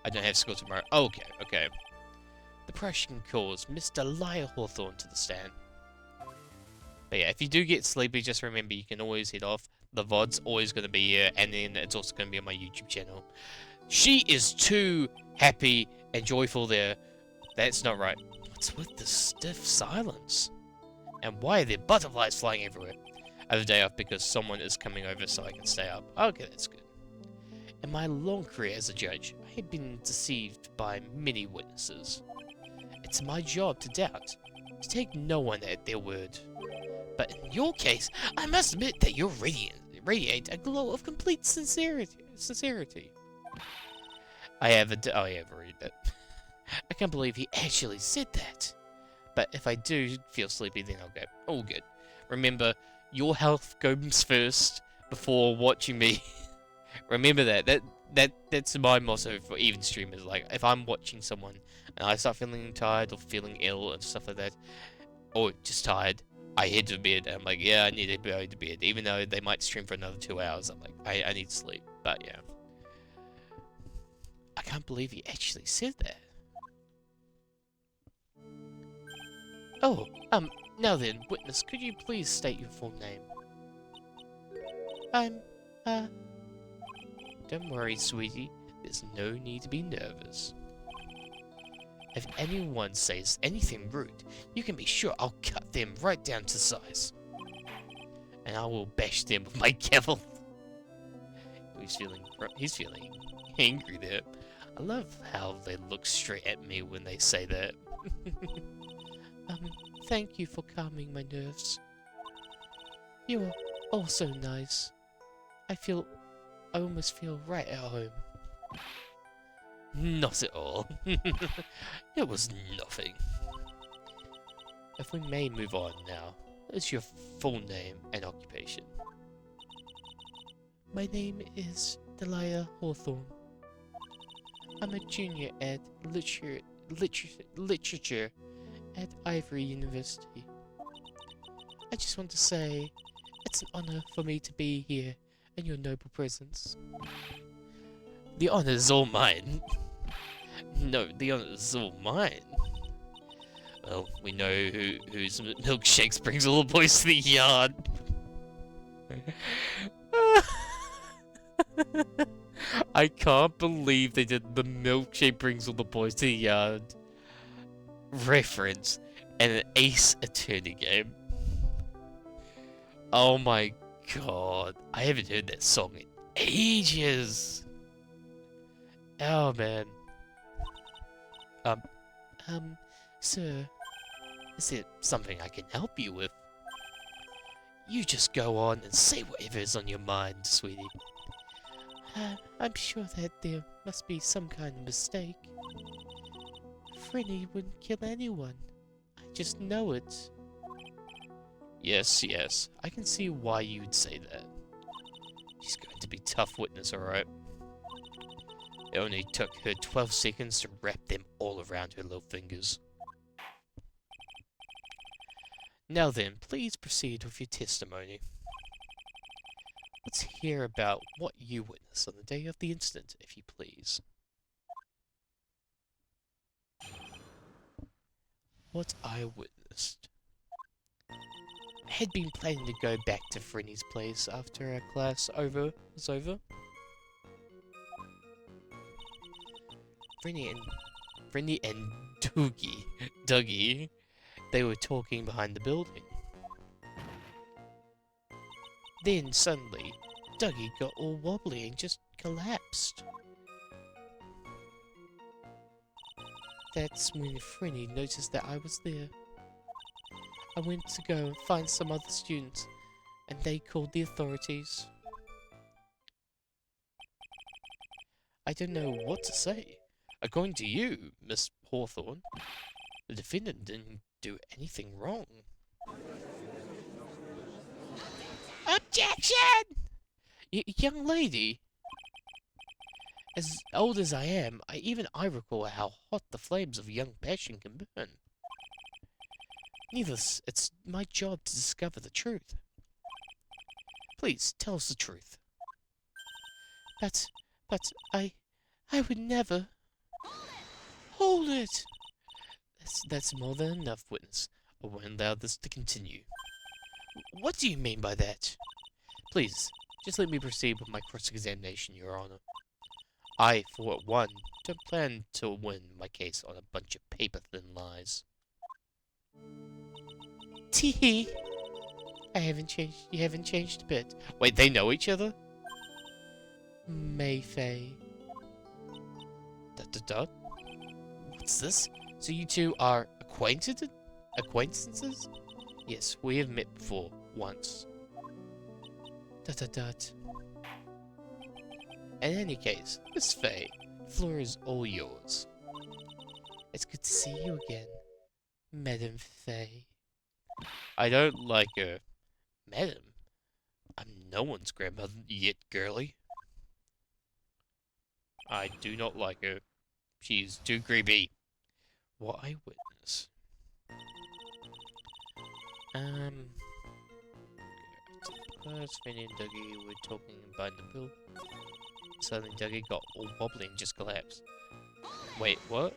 I don't have school tomorrow. Oh, okay. The Prussian calls Mr. Lyle Hawthorne to the stand. But yeah, if you do get sleepy, just remember you can always head off. The VOD's always going to be here, and then it's also going to be on my YouTube channel. She is too happy and joyful there. That's not right. What's with the stiff silence? And why are there butterflies flying everywhere? I have a day off because someone is coming over so I can stay up. Okay, that's good. In my long career as a judge, I have been deceived by many witnesses. It's my job to doubt, to take no one at their word. But in your case, I must admit that you radiate a glow of complete sincerity. I have read that. I can't believe he actually said that. But if I do feel sleepy, then I'll go. All good. Remember, your health goes first before watching me. Remember that. That's my motto for even streamers. Like, if I'm watching someone and I start feeling tired or feeling ill and stuff like that, or just tired, I head to bed. And I'm like, yeah, I need to go to bed. Even though they might stream for another 2 hours, I'm like, I need sleep. But yeah. I can't believe he actually said that. Oh, now then, witness, could you please state your full name? Don't worry, sweetie. There's no need to be nervous. If anyone says anything rude, you can be sure I'll cut them right down to size. And I will bash them with my gavel. He's feeling angry there. I love how they look straight at me when they say that. Thank you for calming my nerves. You are all so nice. I almost feel right at home. Not at all. It was nothing. If we may move on now, what is your full name and occupation? My name is Delia Hawthorne. I'm a junior at literature at Ivory University. I just want to say it's an honor for me to be here in your noble presence. The honor is all mine. No, the honor is all mine. Well, we know whose milkshakes brings all the boys to the yard. I can't believe they did the milkshake brings all the boys to the yard reference in an Ace Attorney game. Oh my god, I haven't heard that song in ages. Oh man. Sir, Is there something I can help you with? You just go on and say whatever's on your mind, sweetie. I'm sure that there must be some kind of mistake. Frenny wouldn't kill anyone. I just know it. Yes, yes, I can see why you'd say that. She's going to be a tough witness, alright? It only took her 12 seconds to wrap them all around her little fingers. Now then, please proceed with your testimony. Let's hear about what you witnessed on the day of the incident, if you please. What I witnessed. I had been planning to go back to Frenny's place after our class was over. Frenny and Dougie, they were talking behind the building. Then suddenly, Dougie got all wobbly and just collapsed. That's when Frenny noticed that I was there. I went to go and find some other students, and they called the authorities. I don't know what to say. According to you, Miss Hawthorne, the defendant didn't do anything wrong. Objection! Young lady, as old as I am, even I recall how hot the flames of young passion can burn. Needless, it's my job to discover the truth. Please, tell us the truth. But I would never. Hold it! That's more than enough, witness. I won't allow this to continue. What do you mean by that? Please, just let me proceed with my cross-examination, Your Honor. I, for one, don't plan to win my case on a bunch of paper-thin lies. Tee. I haven't changed. You haven't changed a bit. Wait, they know each other? Mayfei. Dot. What's this? So you two are acquaintances? Yes, we have met before, once. Dot. In any case, Miss Fey, the floor is all yours. It's good to see you again, Madam Fey. I don't like her. Madam? I'm no one's grandmother yet, girlie. I do not like her. She's too creepy. What I witness. First, Fanny and Dougie were talking behind the bill. Suddenly, Dougie got all wobbly and just collapsed. Wait, what?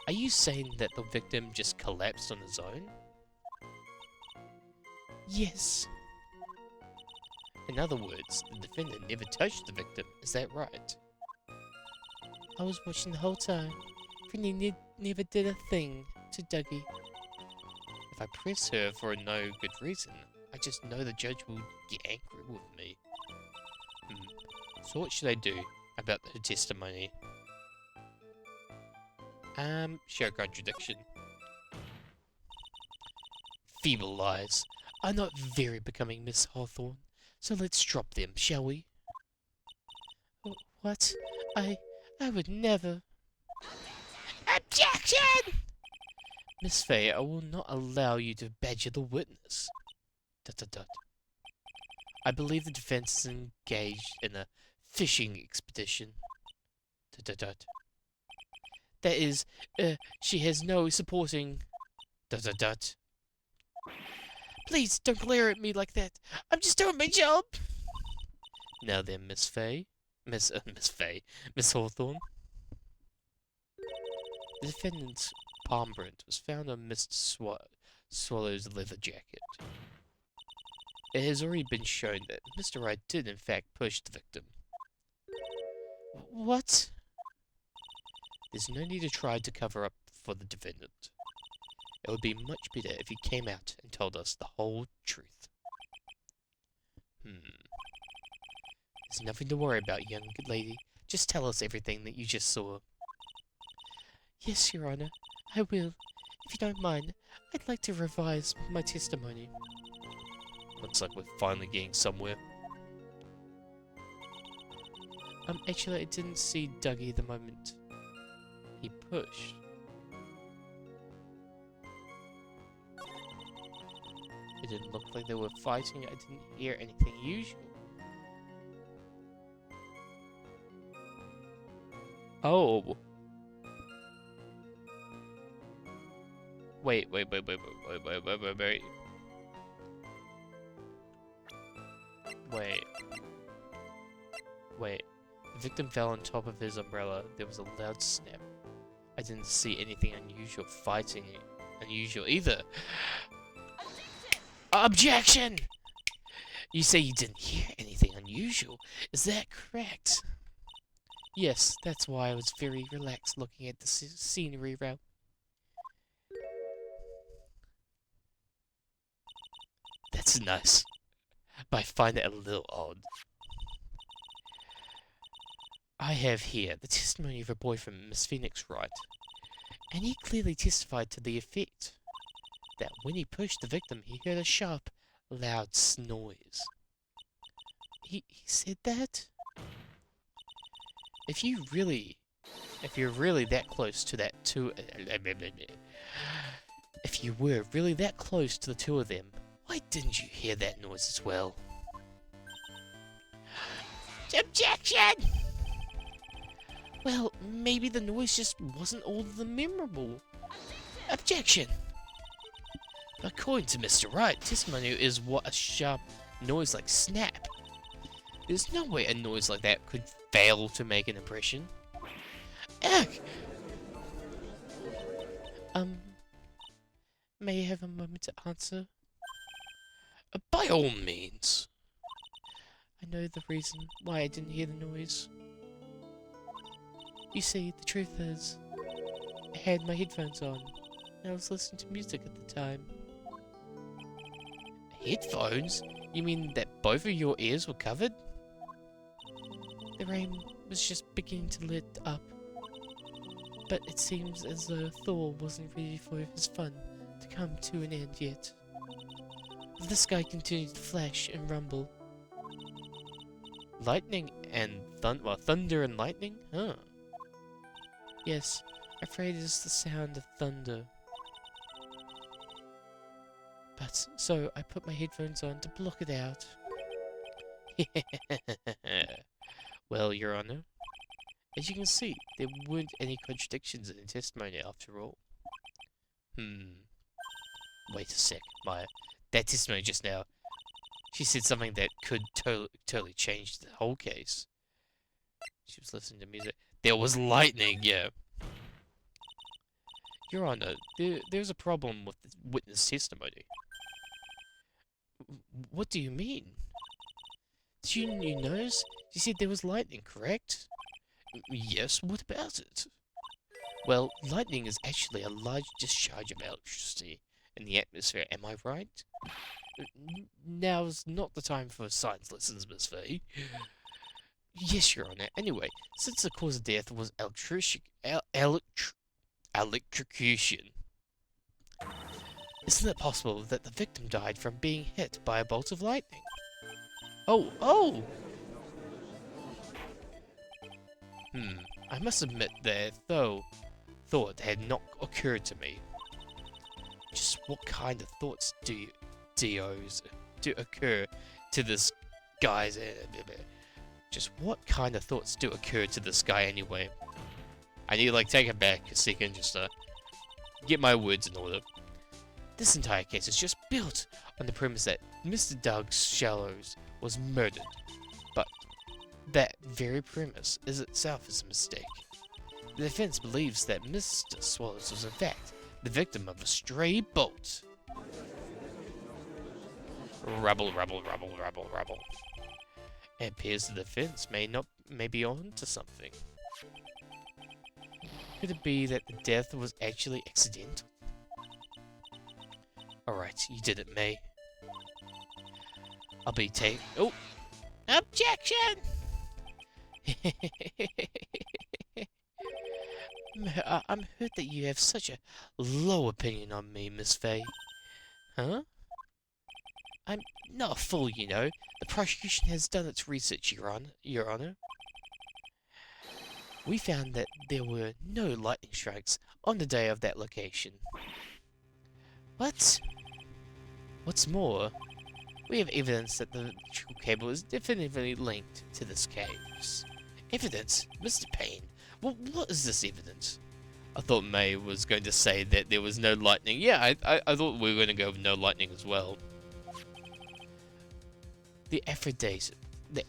Are you saying that the victim just collapsed on his own? Yes. In other words, the defendant never touched the victim, is that right? I was watching the whole time. Frenny never did a thing to Dougie. If I press her for no good reason, I just know the judge will get angry with me. So what should I do about her testimony? Show contradiction. Feeble lies are not very becoming, Miss Hawthorne, so let's drop them, shall we? What? I would never. Objection! Miss Fey, I will not allow you to badger the witness. Dot. I believe the defense is engaged in a fishing expedition. Dot. That is, she has no supporting. Dot. Please don't glare at me like that. I'm just doing my job. Now then, Miss Fay. Miss Hawthorne. The defendant's palm print was found on Mr. Swallow's leather jacket. It has already been shown that Mr. Wright did in fact push the victim. What? There's no need to try to cover up for the defendant. It would be much better if you came out and told us the whole truth. There's nothing to worry about, young lady. Just tell us everything that you just saw. Yes, Your Honor, I will. If you don't mind, I'd like to revise my testimony. Looks like we're finally getting somewhere. Actually, I didn't see Dougie the moment he pushed. It didn't look like they were fighting. I didn't hear anything usual. Oh. Wait. Wait. The victim fell on top of his umbrella. There was a loud snap. I didn't see anything unusual fighting unusual either. Objection! You say you didn't hear anything unusual. Is that correct? Yes, that's why I was very relaxed looking at the scenery around. That's nice, but I find it a little odd. I have here the testimony of a boy from Miss Phoenix Wright, and he clearly testified to the effect that when he pushed the victim, he heard a sharp, loud noise. He said that? If you're really that close to that if you were really that close to the two of them, why didn't you hear that noise as well? Objection! Well, maybe the noise just wasn't all that memorable. Objection! According to Mr. Wright, testimony is what a sharp noise like snap. There's no way a noise like that could fail to make an impression. Ugh! May I have a moment to answer? By all means. I know the reason why I didn't hear the noise. You see, the truth is, I had my headphones on, and I was listening to music at the time. Headphones? You mean that both of your ears were covered? The rain was just beginning to let up, but it seems as though Thor wasn't ready for his fun to come to an end yet. The sky continued to flash and rumble. Lightning and thunder and lightning? Huh. Yes, I'm afraid it is the sound of thunder. But, so I put my headphones on to block it out. Well, Your Honor, as you can see, there weren't any contradictions in the testimony after all. Wait a sec, Maya. That testimony just now, she said something that could totally change the whole case. She was listening to music. There was lightning, yeah. Your Honor, there's a problem with the witness testimony. What do you mean? Did you notice? You said there was lightning, correct? Yes, what about it? Well, lightning is actually a large discharge of electricity in the atmosphere, am I right? Now's not the time for science lessons, Miss Fay. Yes, Your Honor. Anyway, Since the cause of death was electrocution, isn't it possible that the victim died from being hit by a bolt of lightning? Oh! I must admit that, though, thought had not occurred to me. Just what kind of thoughts do occur to this guy's... Just what kind of thoughts do occur to this guy anyway? I need to, like, take it back a second just to get my words in order. This entire case is just built on the premise that Mr. Doug Shallows was murdered. But that very premise is itself a mistake. The defense believes that Mr. Swallows was in fact the victim of a stray bolt. Rubble, rubble, rubble, rubble, rubble. It appears the defense may be on to something. Could it be that the death was actually accidental? Alright, you did it, May. I'll be oh! Objection! I'm hurt that you have such a low opinion on me, Miss Faye. Huh? I'm not a fool, you know. The prosecution has done its research, Your Honor. We found that there were no lightning strikes on the day of that location. What? What's more, we have evidence that the electrical cable is definitively linked to this case. Evidence? Mr. Payne, what is this evidence? I thought May was going to say that there was no lightning. Yeah, I thought we were going to go with no lightning as well. The affidavit, there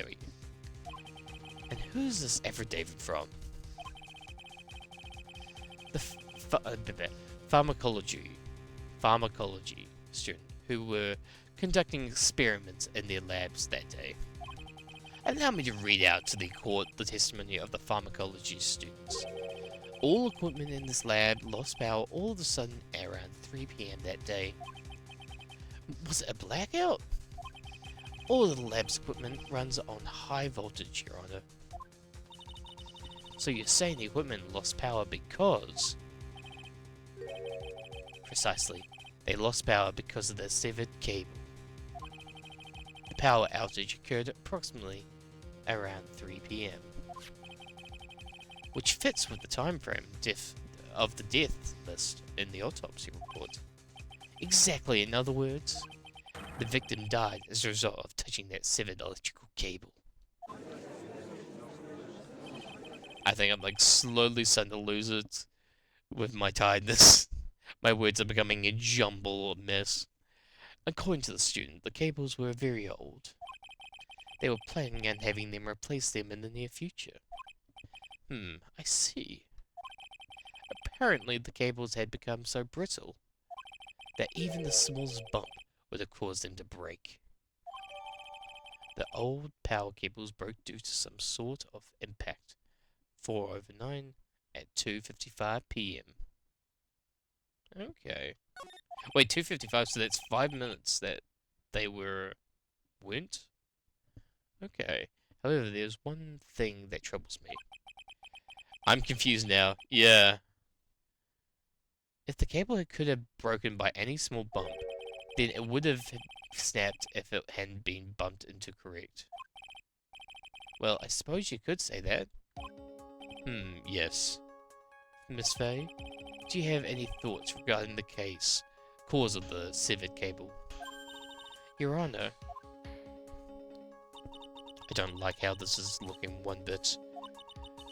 we go. And who's this affidavit from? The pharmacology student who were conducting experiments in their labs that day. Allow me to read out to the court the testimony of the pharmacology students. All equipment in this lab lost power all of a sudden at around 3 PM that day. Was it a blackout? All of the lab's equipment runs on high voltage, Your Honor. So you're saying the equipment lost power because... Precisely. They lost power because of the severed cable. The power outage occurred approximately around 3 PM. Which fits with the time frame of the death list in the autopsy report. Exactly, in other words, the victim died as a result of touching that severed electrical cable. I think I'm like slowly starting to lose it with my tiredness. My words are becoming a jumble mess. According to the student, the cables were very old. They were planning on having them replace them in the near future. I see. Apparently the cables had become so brittle that even the smallest bump would have caused them to break. The old power cables broke due to some sort of impact. 4/9 at 2:55 PM. Okay. Wait, 2:55, so that's 5 minutes that they weren't? Okay. However, there's one thing that troubles me. I'm confused now. Yeah. If the cable could have broken by any small bump, then it would have snapped if it hadn't been bumped into, correct? Well, I suppose you could say that. Yes. Miss Faye, do you have any thoughts regarding the cause of the severed cable? Your Honor, I don't like how this is looking one bit.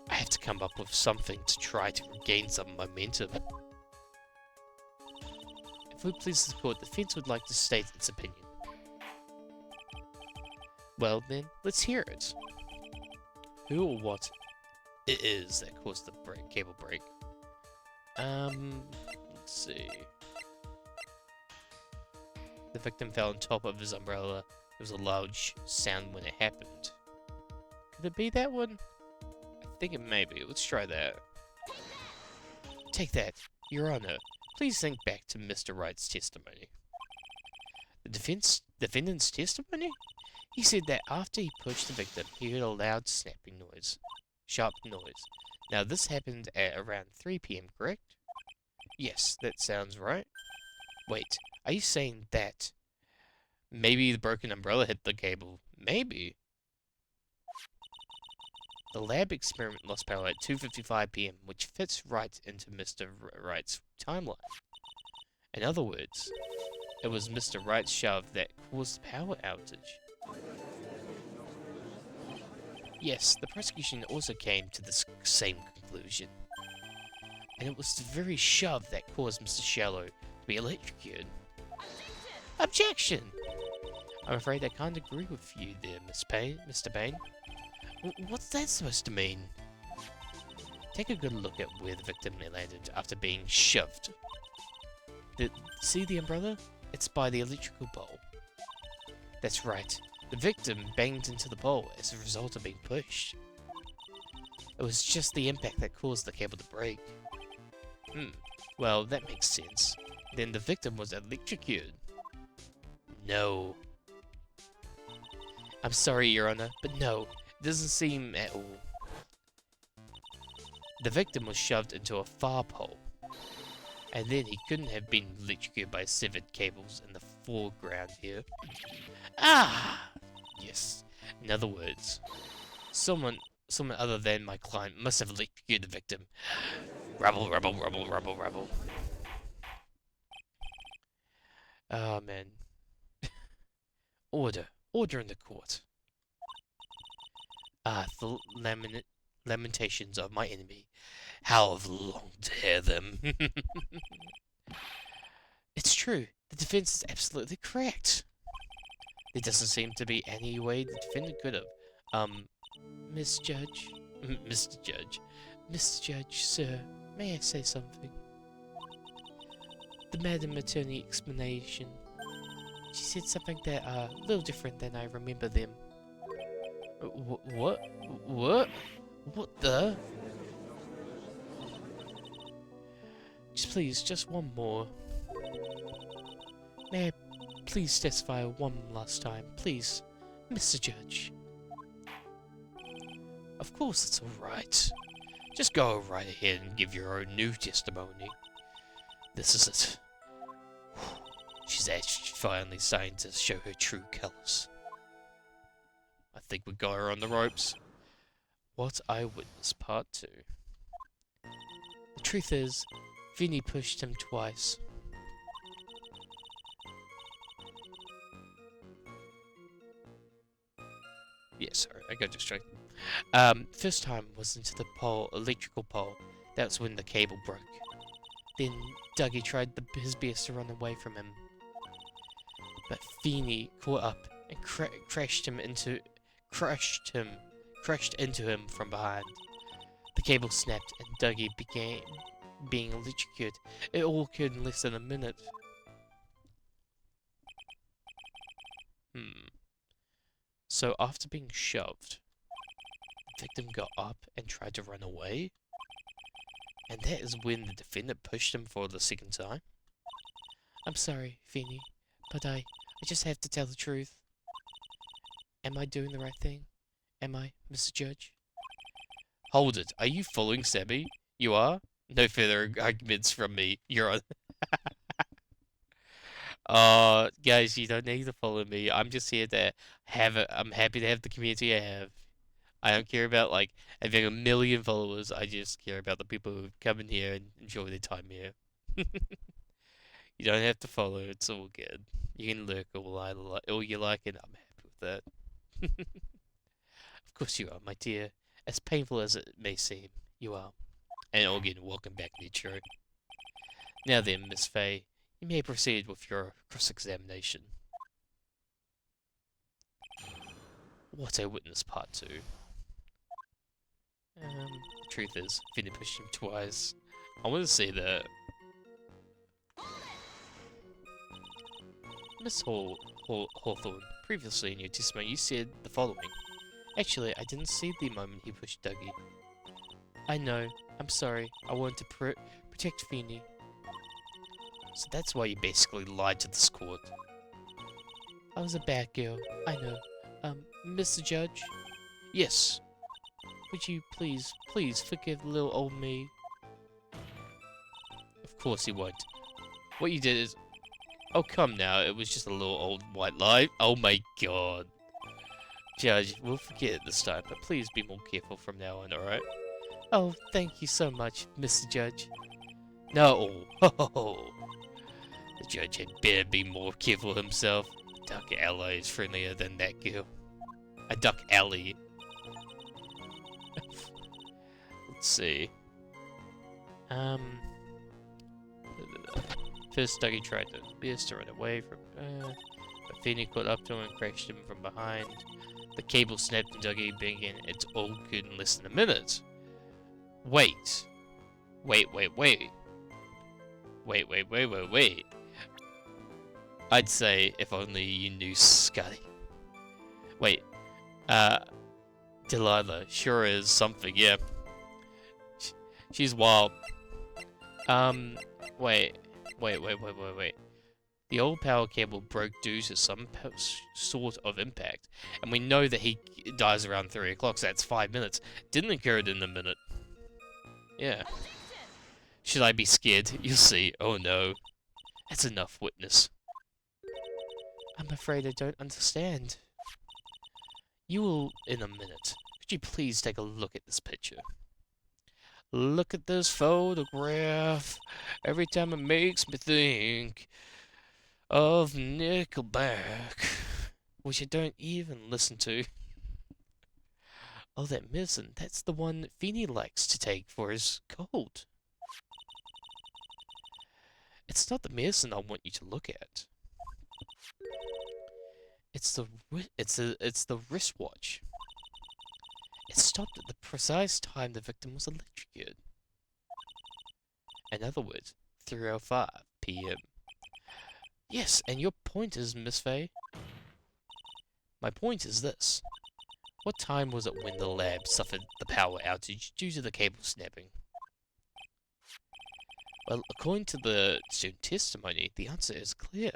I have to come up with something to try to regain some momentum. If we please the court, the defense would like to state its opinion. Well then, let's hear it. Who or what it is that caused the cable break? Let's see. The victim fell on top of his umbrella. There was a loud sound when it happened. Could it be that one? I think it may be. Let's try that. Take that, Your Honor. Please think back to Mr. Wright's testimony. The defendant's testimony? He said that after he pushed the victim, he heard a loud snapping noise. Sharp noise. Now this happened at around 3 PM, correct? Yes, that sounds right. Wait, are you saying that maybe the broken umbrella hit the cable? Maybe. The lab experiment lost power at 2:55 PM, which fits right into Mr. Wright's timeline. In other words, it was Mr. Wright's shove that caused the power outage. Yes, the prosecution also came to the same conclusion. And it was the very shove that caused Mr. Shallow to be electrocuted. Objection! I'm afraid I can't agree with you there, Mr. Payne. What's that supposed to mean? Take a good look at where the victim landed after being shoved. See the umbrella? It's by the electrical pole. That's right. The victim banged into the pole as a result of being pushed. It was just the impact that caused the cable to break. Well, that makes sense. Then the victim was electrocuted. No. I'm sorry, Your Honor, but no, it doesn't seem at all. The victim was shoved into a far pole, and then he couldn't have been electrocuted by severed cables in the foreground here. Ah! Yes. In other words, someone other than my client must have electrocuted the victim. Rubble, rubble, rubble, rubble, rubble. Oh, man. Order in the court. The lamentations of my enemy. How I've longed to hear them. It's true. The defense is absolutely correct. There doesn't seem to be any way the defendant could have. Miss Judge? Mr. Judge. Mr. Judge, sir, may I say something? The Madam Attorney explanation. She said something that, a little different than I remember them. What? What? What the? Please, just one more. May I please testify one last time, please, Mr. Judge? Of course, it's alright. Just go right ahead and give your own new testimony. This is it. She's actually finally starting to show her true colours. I think we got her on the ropes. What Eyewitness Part 2. The truth is, Vinny pushed him twice. Yeah, sorry, I got distracted. First time was into the electrical pole. That's when the cable broke. Then Dougie tried his best to run away from him. But Feeney caught up and crashed into him from behind. The cable snapped and Dougie began being electrocuted. It all occurred in less than a minute. So after being shoved, the victim got up and tried to run away? And that is when the defendant pushed him for the second time? I'm sorry, Feeney, but I just have to tell the truth. Am I doing the right thing? Am I, Mr. Judge? Hold it. Are you following Sammy? You are? No further arguments from me. You're on. Guys, you don't need to follow me. I'm just here to have it. I'm happy to have the community I have. I don't care about, like, having 1 million followers. I just care about the people who come in here and enjoy their time here. You don't have to follow. It's all good. You can lurk all you like, and I'm happy with that. Of course you are, my dear. As painful as it may seem, you are. And again, welcome back, Nicho. Now then, Miss Faye, you may proceed with your cross-examination. What Eyewitness Part 2. The truth is, Vinny pushed him twice. I want to see that. Miss Hawthorne, previously in your testimony, you said the following. Actually, I didn't see the moment he pushed Dougie. I know. I'm sorry. I wanted to protect Vinny. So that's why you basically lied to this court. I was a bad girl. I know. Mr. Judge? Yes. Would you please forgive little old me? Of course he won't. What you did is... Oh, come now. It was just a little old white lie. Oh my god. Judge, we'll forget it this time, but please be more careful from now on, alright? Oh, thank you so much, Mr. Judge. No. The judge had better be more careful himself. Duck Alley is friendlier than that girl. A Duck Alley. Let's see. First, Dougie tried to best to run away from, but Feeny caught up to him and crashed him from behind. The cable snapped and Dougie began it's all good in less than a minute. Wait. Wait. I'd say if only you knew Scotty. Wait. Delilah sure is something, yeah. She's wild. Wait. The old power cable broke due to some sort of impact, and we know that he dies around 3 o'clock, so that's 5 minutes. Didn't occur in a minute. Yeah. Should I be scared? You'll see. Oh no. That's enough, witness. I'm afraid I don't understand. You will in a minute. Could you please take a look at this picture? Look at this photograph. Every time it makes me think of Nickelback, which I don't even listen to. Oh, that medicine. That's the one Feeny likes to take for his cold. It's not the medicine I want you to look at. It's the wristwatch. It stopped at the precise time the victim was electrocuted. In other words, 3:05 p.m. Yes, and your point is, Miss Faye? My point is this. What time was it when the lab suffered the power outage due to the cable snapping? Well, according to the student testimony, the answer is clear.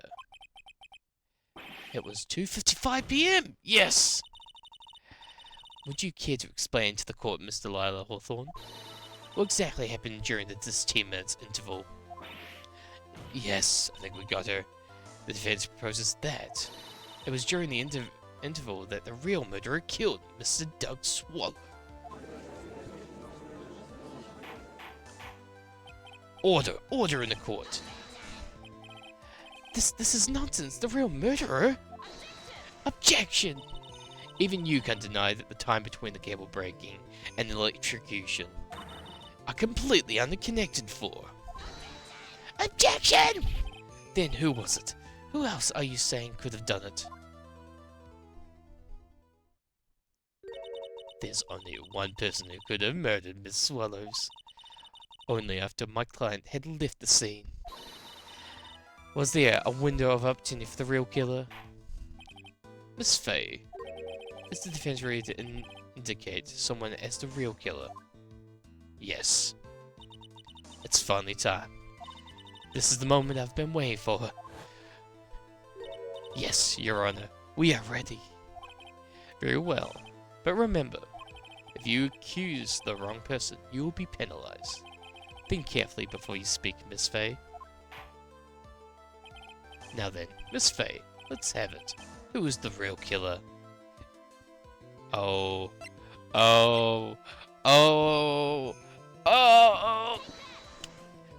It was 2:55 p.m. Yes! Would you care to explain to the court, Miss Delilah Hawthorne, what exactly happened during this 10 minutes interval? Yes, I think we got her. The defense proposes that it was during the interval that the real murderer killed Mr. Doug Swallow. Order in the court. This is nonsense. The real murderer? Objection! Even you can't deny that the time between the cable breaking and the electrocution are completely unconnected for. Objection! Then who was it? Who else are you saying could have done it? There's only one person who could have murdered Miss Swallows. Only after my client had left the scene. Was there a window of opportunity for the real killer? Miss Faye, is the defense ready to indicate someone as the real killer? Yes. It's finally time. This is the moment I've been waiting for. Yes, Your Honor, we are ready. Very well. But remember, if you accuse the wrong person, you will be penalized. Think carefully before you speak, Miss Faye. Now then, Miss Faye, let's have it. Who is the real killer? Oh.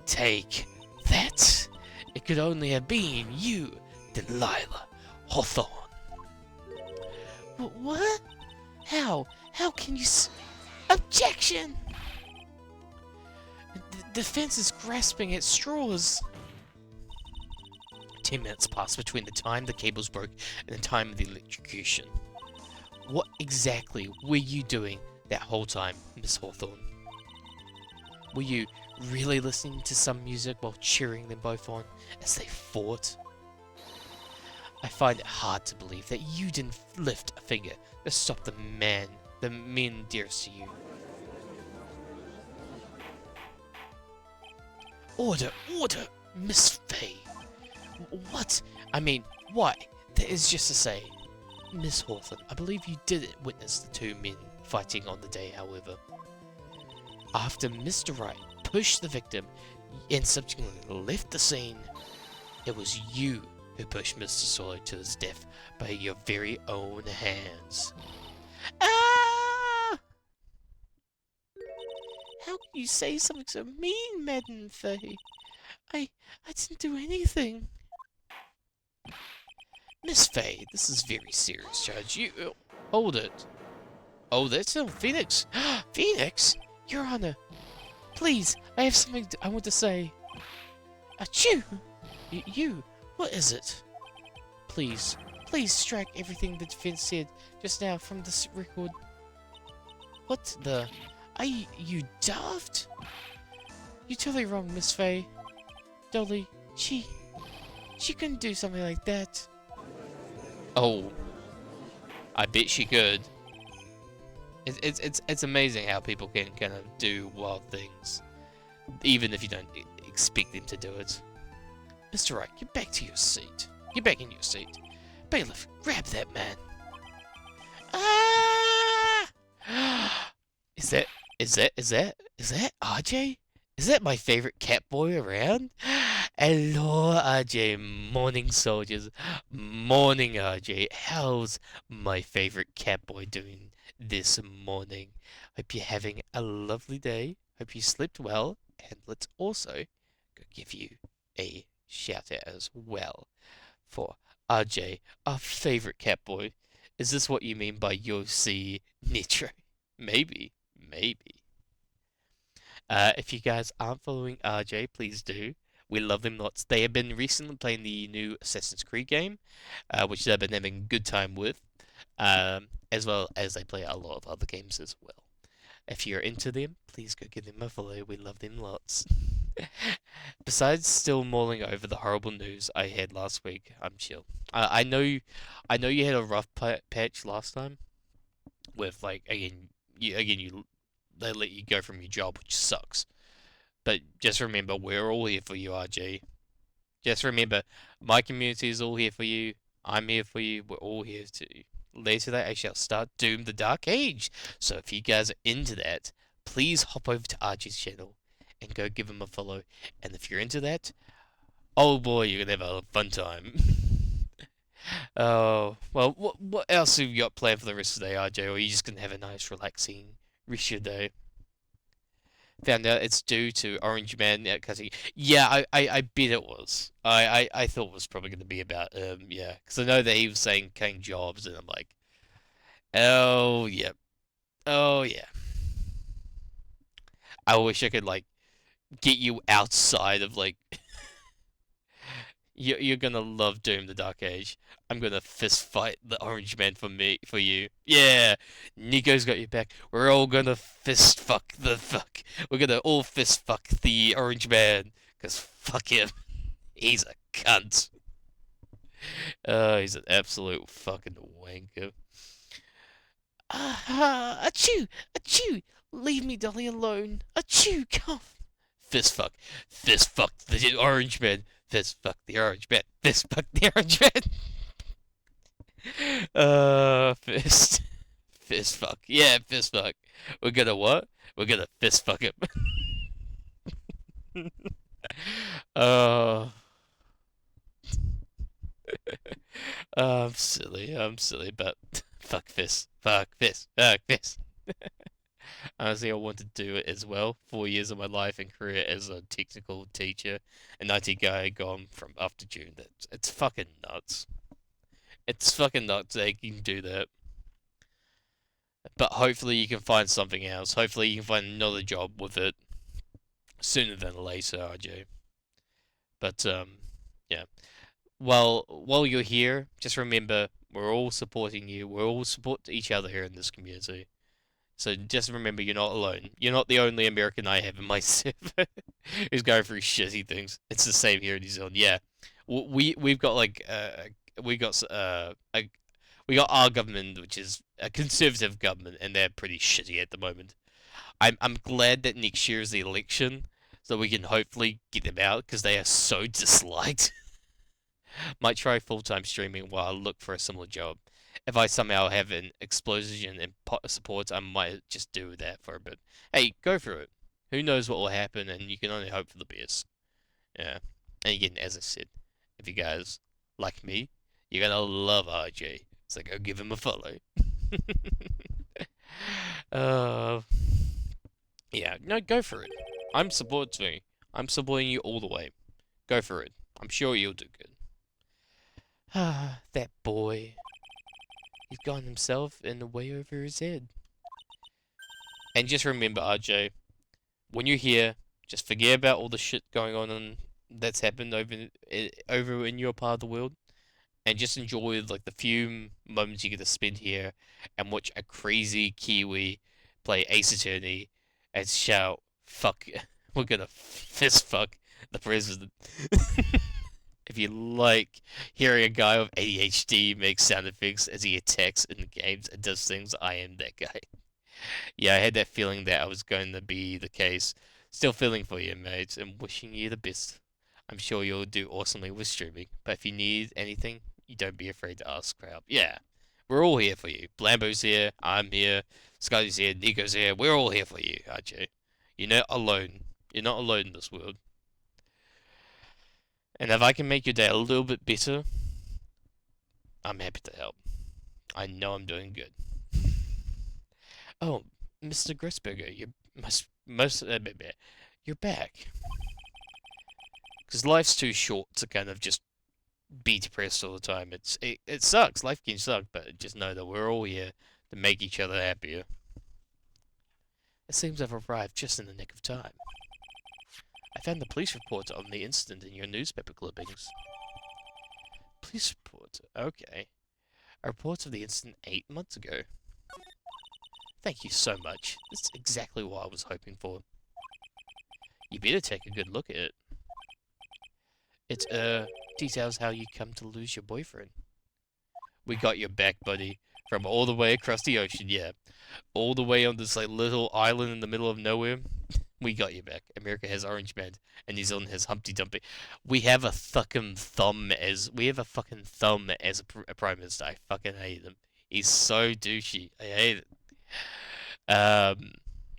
Take that. It could only have been you, Delilah Hawthorne. What? How? How can you Objection! The defense is grasping at straws. 10 minutes passed between the time the cables broke and the time of the electrocution. What exactly were you doing that whole time, Miss Hawthorne? Were you really listening to some music while cheering them both on as they fought? I find it hard to believe that you didn't lift a finger to stop the men dearest to you. Order, Miss Faye. What? I mean, why? That is just to say, Miss Hawthorne, I believe you did witness the two men fighting on the day, however. After Mr. Wright pushed the victim and subsequently left the scene, it was you who pushed Mr. Swallow to his death by your very own hands. Ah! How can you say something so mean, Madam Faye? I didn't do anything. Miss Faye, this is very serious, Judge. You... hold it. Oh, that's no Phoenix. Phoenix? Your Honor, Please, I have something I want to say. Achoo! You, what is it? Please, please strike everything the defense said just now from this record. What the? Are you daft? You're totally wrong, Miss Faye. Dolly, she couldn't do something like that. Oh, I bet she could. It's amazing how people can kind of do wild things, even if you don't expect them to do it. Mr. Wright, get back to your seat. Get back in your seat. Bailiff, grab that man. Ah! Is that RJ? Is that my favorite cat boy around? Hello, RJ. Morning, soldiers. Morning, RJ. How's my favorite cat boy doing this morning? Hope you're having a lovely day. Hope you slept well. And let's also go give you a shout out as well for RJ, our favorite cat boy. Is this what you mean by Yossi Nitro? Maybe, maybe. If you guys aren't following RJ, please do. We love them lots. They have been recently playing the new Assassin's Creed game, which they've been having a good time with, as well as they play a lot of other games as well. If you're into them, please go give them a follow. We love them lots. Besides still mulling over the horrible news I had last week, I'm chill. I know you had a rough patch last time with like you they let you go from your job, which sucks. But just remember, we're all here for you, RG. Just remember, my community is all here for you. I'm here for you. We're all here too. Later today, I shall start Doom the Dark Age. So if you guys are into that, please hop over to RG's channel and go give him a follow. And if you're into that, oh boy, you're gonna have a fun time. Oh, well, what else have you got planned for the rest of the day, RJ? Or are you just gonna have a nice, relaxing rest of your day? Found out it's due to Orange Man cutting. Yeah, I bet it was. I thought it was probably going to be about yeah, because I know that he was saying cutting jobs, and I'm like, oh yeah, oh yeah. I wish I could like get you outside of like. You're gonna love Doom the Dark Age. I'm gonna fist fight the Orange Man for you. Yeah, Nico's got your back. We're all gonna fist fuck the fuck. We're gonna all fist fuck the Orange Man, 'cause fuck him. He's a cunt. He's an absolute fucking wanker. Ah, achoo! Achoo! Leave me, Dolly, alone. Achoo! Come. Fist fuck. Fist fuck the Orange Man. Fist fuck the Orange Man. Fist fuck the Orange Man. Fist. Fist fuck. Yeah, fist fuck. We're gonna what? We're gonna fist fuck him. uh, I'm silly. I'm silly, but fuck fist. Fuck fist. Fuck fist. Honestly, I wanted to do it as well. 4 years of my life and career as a technical teacher, an IT guy gone from after June. It's fucking nuts. It's fucking nuts that you can do that. But hopefully you can find something else. Hopefully you can find another job with it sooner than later, RJ. But yeah. While you're here, just remember we're all supporting you. We're all support each other here in this community. So just remember, you're not alone. You're not the only American I have in my server who's going through shitty things. It's the same here in New Zealand. Yeah, we've got like we got we got our government, which is a conservative government, and they're pretty shitty at the moment. I'm glad that next year is the election, so we can hopefully get them out because they are so disliked. Might try full-time streaming while I look for a similar job. If I somehow have an explosion in support, I might just do that for a bit. Hey, go for it. Who knows what will happen, and you can only hope for the best. Yeah. And again, as I said, if you guys like me, you're gonna love RJ. So go give him a follow. uh, yeah, no, go for it. I'm supporting you. I'm supporting you all the way. Go for it. I'm sure you'll do good. Ah, that boy. He's gotten himself in the way over his head. And just remember, RJ, when you're here, just forget about all the shit going on and that's happened over in your part of the world, and just enjoy like the few moments you get to spend here, and watch a crazy Kiwi play Ace Attorney and shout, "Fuck, we're gonna fist fuck the president." If you like hearing a guy with ADHD make sound effects as he attacks in the games and does things, I am that guy. Yeah, I had that feeling that I was going to be the case. Still feeling for you, mate, and wishing you the best. I'm sure you'll do awesomely with streaming, but if you need anything, you don't be afraid to ask for help. Yeah, we're all here for you. Blambo's here, I'm here, Scotty's here, Nico's here. We're all here for you, aren't you? You're not alone. You're not alone in this world. And if I can make your day a little bit better, I'm happy to help. I know I'm doing good. Oh, Mr. Grisberger, you're back. Because life's too short to kind of just be depressed all the time. It sucks. Life can suck, but just know that we're all here to make each other happier. It seems I've arrived just in the nick of time. I found the police report on the incident in your newspaper clippings. Police report? Okay. A report of the incident 8 months ago. Thank you so much. This is exactly what I was hoping for. You better take a good look at it. It, details how you come to lose your boyfriend. We got your back, buddy. From all the way across the ocean, yeah. All the way on this, like, little island in the middle of nowhere. We got your back. America has Orange Man, and New Zealand has Humpty Dumpty. We have a fucking thumb as a prime minister. I fucking hate him. He's so douchey. I hate it.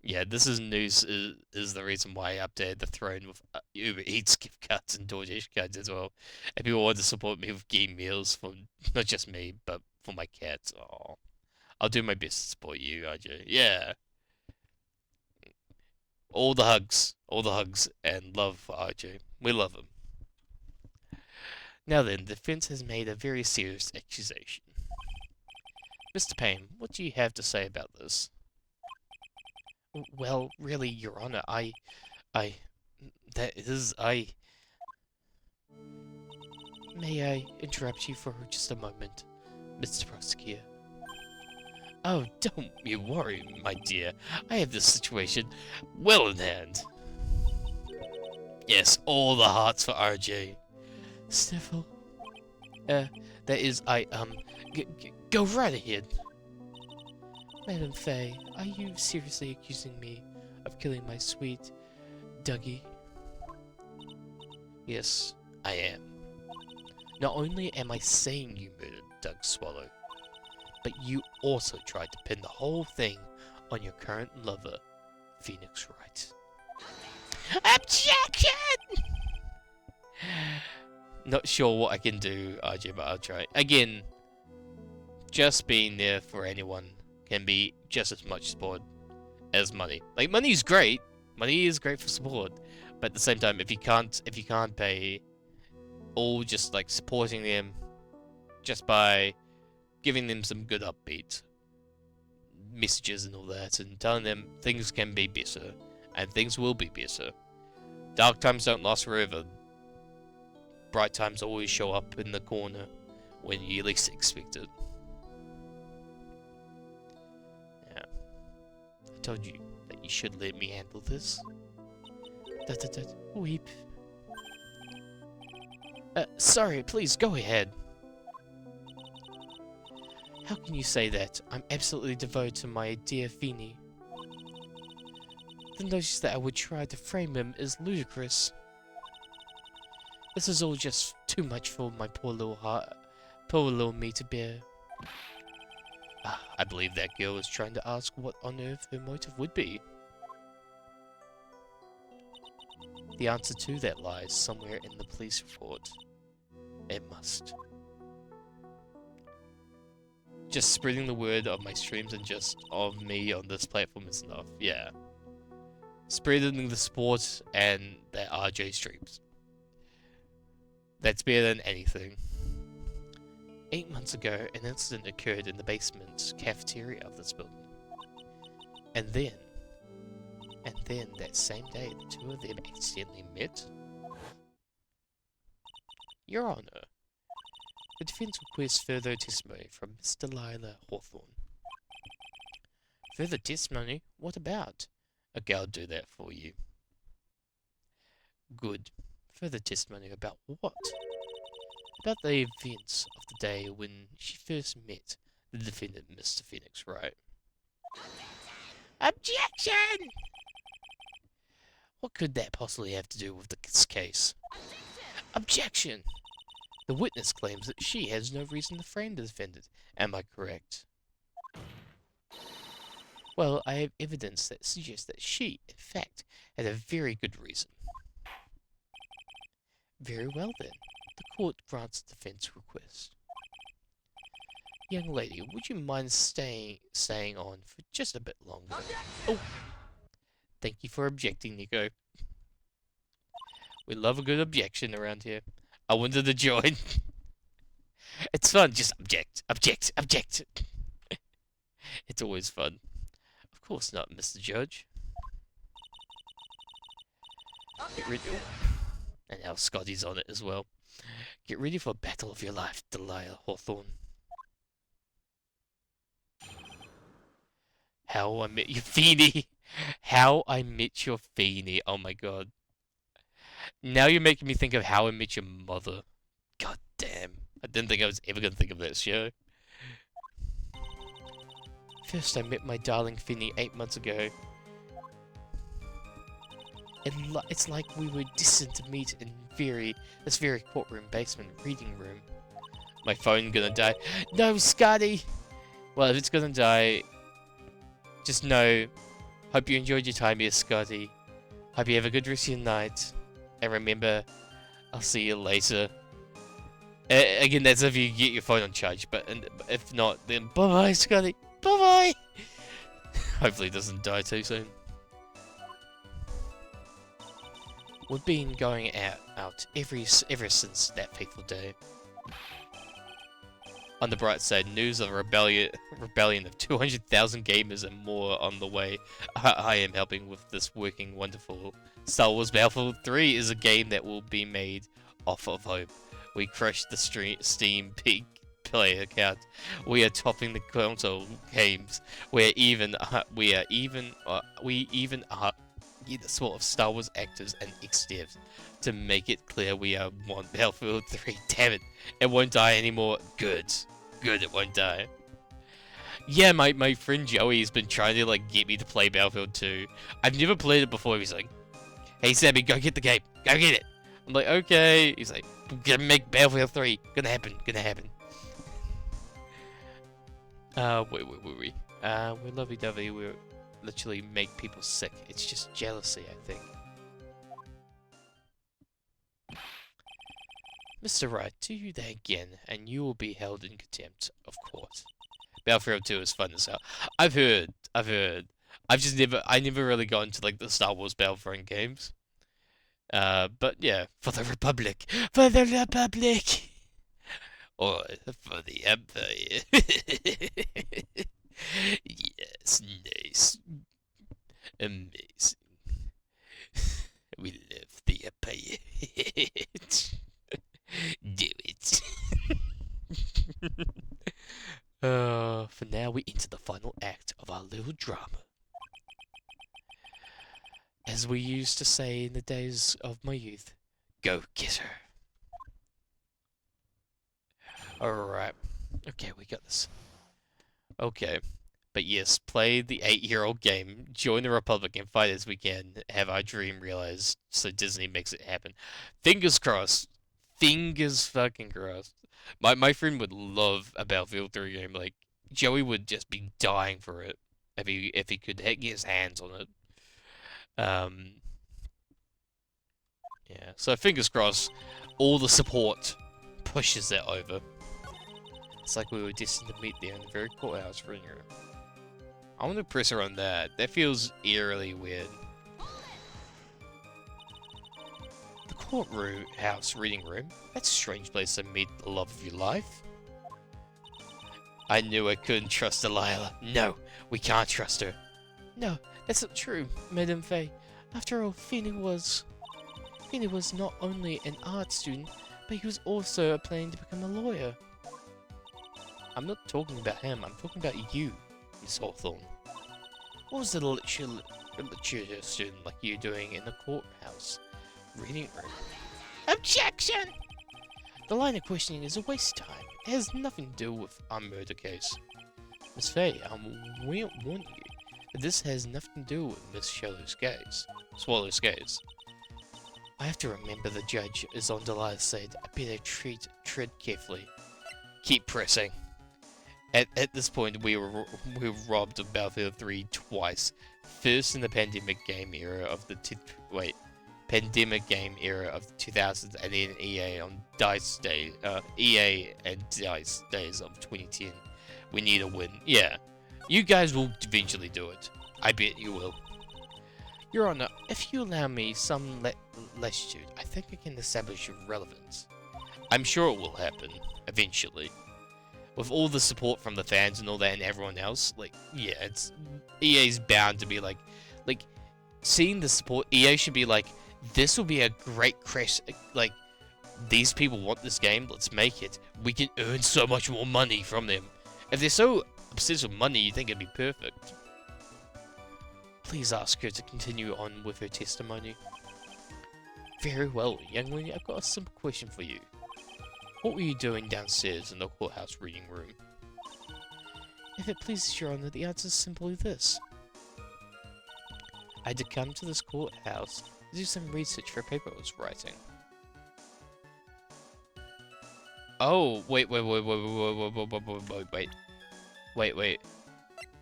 Yeah, this is news is the reason why I updated the throne with Uber Eats gift cards and DoorDash cards as well. And people want to support me with getting meals for not just me, but for my cats. Oh, I'll do my best to support you, RJ. Yeah. All the hugs, and love for RJ. We love him. Now then, the defense has made a very serious accusation. Mr. Payne, what do you have to say about this? Well, really, Your Honor, May I interrupt you for just a moment, Mr. Prosecutor? Oh, don't you worry, my dear. I have this situation well in hand. Yes, all the hearts for RJ. Sniffle. That is, go right ahead. Madam Faye, are you seriously accusing me of killing my sweet Dougie? Yes, I am. Not only am I saying you murdered Doug Swallow, but you also tried to pin the whole thing on your current lover, Phoenix Wright. Objection! Not sure what I can do, RJ, but I'll try. Again, just being there for anyone can be just as much support as money. Like, money is great. Money is great for support. But at the same time, if you can't pay, or just like supporting them just by giving them some good upbeat messages and all that, and telling them things can be better, and things will be better. Dark times don't last forever. Bright times always show up in the corner when you least expect it. Yeah. I told you that you should let me handle this. Weep. Sorry, please, go ahead. How can you say that? I'm absolutely devoted to my dear Feeny. The notion that I would try to frame him is ludicrous. This is all just too much for my poor little me to bear. I believe that girl is trying to ask what on earth her motive would be. The answer to that lies somewhere in the police report. It must. Just spreading the word of my streams and just of me on this platform is enough, yeah. Spreading the support and the RJ streams. That's better than anything. 8 months ago, an incident occurred in the basement cafeteria of this building. And then, And then, that same day, the two of them accidentally met? Your Honor, the defense requests further testimony from Miss Delilah Hawthorne. Further testimony? What about? Okay, I'll do that for you. Good. Further testimony about what? About the events of the day when she first met the defendant, Mr. Phoenix Wright. Objection! What could that possibly have to do with this case? Objection! The witness claims that she has no reason to frame the defendant. Am I correct? Well, I have evidence that suggests that she, in fact, had a very good reason. Very well then. The court grants the defense request. Young lady, would you mind staying on for just a bit longer? Oh! Thank you for objecting, Nico. We love a good objection around here. I wanted to join. It's fun, just object, object, object. It's always fun. Of course not, Mr. Judge. Get ready. And now Scotty's on it as well. Get ready for a battle of your life, Delilah Hawthorne. How I Met Your Feenie. How I Met Your Feenie. Oh my god. Now you're making me think of How I Met Your Mother. God damn. I didn't think I was ever going to think of that show. First I met my darling Finny 8 months ago. It's like we were destined to meet in this very courtroom basement reading room. My phone gonna die. No, Scotty! Well, if it's gonna die, just know, hope you enjoyed your time here, Scotty. Hope you have a good rest of your night. And remember, I'll see you later. Again, that's if you get your phone on charge, but if not, then bye-bye, Scotty. Bye-bye! Hopefully it doesn't die too soon. We've been going out ever since that fateful day. On the bright side, news of a rebellion of 200,000 gamers and more on the way. I am helping with this working wonderful. Star Wars Battlefield 3 is a game that will be made off of hope. We crushed the Steam peak player count. We are topping the console games. We even get the sort of Star Wars actors and ex-devs to make it clear we are on Battlefield 3. Damn it, it won't die anymore. Good, it won't die. Yeah, my friend Joey has been trying to like get me to play Battlefield 2. I've never played it before. He's like, "Hey Sammy, go get the game. Go get it." I'm like, "Okay." He's like, "We're gonna make Battlefield 3. Gonna happen. Where were we? We're lovey-dovey. We're literally make people sick. It's just jealousy, I think. Mr. Wright, do that again, and you will be held in contempt of court. Battlefield 2 is fun as hell. I've heard. I never really got into like the Star Wars Battlefront games. But yeah, for the Republic, or for the Empire. Yes, nice. Amazing. We love the Empire. Do it. For now, we enter the final act of our little drama. As we used to say in the days of my youth, go get her. Alright. Okay, we got this. Okay. But yes, play the 8-year-old game, join the Republic, and fight as we can, have our dream realized, so Disney makes it happen. Fingers crossed. Fingers fucking crossed. My friend would love a Battlefield 3 game. Like, Joey would just be dying for it if he could get his hands on it. Yeah, so fingers crossed, all the support pushes that over. It's like we were destined to meet there in the very courthouse ring room. I want to press her on that. That feels eerily weird. The courthouse reading room? That's a strange place to meet the love of your life. I knew I couldn't trust Delilah. No, we can't trust her. No, that's not true, Madame Faye. After all, Feeny was not only an art student, but he was also planning to become a lawyer. I'm not talking about him, I'm talking about you, Miss Hawthorne. What was the literature student like you doing in the courthouse reading room? Objection! The line of questioning is a waste of time. It has nothing to do with our murder case. Miss Faye, we warn you that this has nothing to do with Miss Swallow's case. I have to remember the judge is on Delilah's side. I better tread carefully. Keep pressing. At this point, we were robbed of Battlefield 3 twice. First in the pandemic game era of the 2000s, and then EA on EA and DICE days of 2010. We need a win. Yeah, you guys will eventually do it. I bet you will. Your Honor, if you allow me some latitude, I think I can establish relevance. I'm sure it will happen eventually. With all the support from the fans and all that and everyone else, like, yeah, it's EA's bound to be like, seeing the support, EA should be like, this will be a great crash, like, these people want this game, let's make it. We can earn so much more money from them. If they're so obsessed with money, you think it'd be perfect. Please ask her to continue on with her testimony. Very well, young lady, I've got a simple question for you. What were you doing downstairs in the courthouse reading room? If it pleases your honor, the answer is simply this. I had to come to this courthouse to do some research for a paper I was writing. Oh, wait.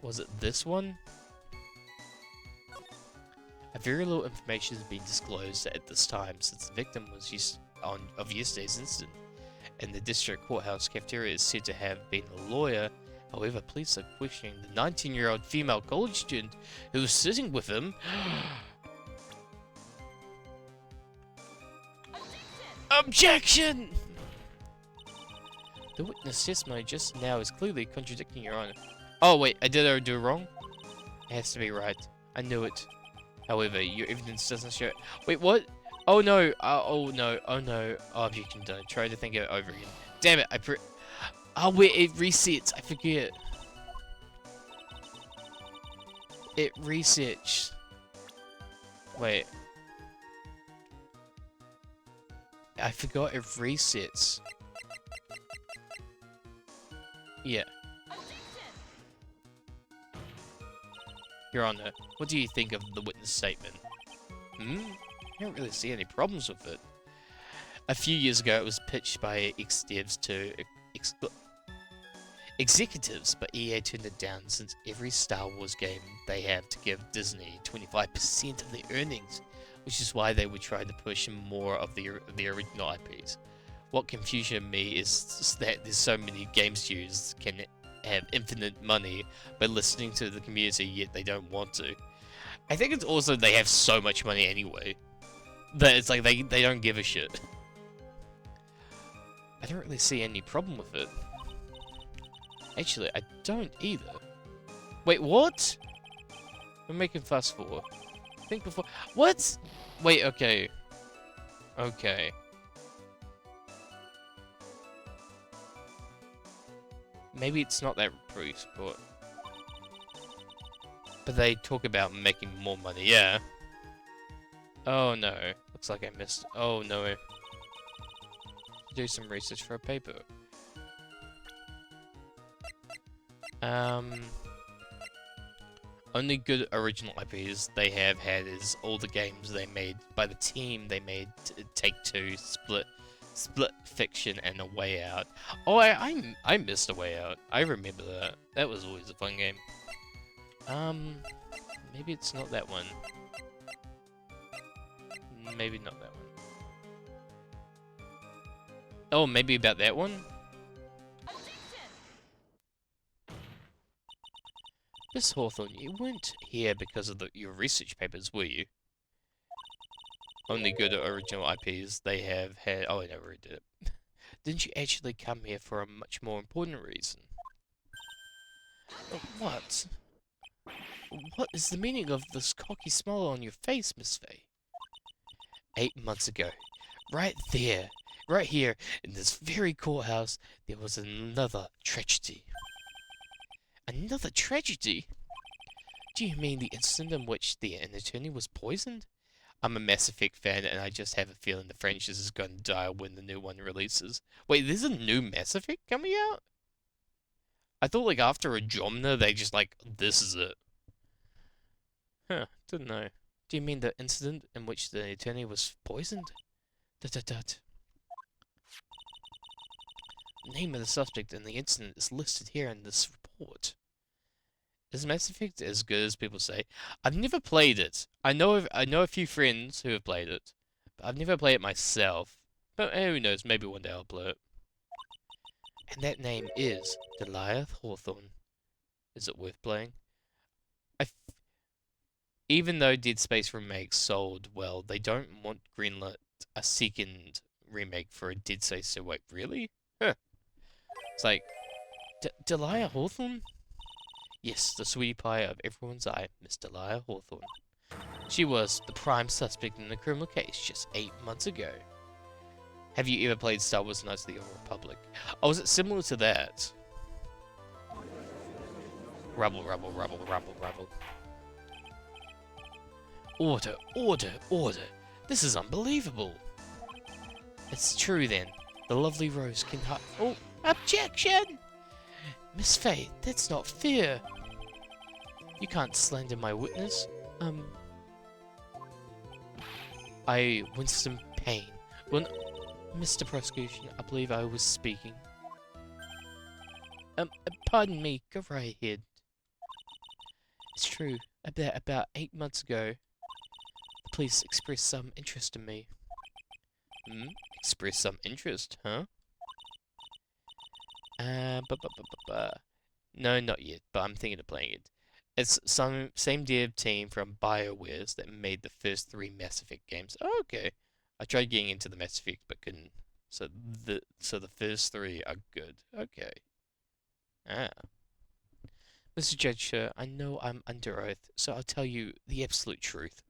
Was it this one? Very little information has been disclosed at this time since the victim was of yesterday's incident, and the district courthouse cafeteria is said to have been a lawyer. However, police are questioning the 19-year-old female college student who was sitting with him. Objection! The witness testimony just now is clearly contradicting your honor. Oh wait, I did do it wrong? It has to be right. I knew it. However, your evidence doesn't show it. Wait, what? Oh no, oh no. Oh, objection done. Try to think it over again. Damn it, oh wait, it resets, I forget. It resets. Wait. I forgot it resets. Yeah. Your Honor, what do you think of the witness statement? I don't really see any problems with it. A few years ago, it was pitched by ex-devs to executives, but EA turned it down since every Star Wars game they have to give Disney 25% of their earnings, which is why they would try to push more of the original IPs. What confuses me is that there's so many game studios can have infinite money by listening to the community, yet they don't want to. I think it's also they have so much money anyway that it's like they don't give a shit. I don't really see any problem with it. Actually, I don't either. Wait, what? I'm making fuss for. Think before. What? Wait, okay. Okay. Maybe it's not that proof, but they talk about making more money, yeah. Oh no, looks like I missed. Oh no. Do some research for a paper. Only good original IPs they have had is all the games they made by the team they made Take-Two, Split Fiction, and A Way Out. Oh, I missed A Way Out. I remember that. That was always a fun game. Maybe it's not that one. Maybe not that one. Oh, maybe about that one? Miss Hawthorne, you weren't here because of your research papers, were you? Only good original IPs they have had. Oh, I never did it. Didn't you actually come here for a much more important reason? What? What is the meaning of this cocky smile on your face, Miss Fay? 8 months ago, right there, right here, in this very courthouse, there was another tragedy. Another tragedy? Do you mean the incident in which an attorney was poisoned? I'm a Mass Effect fan, and I just have a feeling the franchise is going to die when the new one releases. Wait, there's a new Mass Effect coming out? I thought, like, after Andromeda, they just, like, this is it. Huh, didn't know. Do you mean the incident in which the attorney was poisoned? Dut. The name of the suspect in the incident is listed here in this report. Is Mass Effect as good as people say? I've never played it. I know a few friends who have played it, but I've never played it myself. But who knows? Maybe one day I'll play it. And that name is Goliath Hawthorne. Is it worth playing? Even though Dead Space remake sold well, they don't want greenlit a second remake for a Dead Space. So wait, really? Huh. It's like Delia Hawthorne? Yes, the sweetie pie of everyone's eye, Miss Delia Hawthorne. She was the prime suspect in the criminal case just 8 months ago. Have you ever played Star Wars Knights of the Old Republic? Oh, is it similar to that? Rubble. Order. This is unbelievable. It's true then. The lovely Rose can Oh, objection! Miss Faye, that's not fair. You can't slander my witness. I Winston Payne. Well, Mr. Prosecution, I believe I was speaking. Pardon me, go right ahead. It's true. About 8 months ago, the police expressed some interest in me. Express some interest, huh? No, not yet, but I'm thinking of playing it. It's some same dev team from BioWare's that made the first 3 Mass Effect games. Oh, okay. I tried getting into the Mass Effect but couldn't. So the first 3 are good. Okay. Ah. Mr. Judge, sir, I know I'm under oath, so I'll tell you the absolute truth.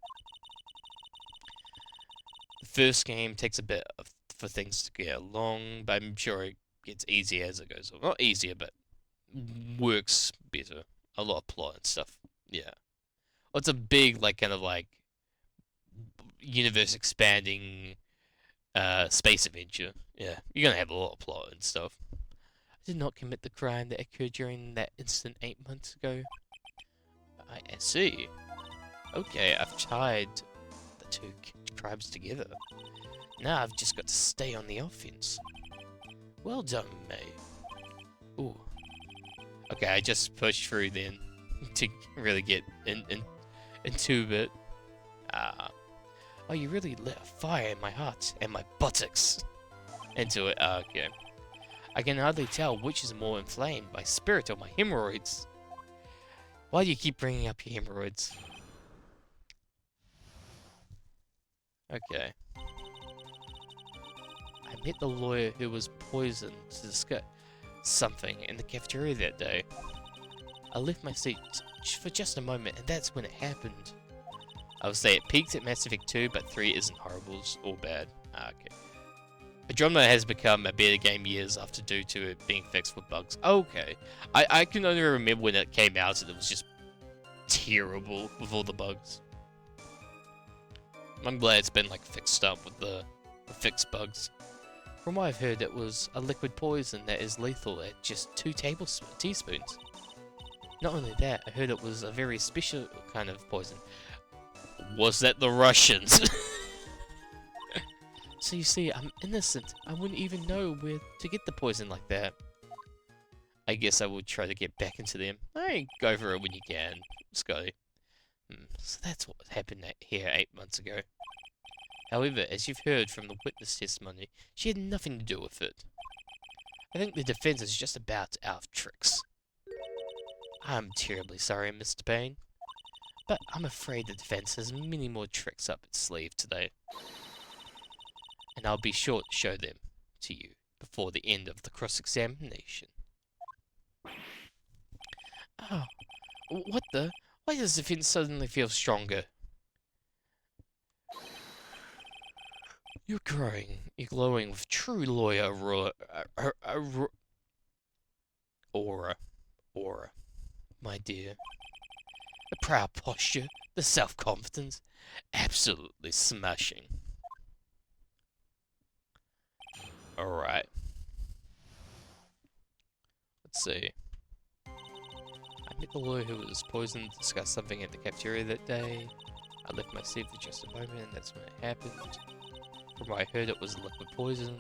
The first game takes a bit for things to get along, but I'm sure it gets easier as it goes on. Not easier, but works better. A lot of plot and stuff. Yeah. Well, it's a big, like, kind of like universe expanding space adventure. Yeah. You're gonna have a lot of plot and stuff. I did not commit the crime that occurred during that incident 8 months ago. I see. Okay, I've tied the 2 crimes together. Now I've just got to stay on the offense. Well done, May. Ooh. Okay, I just pushed through then to really get into it. Oh, you really lit a fire in my heart and my buttocks into it. Okay. I can hardly tell which is more inflamed, my spirit or my hemorrhoids. Why do you keep bringing up your hemorrhoids? Okay. I met the lawyer who was poisoned to discuss something in the cafeteria that day. I left my seat for just a moment, and that's when it happened. I would say it peaks at Mass Effect 2, but 3 isn't horrible or bad. Okay. Andromeda has become a better game years after due to it being fixed with bugs. Okay. I can only remember when it came out and it was just terrible with all the bugs. I'm glad it's been like fixed up with the fixed bugs. From what I've heard, it was a liquid poison that is lethal at just 2 teaspoons. Not only that, I heard it was a very special kind of poison. Was that the Russians? So you see, I'm innocent. I wouldn't even know where to get the poison like that. I guess I will try to get back into them. Hey, go for it when you can, Scotty. So that's what happened here 8 months ago. However, as you've heard from the witness testimony, she had nothing to do with it. I think the defense is just about out of tricks. I'm terribly sorry, Mr. Payne, but I'm afraid the defense has many more tricks up its sleeve today. And I'll be sure to show them to you before the end of the cross-examination. Oh, what the? Why does the fence suddenly feel stronger? You're growing. You're glowing with true lawyer aura. Aura. My dear. The proud posture. The self-confidence. Absolutely smashing. Alright. Let's see. I met the lawyer who was poisoned to discuss something at the cafeteria that day. I left my seat for just a moment, and that's when it happened. From what I heard, it was liquid poison.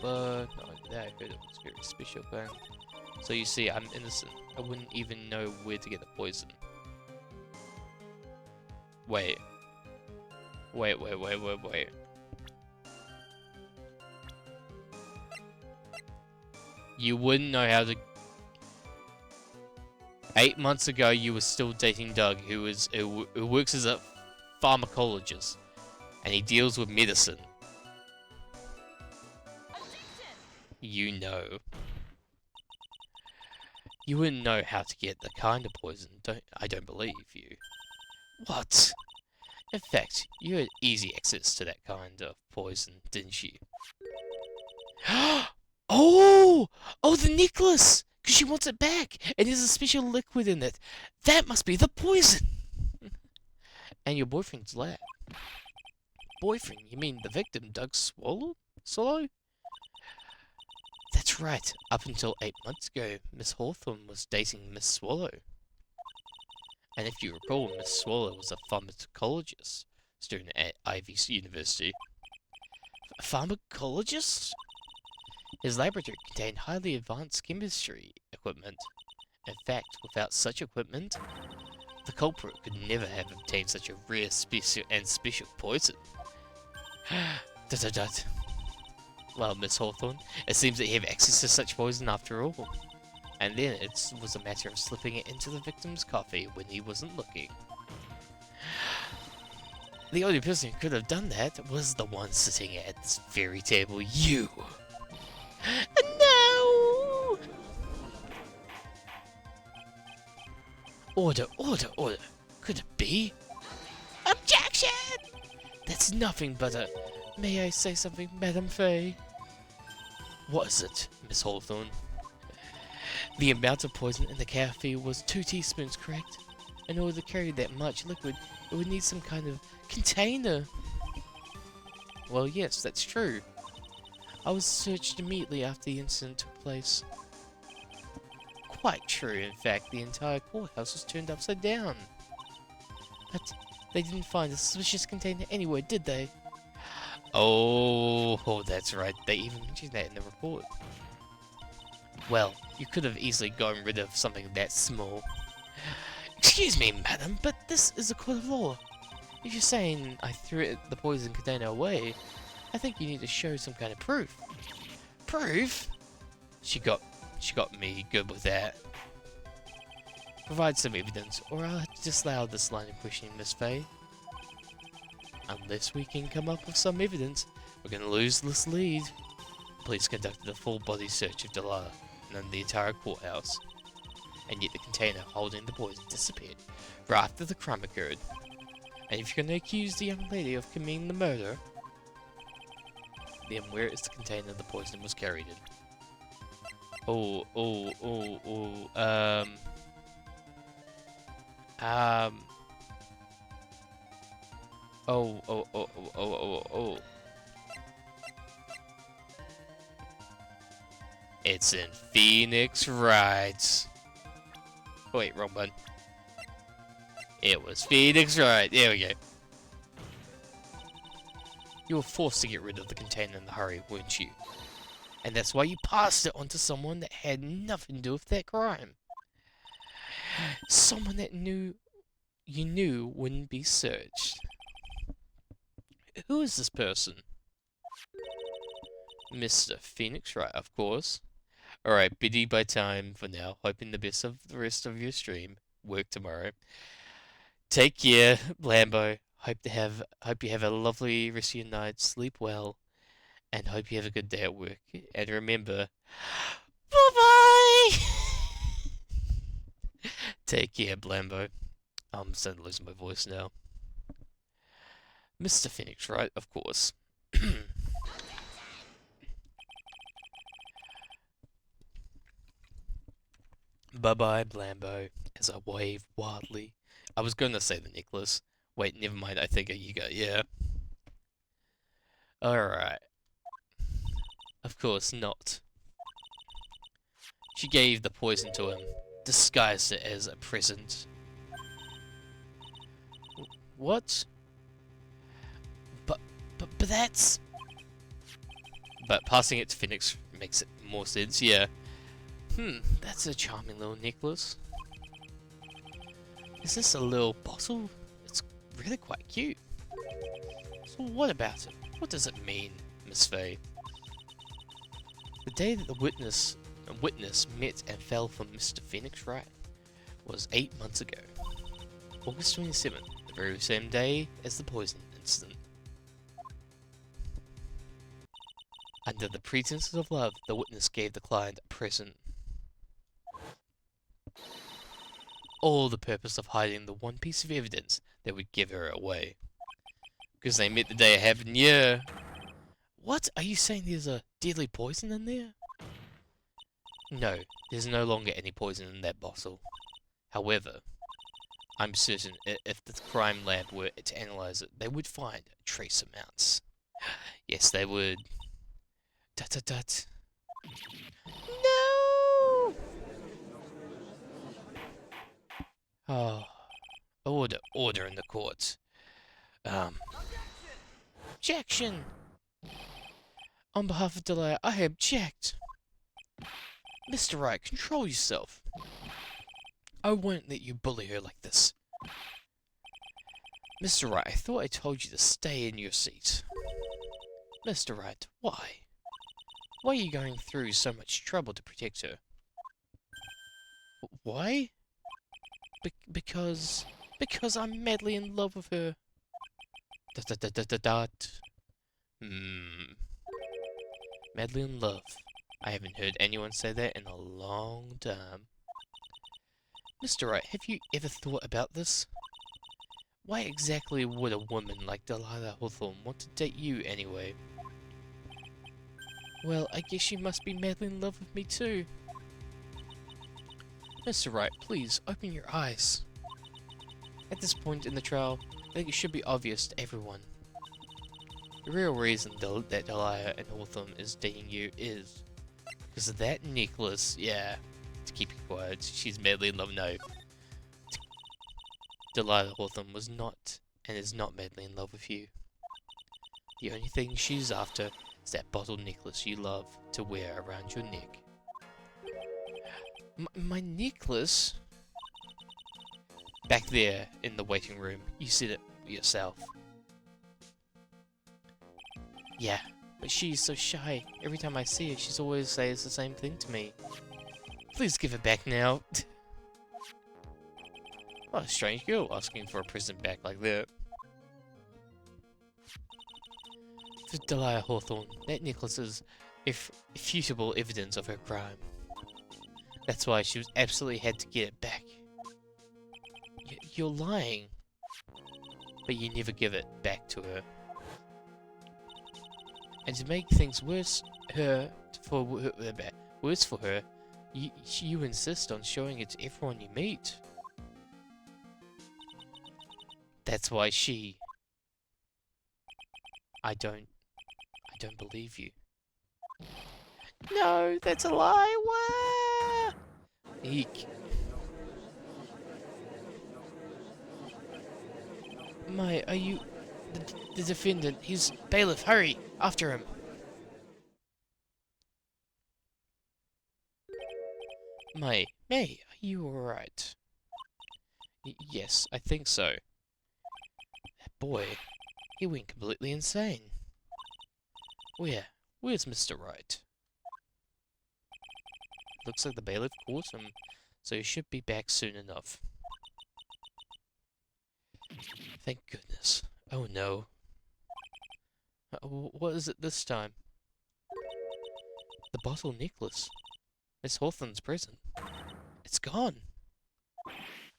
Not only that, I heard it was a very special thing. So you see, I'm innocent. I wouldn't even know where to get the poison. Wait. Wait. You wouldn't know how to... 8 months ago, you were still dating Doug, who works as a pharmacologist, and he deals with medicine. You know. You wouldn't know how to get the kind of poison. I don't believe you. What? In fact, you had easy access to that kind of poison, didn't you? Oh! Oh, the necklace! Because she wants it back, and there's a special liquid in it. That must be the poison! And your boyfriend's lab. Boyfriend? You mean the victim, Doug Swallow? That's right. Up until 8 months ago, Miss Hawthorne was dating Miss Swallow. And if you recall, Miss Swallow was a pharmacologist student at Ivy's University. A pharmacologist? His laboratory contained highly advanced chemistry equipment. In fact, without such equipment, the culprit could never have obtained such a rare, special poison. Well, Miss Hawthorne, it seems that you have access to such poison after all. And then it was a matter of slipping it into the victim's coffee when he wasn't looking. The only person who could have done that was the one sitting at this very table, you! No! Order. Could it be? Objection! That's nothing but a... May I say something, Madame Faye? What is it, Miss Hawthorne? The amount of poison in the cafe was 2 teaspoons, correct? In order to carry that much liquid, it would need some kind of container. Well, yes, that's true. I was searched immediately after the incident took place. Quite true, in fact, the entire courthouse was turned upside down. But they didn't find a suspicious container anywhere, did they? Oh, that's right, they even mentioned that in the report. Well, you could have easily gotten rid of something that small. Excuse me, madam, but this is a court of law. If you're saying I threw the poison container away, I think you need to show some kind of proof. Proof? She got me good with that. Provide some evidence, or I'll have to disallow this line of questioning, Miss Faye. Unless we can come up with some evidence, we're going to lose this lead. Police conducted a full body search of Delilah and the entire courthouse, and yet the container holding the poison disappeared right after the crime occurred. And if you're going to accuse the young lady of committing the murder, then where is the container the poison was carried in? Oh, it's in Phoenix Wright. Wait, wrong button. It was Phoenix Wright. There we go. You were forced to get rid of the container in a hurry, weren't you? And that's why you passed it on to someone that had nothing to do with that crime. Someone that you knew wouldn't be searched. Who is this person? Mr. Phoenix Wright, of course. Alright, biddy by time for now. Hoping the best of the rest of your stream. Work tomorrow. Take care, Lambo. Hope you have a lovely rest of your night. Sleep well. And hope you have a good day at work. And remember, bye-bye! Take care, Blambo. I'm starting to lose my voice now. Mr. Phoenix, right? Of course. Bye-bye, Blambo, as I wave wildly. I was going to say the necklace. Wait, never mind, I think you got, yeah. Alright. Of course not. She gave the poison to him, disguised it as a present. What? But that's... But passing it to Phoenix makes it more sense, yeah. That's a charming little necklace. Is this a little bottle? It's really quite cute. So what about it? What does it mean, Miss Faye? The day that the witness met and fell for Mr. Phoenix Wright was 8 months ago. August 27th, the very same day as the poison incident. Under the pretenses of love, the witness gave the client a present. All the purpose of hiding the one piece of evidence that would give her away. Because they met the day it happened, yeah. What? Are you saying there's a deadly poison in there? No, there's no longer any poison in that bottle. However, I'm certain if the crime lab were to analyze it, they would find trace amounts. Yes, they would. Dut dut dut. No! Oh, order in the court. Objection! On behalf of Delia, I object. Mr. Wright, control yourself. I won't let you bully her like this. Mr. Wright, I thought I told you to stay in your seat. Mr. Wright, why? Why are you going through so much trouble to protect her? Why? Because I'm madly in love with her. Dot dot dot dot dot dot. Madly in love. I haven't heard anyone say that in a long time. Mr. Wright, have you ever thought about this? Why exactly would a woman like Delilah Hawthorne want to date you anyway? Well, I guess she must be madly in love with me too. Mr. Wright, please, open your eyes. At this point in the trial, I think it should be obvious to everyone. The real reason that Delilah and Hawthorne is dating you is because of that necklace, yeah. To keep you quiet, she's madly in love, no. Delilah Hawthorne was not, and is not madly in love with you. The only thing she's after is that bottle necklace you love to wear around your neck. My necklace? Back there, in the waiting room, you said it yourself. Yeah, but she's so shy. Every time I see her, she's always says the same thing to me. Please give it back now. What a strange girl asking for a present back like that. For Delia Hawthorne, that necklace is irrefutable evidence of her crime. That's why she was absolutely had to get it back. You're lying. But you never give it back to her. And to make things worse, worse for her, you insist on showing it to everyone you meet. That's why I don't believe you. No, that's a lie. Wah! Eek. Are you the defendant? He's bailiff. Hurry, after him. May, are you alright? Yes, I think so. That boy, he went completely insane. Where's Mr. Wright? Looks like the bailiff caught him, so he should be back soon enough. Thank goodness. Oh no. What is it this time? The bottle necklace. Miss Hawthorne's present. It's gone.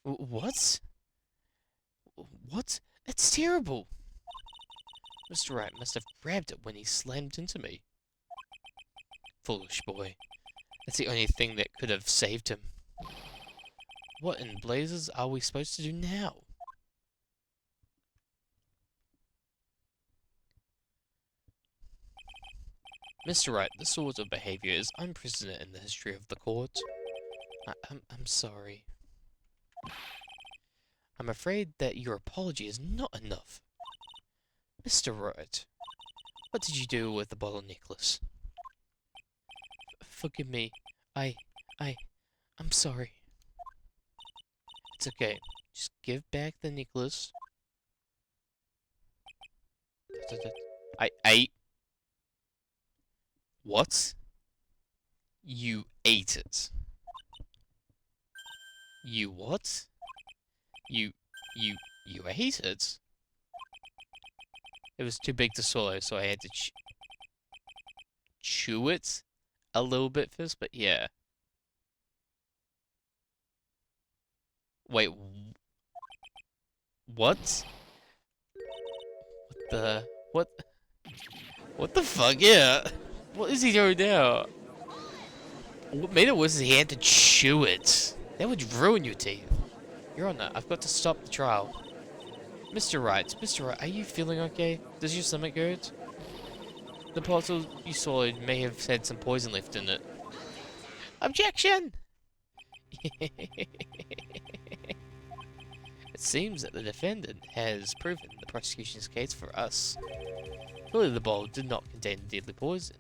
What? What? It's terrible! Mr. Wright must have grabbed it when he slammed into me. Foolish boy. That's the only thing that could have saved him. What in blazes are we supposed to do now? Mr. Wright, this sort of behavior is unprecedented in the history of the court. I'm sorry. I'm afraid that your apology is not enough. Mr. Wright, what did you do with the bottle necklace? Forgive me. I'm sorry. It's okay. Just give back the necklace. I... What? You ate it. You what? You ate it? It was too big to swallow, so I had to chew it a little bit first, but yeah. Wait, what? What? What the fuck? Yeah. What is he doing now? What made it worse is he had to chew it. That would ruin your teeth. Your Honor, I've got to stop the trial. Mr. Wright, are you feeling okay? Does your stomach hurt? The bottle you swallowed may have had some poison left in it. Objection! It seems that the defendant has proven the prosecution's case for us. Clearly the bowl did not contain the deadly poison.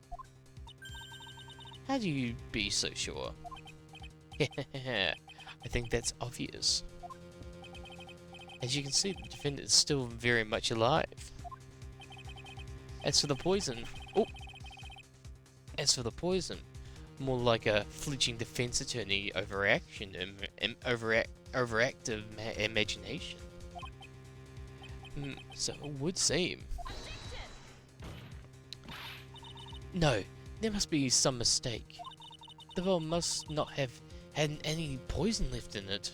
How do you be so sure? I think that's obvious. As you can see, the defendant is still very much alive. As for the poison, more like a flinching defense attorney overreaction and overactive imagination. So it would seem. No, there must be some mistake. The bowl must not have had any poison left in it.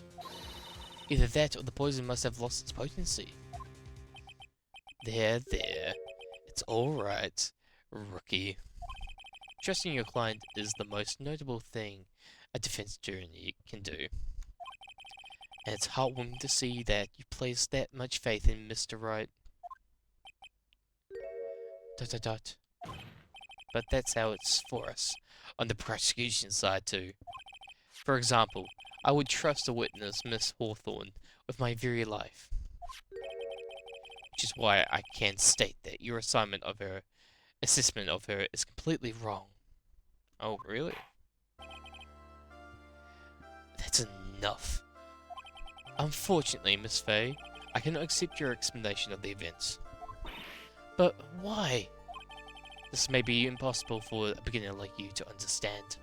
Either that or the poison must have lost its potency. There. It's alright, rookie. Trusting your client is the most notable thing a defense attorney can do. And it's heartwarming to see that you place that much faith in Mr. Wright. ... But that's how it's for us, on the prosecution side too. For example, I would trust a witness, Miss Hawthorne, with my very life. Which is why I can state that your assessment of her is completely wrong. Oh, really? That's enough. Unfortunately, Miss Fay, I cannot accept your explanation of the events. But why? This may be impossible for a beginner like you to understand.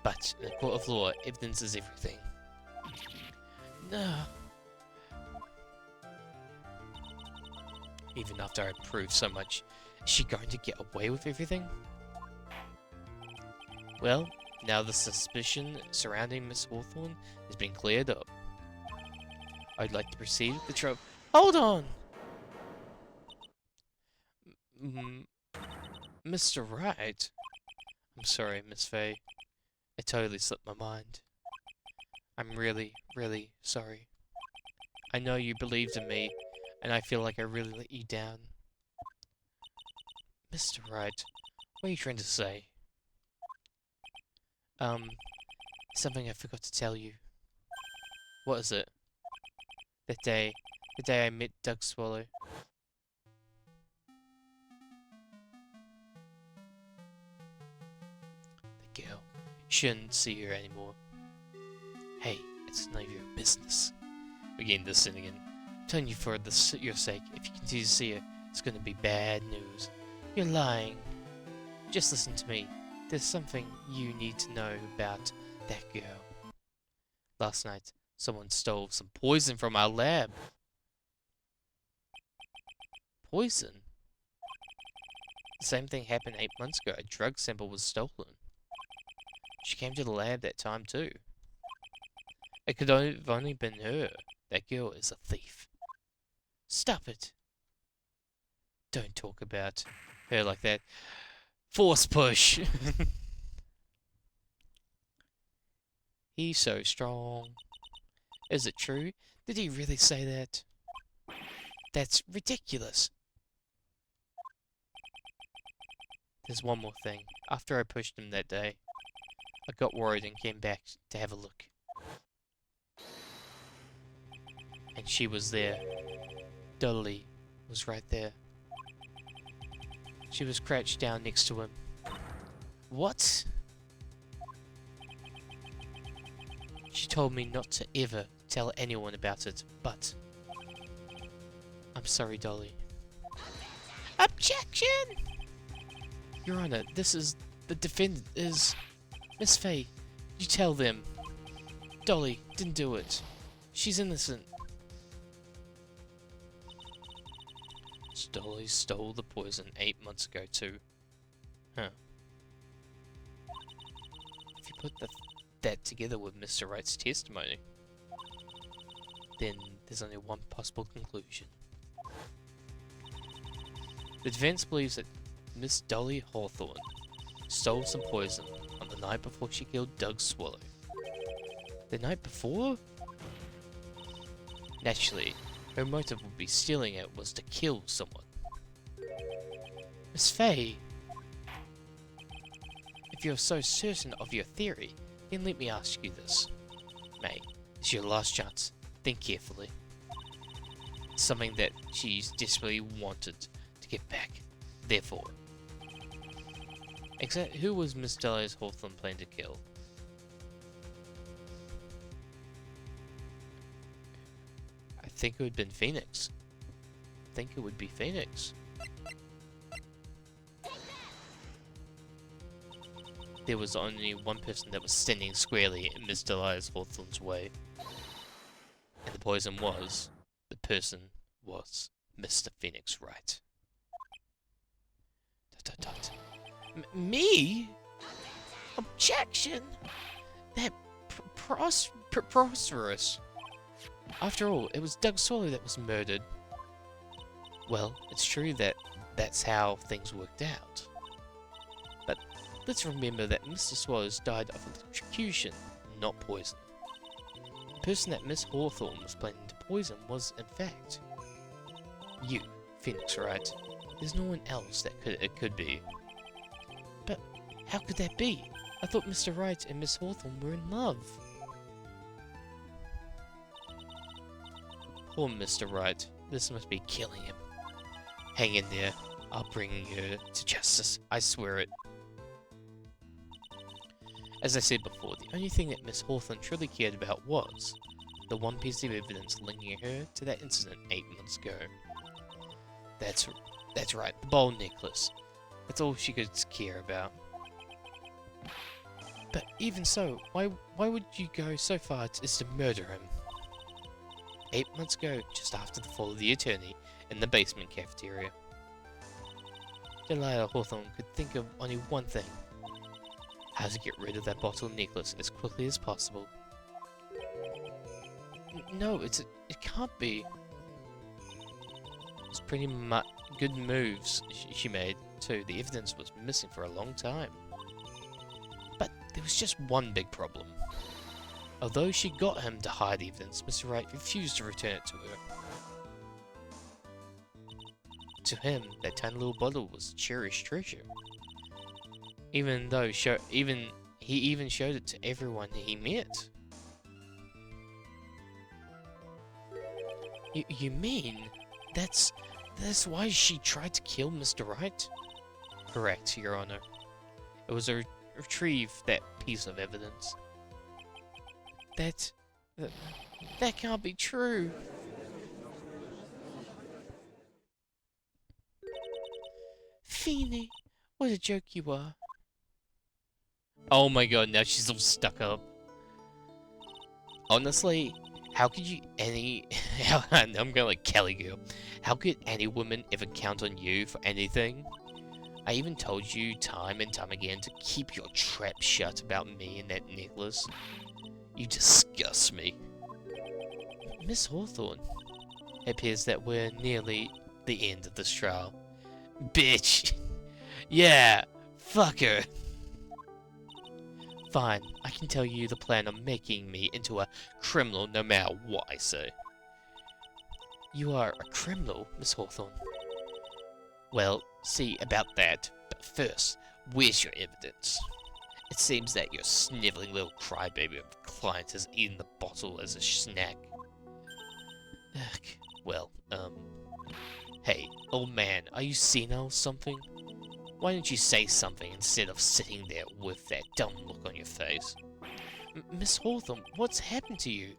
But in a court of law, evidence is everything. No. Even after I prove so much, is she going to get away with everything? Well, now the suspicion surrounding Miss Hawthorne has been cleared up. I'd like to proceed with the trial. Hold on! Mr. Wright? I'm sorry, Miss Fay. I totally slipped my mind. I'm really, really sorry. I know you believed in me, and I feel like I really let you down. Mr. Wright, what are you trying to say? Something I forgot to tell you. What is it? The day I met Doug Swallow. The girl. You shouldn't see her anymore. Hey, it's none of your business. Again, this sin again. I'm telling you for your sake, if you continue to see her, it's gonna be bad news. You're lying. Just listen to me. There's something you need to know about that girl. Last night, someone stole some poison from our lab. Poison? The same thing happened 8 months ago. A drug sample was stolen. She came to the lab that time too. It could have only been her. That girl is a thief. Stop it. Don't talk about her like that. Force push. He's so strong. Is it true? Did he really say that? That's ridiculous. There's one more thing. After I pushed him that day, I got worried and came back to have a look. And she was there. Dolly was right there. She was crouched down next to him. What? She told me not to ever tell anyone about it, but... I'm sorry, Dolly. Objection! Your Honor, this is... The defendant is... Miss Faye, you tell them. Dolly didn't do it. She's innocent. Dolly stole the poison 8 months ago too. Huh. If you put that together with Mr. Wright's testimony, then there's only one possible conclusion. The defense believes that Miss Dolly Hawthorne stole some poison on the night before she killed Doug Swallow. The night before? Naturally, her motive would be stealing it was to kill someone. Miss Faye, if you're so certain of your theory, then let me ask you this. May, it's your last chance. Think carefully. It's something that she's desperately wanted to get back. Therefore, who was Miss Dolly Hawthorne planning to kill? I think it would have been Phoenix. I think it would be Phoenix. There was only one person that was standing squarely in Miss Dolly Hawthorne's way. And the poison was... the person was Mr. Phoenix Wright. Dot, dot, dot. Me? Objection! That preposterous. After all, it was Doug Swallow that was murdered. Well, it's true that that's how things worked out. But let's remember that Mr. Swallows died of electrocution, not poison. The person that Miss Hawthorne was planning to poison was, in fact, you, Phoenix Wright. There's no one else that it could be. But how could that be? I thought Mr. Wright and Miss Hawthorne were in love. Poor Mr. Wright. This must be killing him. Hang in there. I'll bring you to justice. I swear it. As I said before, the only thing that Miss Hawthorne truly cared about was the one piece of evidence linking her to that incident 8 months ago. That's right, the bowl necklace. That's all she could care about. But even so, why would you go so far as to murder him? 8 months ago, just after the fall of the Attorney, in the basement cafeteria. Delilah Hawthorne could think of only one thing. How to get rid of that bottle necklace as quickly as possible. No, it can't be. It's pretty much good moves she made, too. The evidence was missing for a long time. But there was just one big problem. Although she got him to hide the evidence, Mr. Wright refused to return it to her. To him, that tiny little bottle was cherished treasure. Even though he even showed it to everyone he met. You mean that's why she tried to kill Mr. Wright? Correct, Your Honor. It was to retrieve that piece of evidence. That can't be true. Feeny, what a joke you are. Oh my god, now she's all stuck up. Honestly, how could you I'm gonna like Kelly girl. How could any woman ever count on you for anything? I even told you time and time again to keep your trap shut about me and that necklace. You disgust me. Miss Hawthorne, It appears that we're nearly the end of this trial. Bitch! Yeah! Fuck her! Fine, I can tell you the plan on making me into a criminal no matter what I say. You are a criminal, Miss Hawthorne. Well, see about that, but first, where's your evidence? It seems that your sniveling little crybaby of a client has eaten the bottle as a snack. Ugh, well, hey, old man, are you senile or something? Why don't you say something instead of sitting there with that dumb look on your face? Miss Hawthorne, what's happened to you?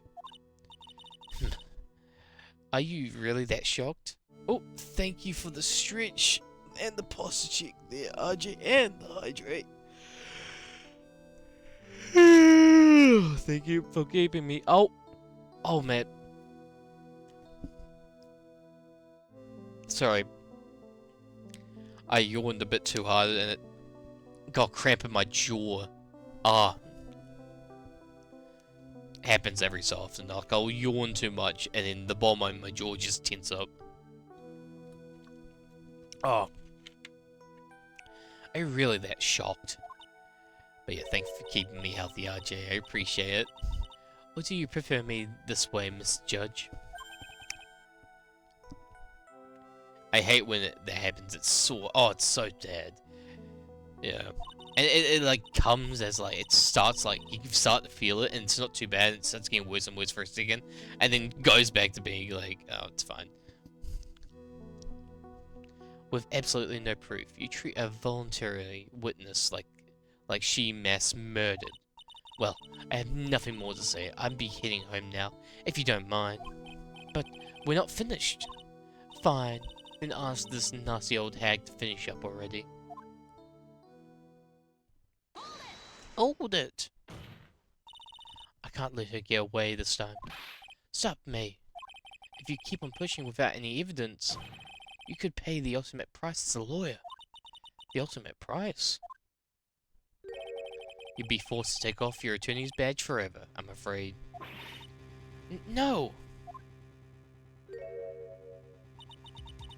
Are you really that shocked? Oh, thank you for the stretch and the posture check there, RJ, and the hydrate. Thank you for keeping me. Oh, man. Sorry. I yawned a bit too hard and it got cramp in my jaw. Happens every so often. Like, I'll yawn too much and then the bottom of my jaw just tense up. Oh. Are you really that shocked? But yeah, thanks for keeping me healthy, RJ. I appreciate it. Or do you prefer me this way, Miss Judge? I hate when that happens. It's sore. Oh, it's so bad. Yeah. And it like comes as like, it starts like, you can start to feel it and it's not too bad. It starts getting worse and worse for a second. And then goes back to being like, oh, it's fine. With absolutely no proof, you treat a voluntary witness like she mass murdered. Well, I have nothing more to say. I'm be heading home now, if you don't mind. But we're not finished. Fine, then ask this nasty old hag to finish up already. Hold it! I can't let her get away this time. Stop me. If you keep on pushing without any evidence, you could pay the ultimate price as a lawyer. The ultimate price? You'd be forced to take off your attorney's badge forever, I'm afraid. No!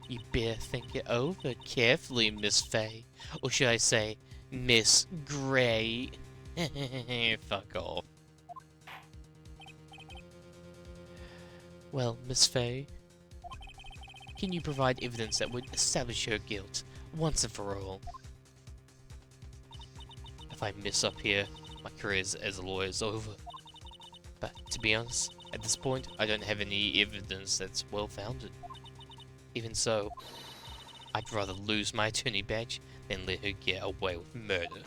You better think it over carefully, Miss Faye. Or should I say, Miss Grey? Fuck off. Well, Miss Faye, can you provide evidence that would establish her guilt, once and for all? If I mess up here, my career as a lawyer is over. But, to be honest, at this point, I don't have any evidence that's well-founded. Even so, I'd rather lose my attorney badge than let her get away with murder.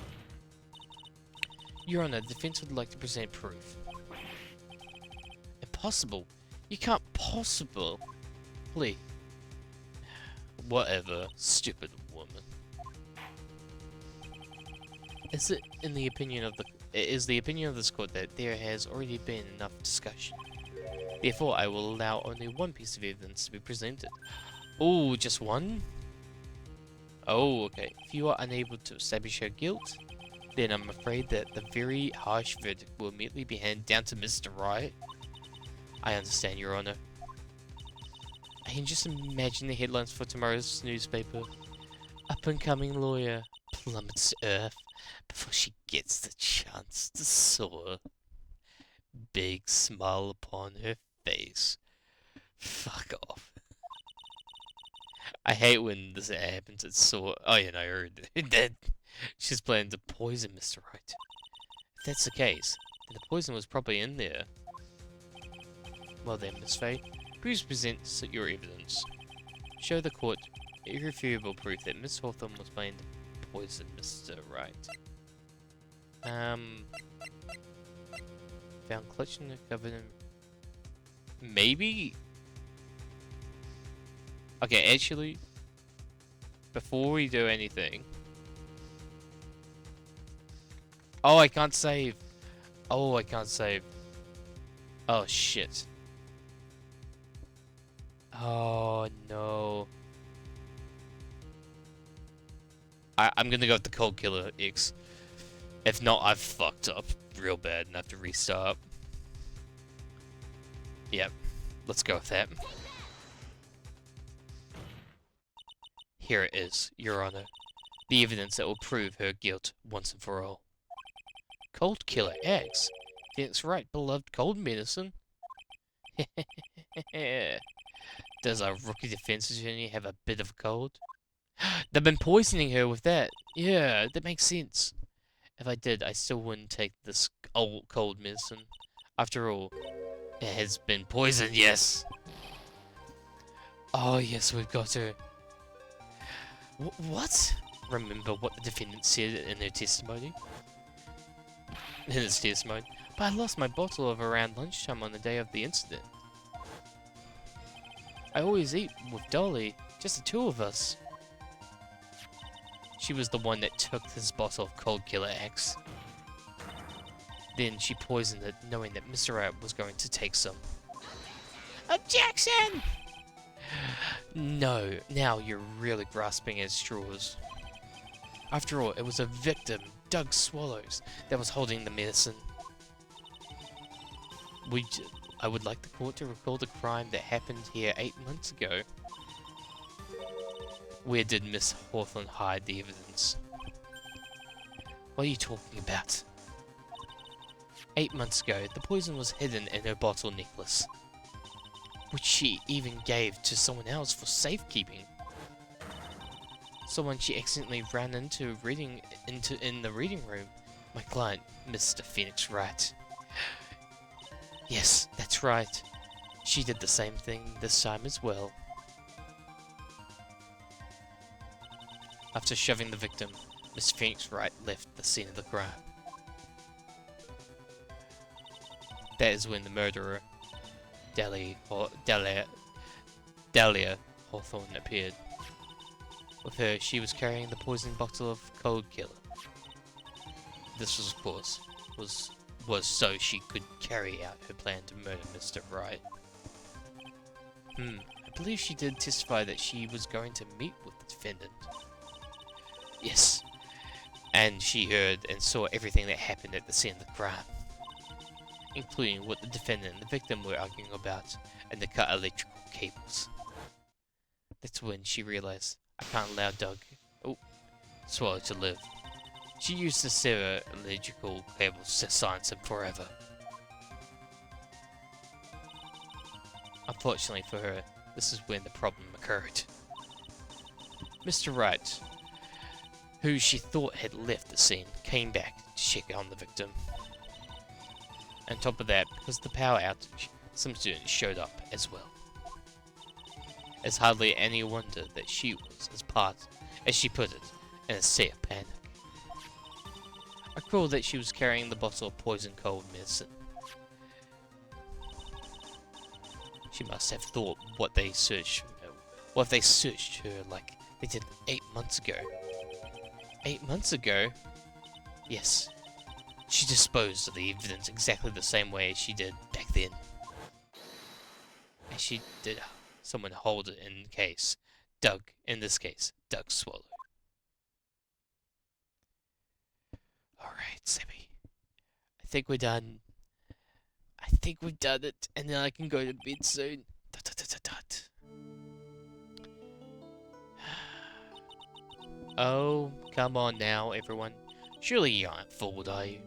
Your Honor, the defense would like to present proof. Impossible! You can't possibly... Whatever, stupid woman. Is the opinion of this court that there has already been enough discussion? Therefore, I will allow only one piece of evidence to be presented. Oh, just one? Oh, okay. If you are unable to establish her guilt, then I'm afraid that the very harsh verdict will immediately be handed down to Mr. Wright. I understand, Your Honor. I can just imagine the headlines for tomorrow's newspaper. Up-and-coming lawyer plummets to earth before she gets the chance to soar. Big smile upon her face. Fuck off. I hate when this happens. It's so... Oh, yeah, no, I heard that. She's planning to poison Mr. Wright. If that's the case, then the poison was probably in there. Well then, Miss Faye, please present your evidence. Show the court irrefutable proof that Miss Hawthorne was planning to poison Mr. Wright. Found clutching the covered in... Maybe? Okay, actually, before we do anything... Oh, I can't save. Oh, I can't save. Oh, shit. Oh, no. I'm gonna go with the Cold Killer X. If not, I've fucked up real bad and have to restart. Yep. Let's go with that. Here it is, Your Honor. The evidence that will prove her guilt once and for all. Cold killer eggs? That's right, beloved cold medicine. Does our rookie defense attorney have a bit of a cold? They've been poisoning her with that. Yeah, that makes sense. If I did, I still wouldn't take this old cold medicine. After all, it has been poisoned, yes. Oh, yes, we've got her. What? Remember what the defendant said in her testimony? In his testimony. But I lost my bottle of around lunchtime on the day of the incident. I always eat with Dolly, just the two of us. She was the one that took this bottle of Cold Killer X. Then she poisoned it, knowing that Mr. Wright was going to take some. Objection! No, now you're really grasping at straws. After all, it was a victim, Doug Swallows, that was holding the medicine. I would like the court to recall the crime that happened here 8 months ago. Where did Miss Hawthorne hide the evidence? What are you talking about? 8 months ago, the poison was hidden in her bottle necklace, which she even gave to someone else for safekeeping. Someone she accidentally ran into in the reading room. My client, Mr. Phoenix Wright. Yes, that's right. She did the same thing this time as well. After shoving the victim, Miss Phoenix Wright left the scene of the crime. That is when the murderer, Dahlia Hawthorne, appeared. With her, she was carrying the poisoned bottle of Cold Killer. This was, of course, was so she could carry out her plan to murder Mr. Wright. I believe she did testify that she was going to meet with the defendant. Yes, and she heard and saw everything that happened at the scene of the crime, including what the defendant and the victim were arguing about, and the cut electrical cables. That's when she realized, I can't allow Doug Swallow to live. She used the sever electrical cables to silence him forever. Unfortunately for her, this is when the problem occurred. Mr. Wright, who she thought had left the scene, came back to check on the victim. On top of that, because of the power outage, some students showed up as well. It's hardly any wonder that she was, as she put it, in a state of panic. I recall that she was carrying the bottle of poison cold medicine. She must have thought what if they searched her like they did 8 months ago. 8 months ago? Yes. She disposed of the evidence exactly the same way as she did back then. And she did someone hold it in this case, Doug Swallow. Alright, Sammy. I think we're done. I think we've done it, and then I can go to bed soon. Dot, dot, dot, dot, dot. Oh, come on now, everyone. Surely you aren't fooled, are you?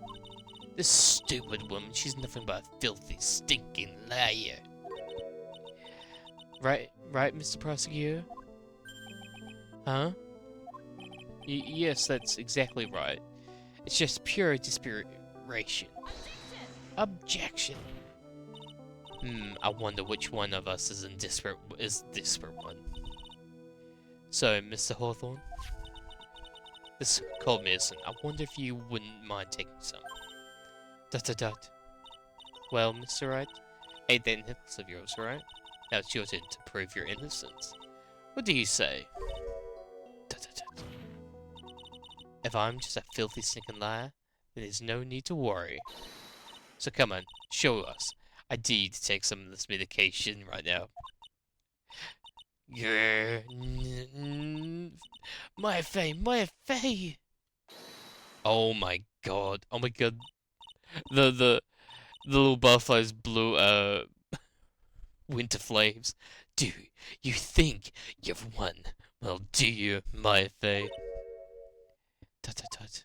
This stupid woman, she's nothing but a filthy, stinking liar. Right, Mr. Prosecutor? Huh? Yes, that's exactly right. It's just pure desperation. Objection. I wonder which one of us is desperate one. So, Mr. Hawthorne, this cold medicine, I wonder if you wouldn't mind taking some. Dot dot dot. Well, Mr. Wright, ate that necklace of yours, right? Now it's your turn to prove your innocence. What do you say? Dot dot dot. If I'm just a filthy, stinking liar, then there's no need to worry. So come on, show us. I need to take some of this medication right now. Yeah. My fay. Oh my god. Oh my god. The little butterflies blew winter flames. Do you think you've won Well, do you, my Faye? Tut tut tut.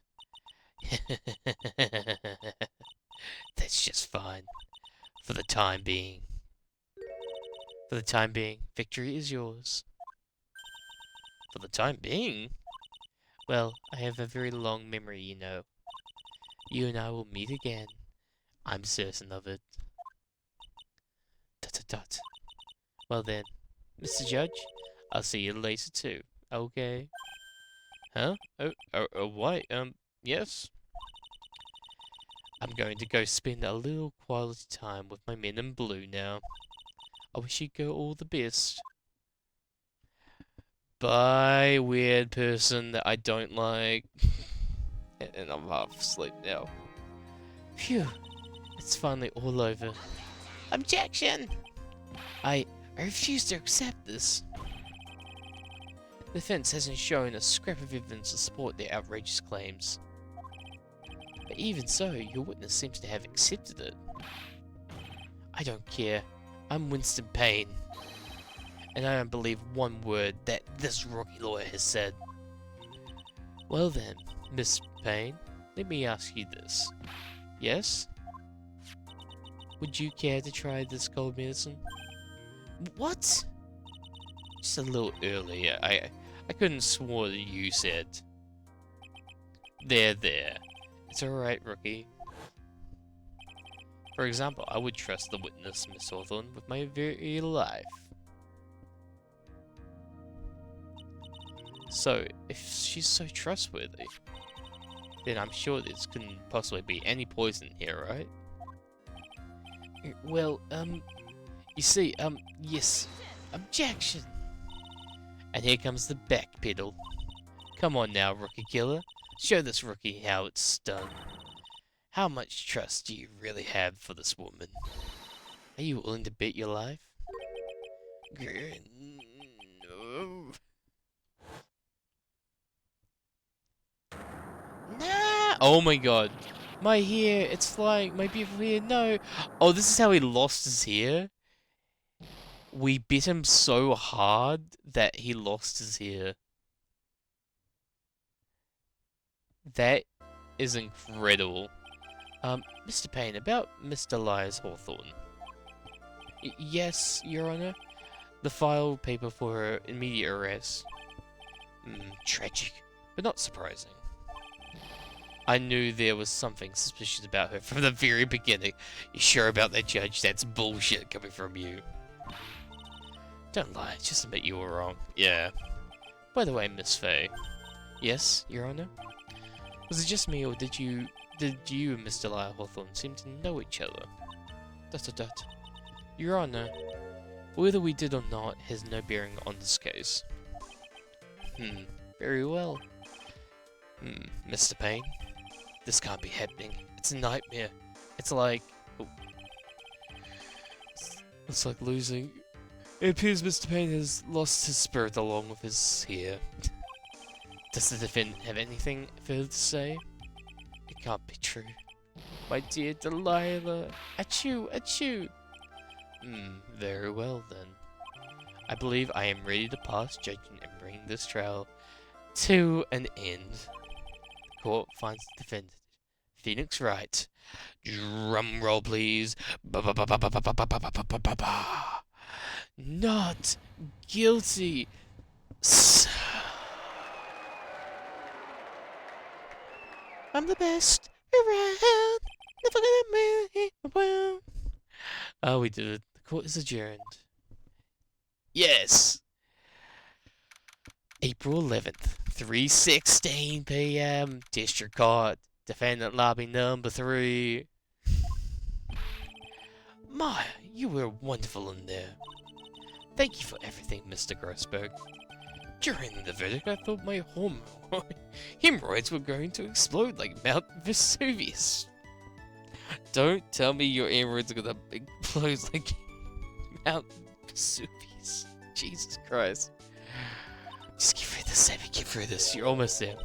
That's just fine. For the time being. For the time being, victory is yours. For the time being? Well, I have a very long memory, you know. You and I will meet again. I'm certain of it. Tut tut tut. Well then, Mr. Judge, I'll see you later too. Okay? Huh? What? Yes? I'm going to go spend a little quality time with my men in blue now. I wish you go all the best. Bye, weird person that I don't like. And I'm half asleep now. Phew, it's finally all over. Objection! I refuse to accept this. The defense hasn't shown a scrap of evidence to support their outrageous claims. But even so, your witness seems to have accepted it. I don't care. I'm Winston Payne. And I don't believe one word that this rookie lawyer has said. Well then, Miss Payne, let me ask you this. Yes? Would you care to try this cold medicine? What? Just a little earlier. I couldn't swore that you said. There. It's alright, rookie. For example, I would trust the witness, Miss Hawthorne, with my very life. So, if she's so trustworthy, then I'm sure this couldn't possibly be any poison here, right? Well, you see, yes. Objection! And here comes the backpedal. Come on now, rookie killer. Show this rookie how it's done. How much trust do you really have for this woman? Are you willing to bet your life? No. Nah! Oh my god. My hair, it's flying. My beautiful hair, no. Oh, this is how he lost his hair? We bit him so hard that he lost his hair. That is incredible. Mr. Payne, about Mr. Elias Hawthorne. Yes, Your Honor. The file paper for her immediate arrest. Tragic, but not surprising. I knew there was something suspicious about her from the very beginning. You sure about that, Judge? That's bullshit coming from you. Don't lie, just admit you were wrong. Yeah. By the way, Miss Faye. Yes, Your Honor? Was it just me, or did you and Mr. Lyle Hawthorne seem to know each other? ... Your Honor, whether we did or not has no bearing on this case. Very well. Mr. Payne? This can't be happening. It's a nightmare. It's like... Oh. It's like losing... It appears Mr. Payne has lost his spirit along with his hair. Does the defendant have anything further to say? It can't be true. My dear Delilah. Achoo, achoo. Very well then. I believe I am ready to pass judgment and bring this trial to an end. The court finds the defendant, Phoenix Wright. Drum roll, please. Not guilty. I'm the best around. Never gonna make it around. Oh, we did it. The court is adjourned. Yes. April 11th, 3:16 p.m. District Court. Defendant lobby number 3. My, you were wonderful in there. Thank you for everything, Mr. Grossberg. During the verdict, I thought my hemorrhoids were going to explode like Mount Vesuvius. Don't tell me your hemorrhoids are gonna explode like Mount Vesuvius. Jesus Christ. Just get through this, Sammy. Get through this. You're almost there.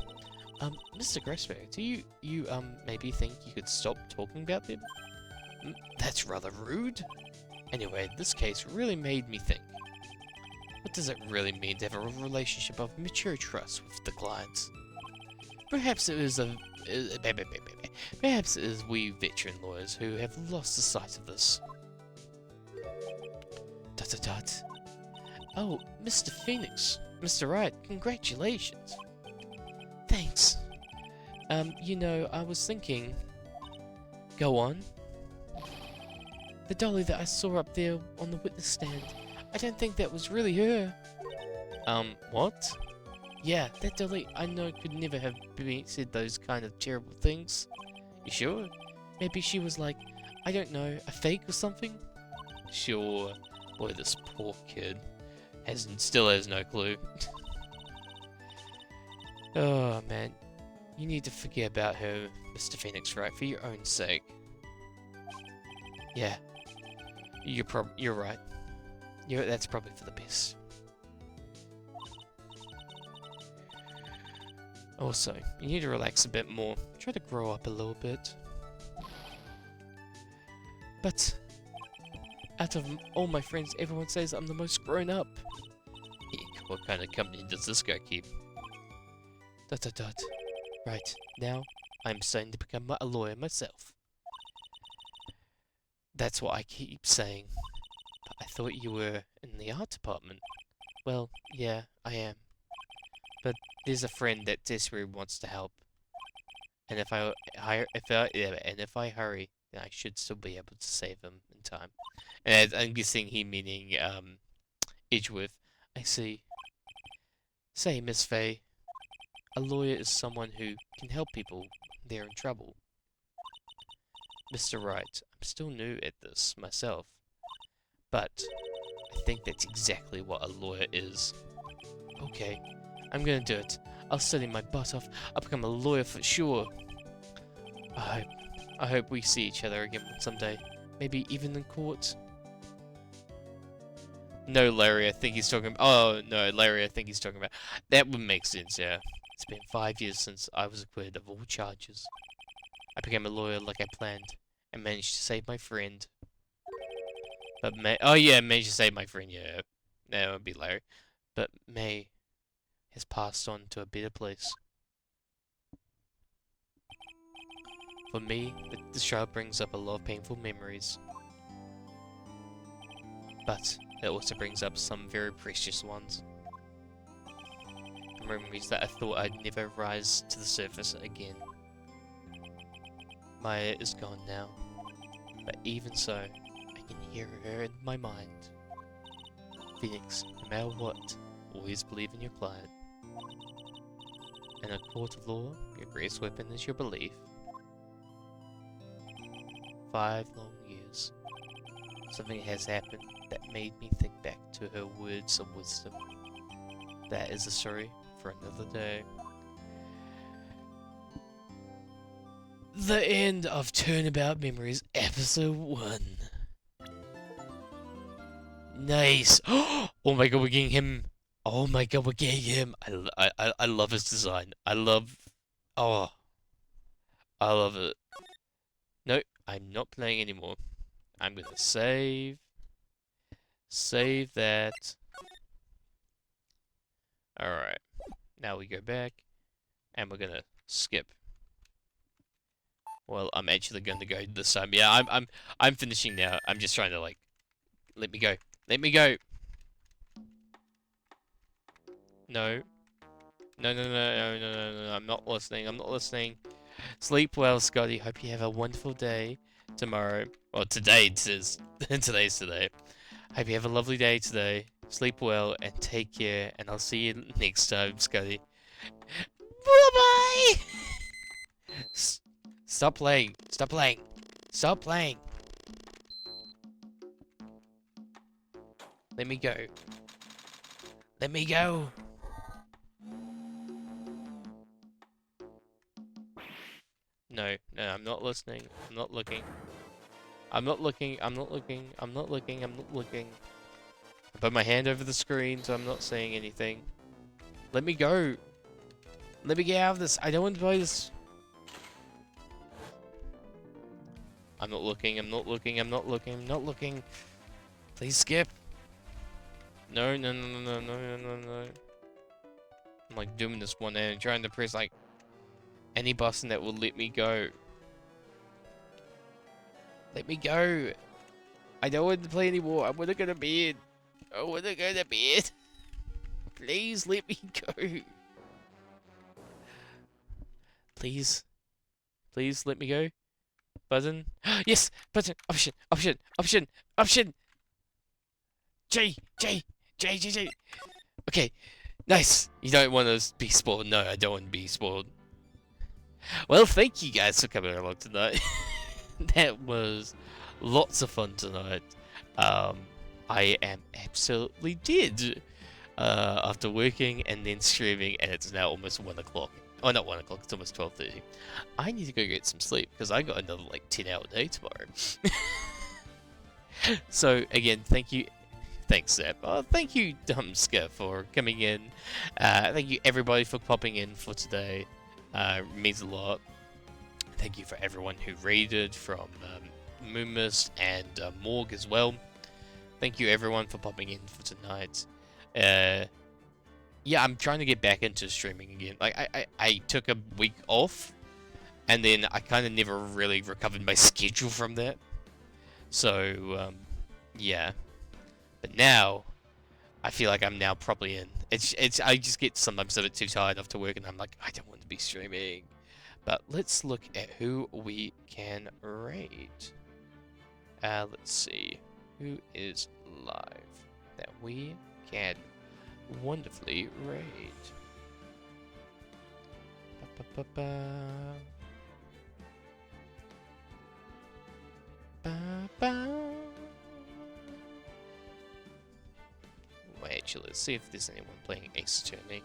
Mr. Grossberg, do you maybe think you could stop talking about them? That's rather rude. Anyway, this case really made me think. What does it really mean to have a relationship of mature trust with the clients? Perhaps it is perhaps it is we veteran lawyers who have lost the sight of this. Dot dot dot. Oh, Mr. Phoenix, Mr. Wright, congratulations. Thanks. You know, I was thinking. Go on. The dolly that I saw up there on the witness stand. I don't think that was really her. What? Yeah, that dolly I know could never have said those kind of terrible things. You sure? Maybe she was like, I don't know, a fake or something? Sure. Boy, this poor kid still has no clue. Oh man, you need to forget about her, Mr. Phoenix, right? For your own sake. Yeah, you're right. That's probably for the best. Also, you need to relax a bit more. Try to grow up a little bit. But out of all my friends, everyone says I'm the most grown up. Eek, what kind of company does this guy keep? Dot dot dot. Right, now I'm starting to become a lawyer myself. That's what I keep saying. But I thought you were in the art department. Well, yeah, I am. But there's a friend that desperately wants to help. And if I hurry, then I should still be able to save him in time. And I'm guessing he meaning Edgeworth. I see. Say, Miss Faye, a lawyer is someone who can help people when they're in trouble. Mr. Wright, I'm still new at this myself, but I think that's exactly what a lawyer is. Okay, I'm gonna do it. I'll study my butt off. I'll become a lawyer for sure. I hope we see each other again someday. Maybe even in court. No, Larry, I think he's talking about... Oh, no, Larry, I think he's talking about... That would make sense, yeah. It's been 5 years since I was acquitted of all charges. I became a lawyer like I planned, and managed to save my friend. But May... Oh, yeah, managed to save my friend, yeah. That would be Larry. But May has passed on to a better place. For me, this trial brings up a lot of painful memories. But it also brings up some very precious ones. Memories that I thought I'd never rise to the surface again. Maya is gone now, but even so, I can hear her in my mind. Phoenix, no matter what, always believe in your client. In a court of law, your greatest weapon is your belief. 5 long years. Something has happened that made me think back to her words of wisdom. That is a story for another day. The end of Turnabout Memories, Episode 1. Nice! Oh my god, we're getting him! Oh my god, we're getting him! I love his design. I love... Oh. I love it. No, I'm not playing anymore. I'm gonna save. Save that. Alright. Now we go back. And we're gonna skip. Well, I'm actually gonna go this time. Yeah, I'm finishing now. I'm just trying to like let me go. Let me go. No. No, no, no, no, no, no, no. I'm not listening. I'm not listening. Sleep well, Scotty. Hope you have a wonderful day tomorrow. Well, today it is. Today's today. Hope you have a lovely day today. Sleep well and take care. And I'll see you next time, Scotty. Bye-bye! Stop playing. Stop playing. Stop playing. Let me go. Let me go. No, no, I'm not listening. I'm not looking. I'm not looking. I'm not looking. I'm not looking. I'm not looking. I put my hand over the screen, so I'm not saying anything. Let me go. Let me get out of this. I don't want to play this. I'm not looking. I'm not looking. I'm not looking. I'm not looking. Please skip. No, no, no, no, no, no, no, no. I'm like doing this one and trying to press like any button that will let me go. Let me go. I don't want to play anymore. I want to go to bed. I want to go to bed. Please let me go. Please. Please let me go. Button. Yes! Button. Option. Option. Option. Option. J. J. J. J. J. Okay. Nice. You don't want to be spoiled. No, I don't want to be spoiled. Well, thank you guys for coming along tonight. That was lots of fun tonight. I am absolutely dead after working and then streaming, and it's now almost 1 o'clock. Oh, not 1 o'clock, it's almost 12:30. I need to go get some sleep because I got another like 10-hour day tomorrow. So again, thank you. Thanks, Zap. Thank you, Dumbska, for coming in. Thank you, everybody, for popping in for today. It means a lot. Thank you for everyone who raided, from Moomus and Morg as well. Thank you, everyone, for popping in for tonight. Yeah, I'm trying to get back into streaming again. Like, I took a week off, and then I kind of never really recovered my schedule from that. So, yeah. But now, I feel like I'm now probably in. I just get sometimes a bit too tired after work, and I'm like, I don't want to be streaming. But let's look at who we can raid. Let's see. Who is live that we can wonderfully raid? Wait, actually, let's see if there's anyone playing Ace Attorney.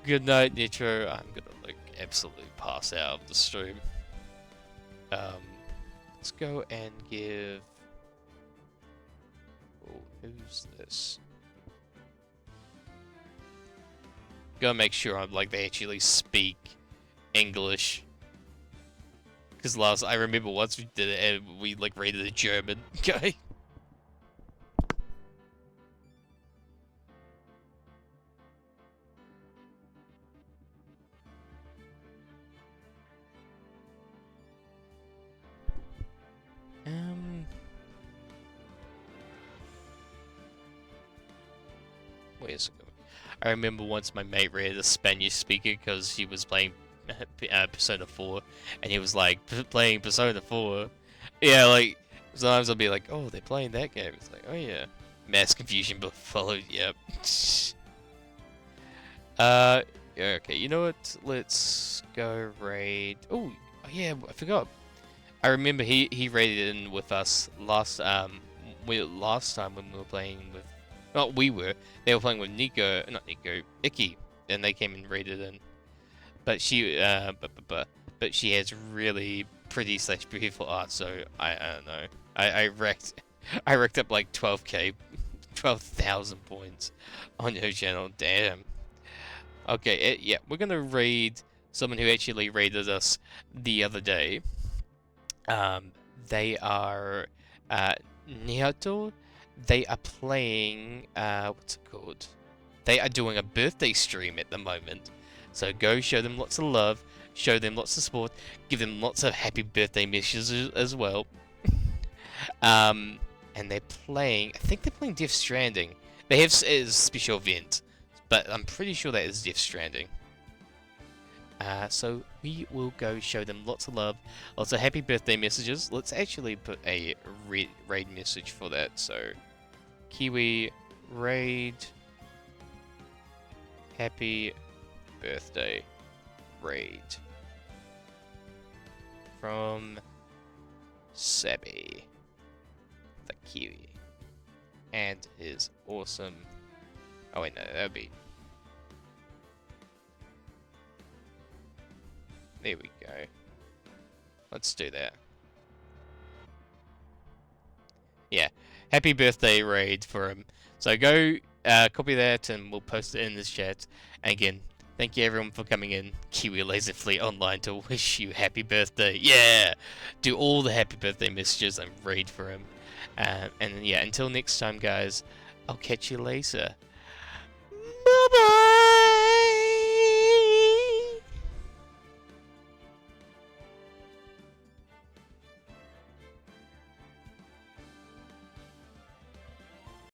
Good night, Nitro. I'm gonna like absolutely pass out of the stream. Let's go and give. Oh, who's this? Gotta make sure I'm like they actually speak English. Because I remember once we did it and we like raided a German guy. Wait a second. I remember once my mate raided a Spanish speaker because he was playing Persona 4, and he was like playing Persona 4. Yeah, like sometimes I'll be like, oh, they're playing that game. It's like, oh yeah, mass confusion but followed. Yep. Yeah, okay. You know what? Let's go raid. Oh, yeah, I forgot. I remember he raided in with us last time when we were playing with. Well, we were. They were playing with not Nico, Icky, and they came and raided in. But she, but she has really pretty / beautiful art, so I don't know. I racked up like 12,000 points on her channel. Damn. Okay, yeah, we're gonna raid someone who actually raided us the other day. They are Nihato. They are playing what's it called? They are doing a birthday stream at the moment. So go show them lots of love, show them lots of support, give them lots of happy birthday messages as well. And they're playing. I think they're playing Death Stranding. They have a special event, but I'm pretty sure that is Death Stranding. So we will go show them lots of love, lots of happy birthday messages. Let's actually put a raid message for that. So, Kiwi raid, happy birthday raid from Sebby, the Kiwi, and his awesome. Oh wait, no, that would be. There we go. Let's do that. Yeah. Happy birthday raid for him. So go copy that and we'll post it in this chat. And again, Thank you everyone for coming in Kiwi Laser Fleet Online to wish you happy birthday. Yeah! Do all the happy birthday messages and read for him. And yeah, until next time guys, I'll catch you later. Bye bye!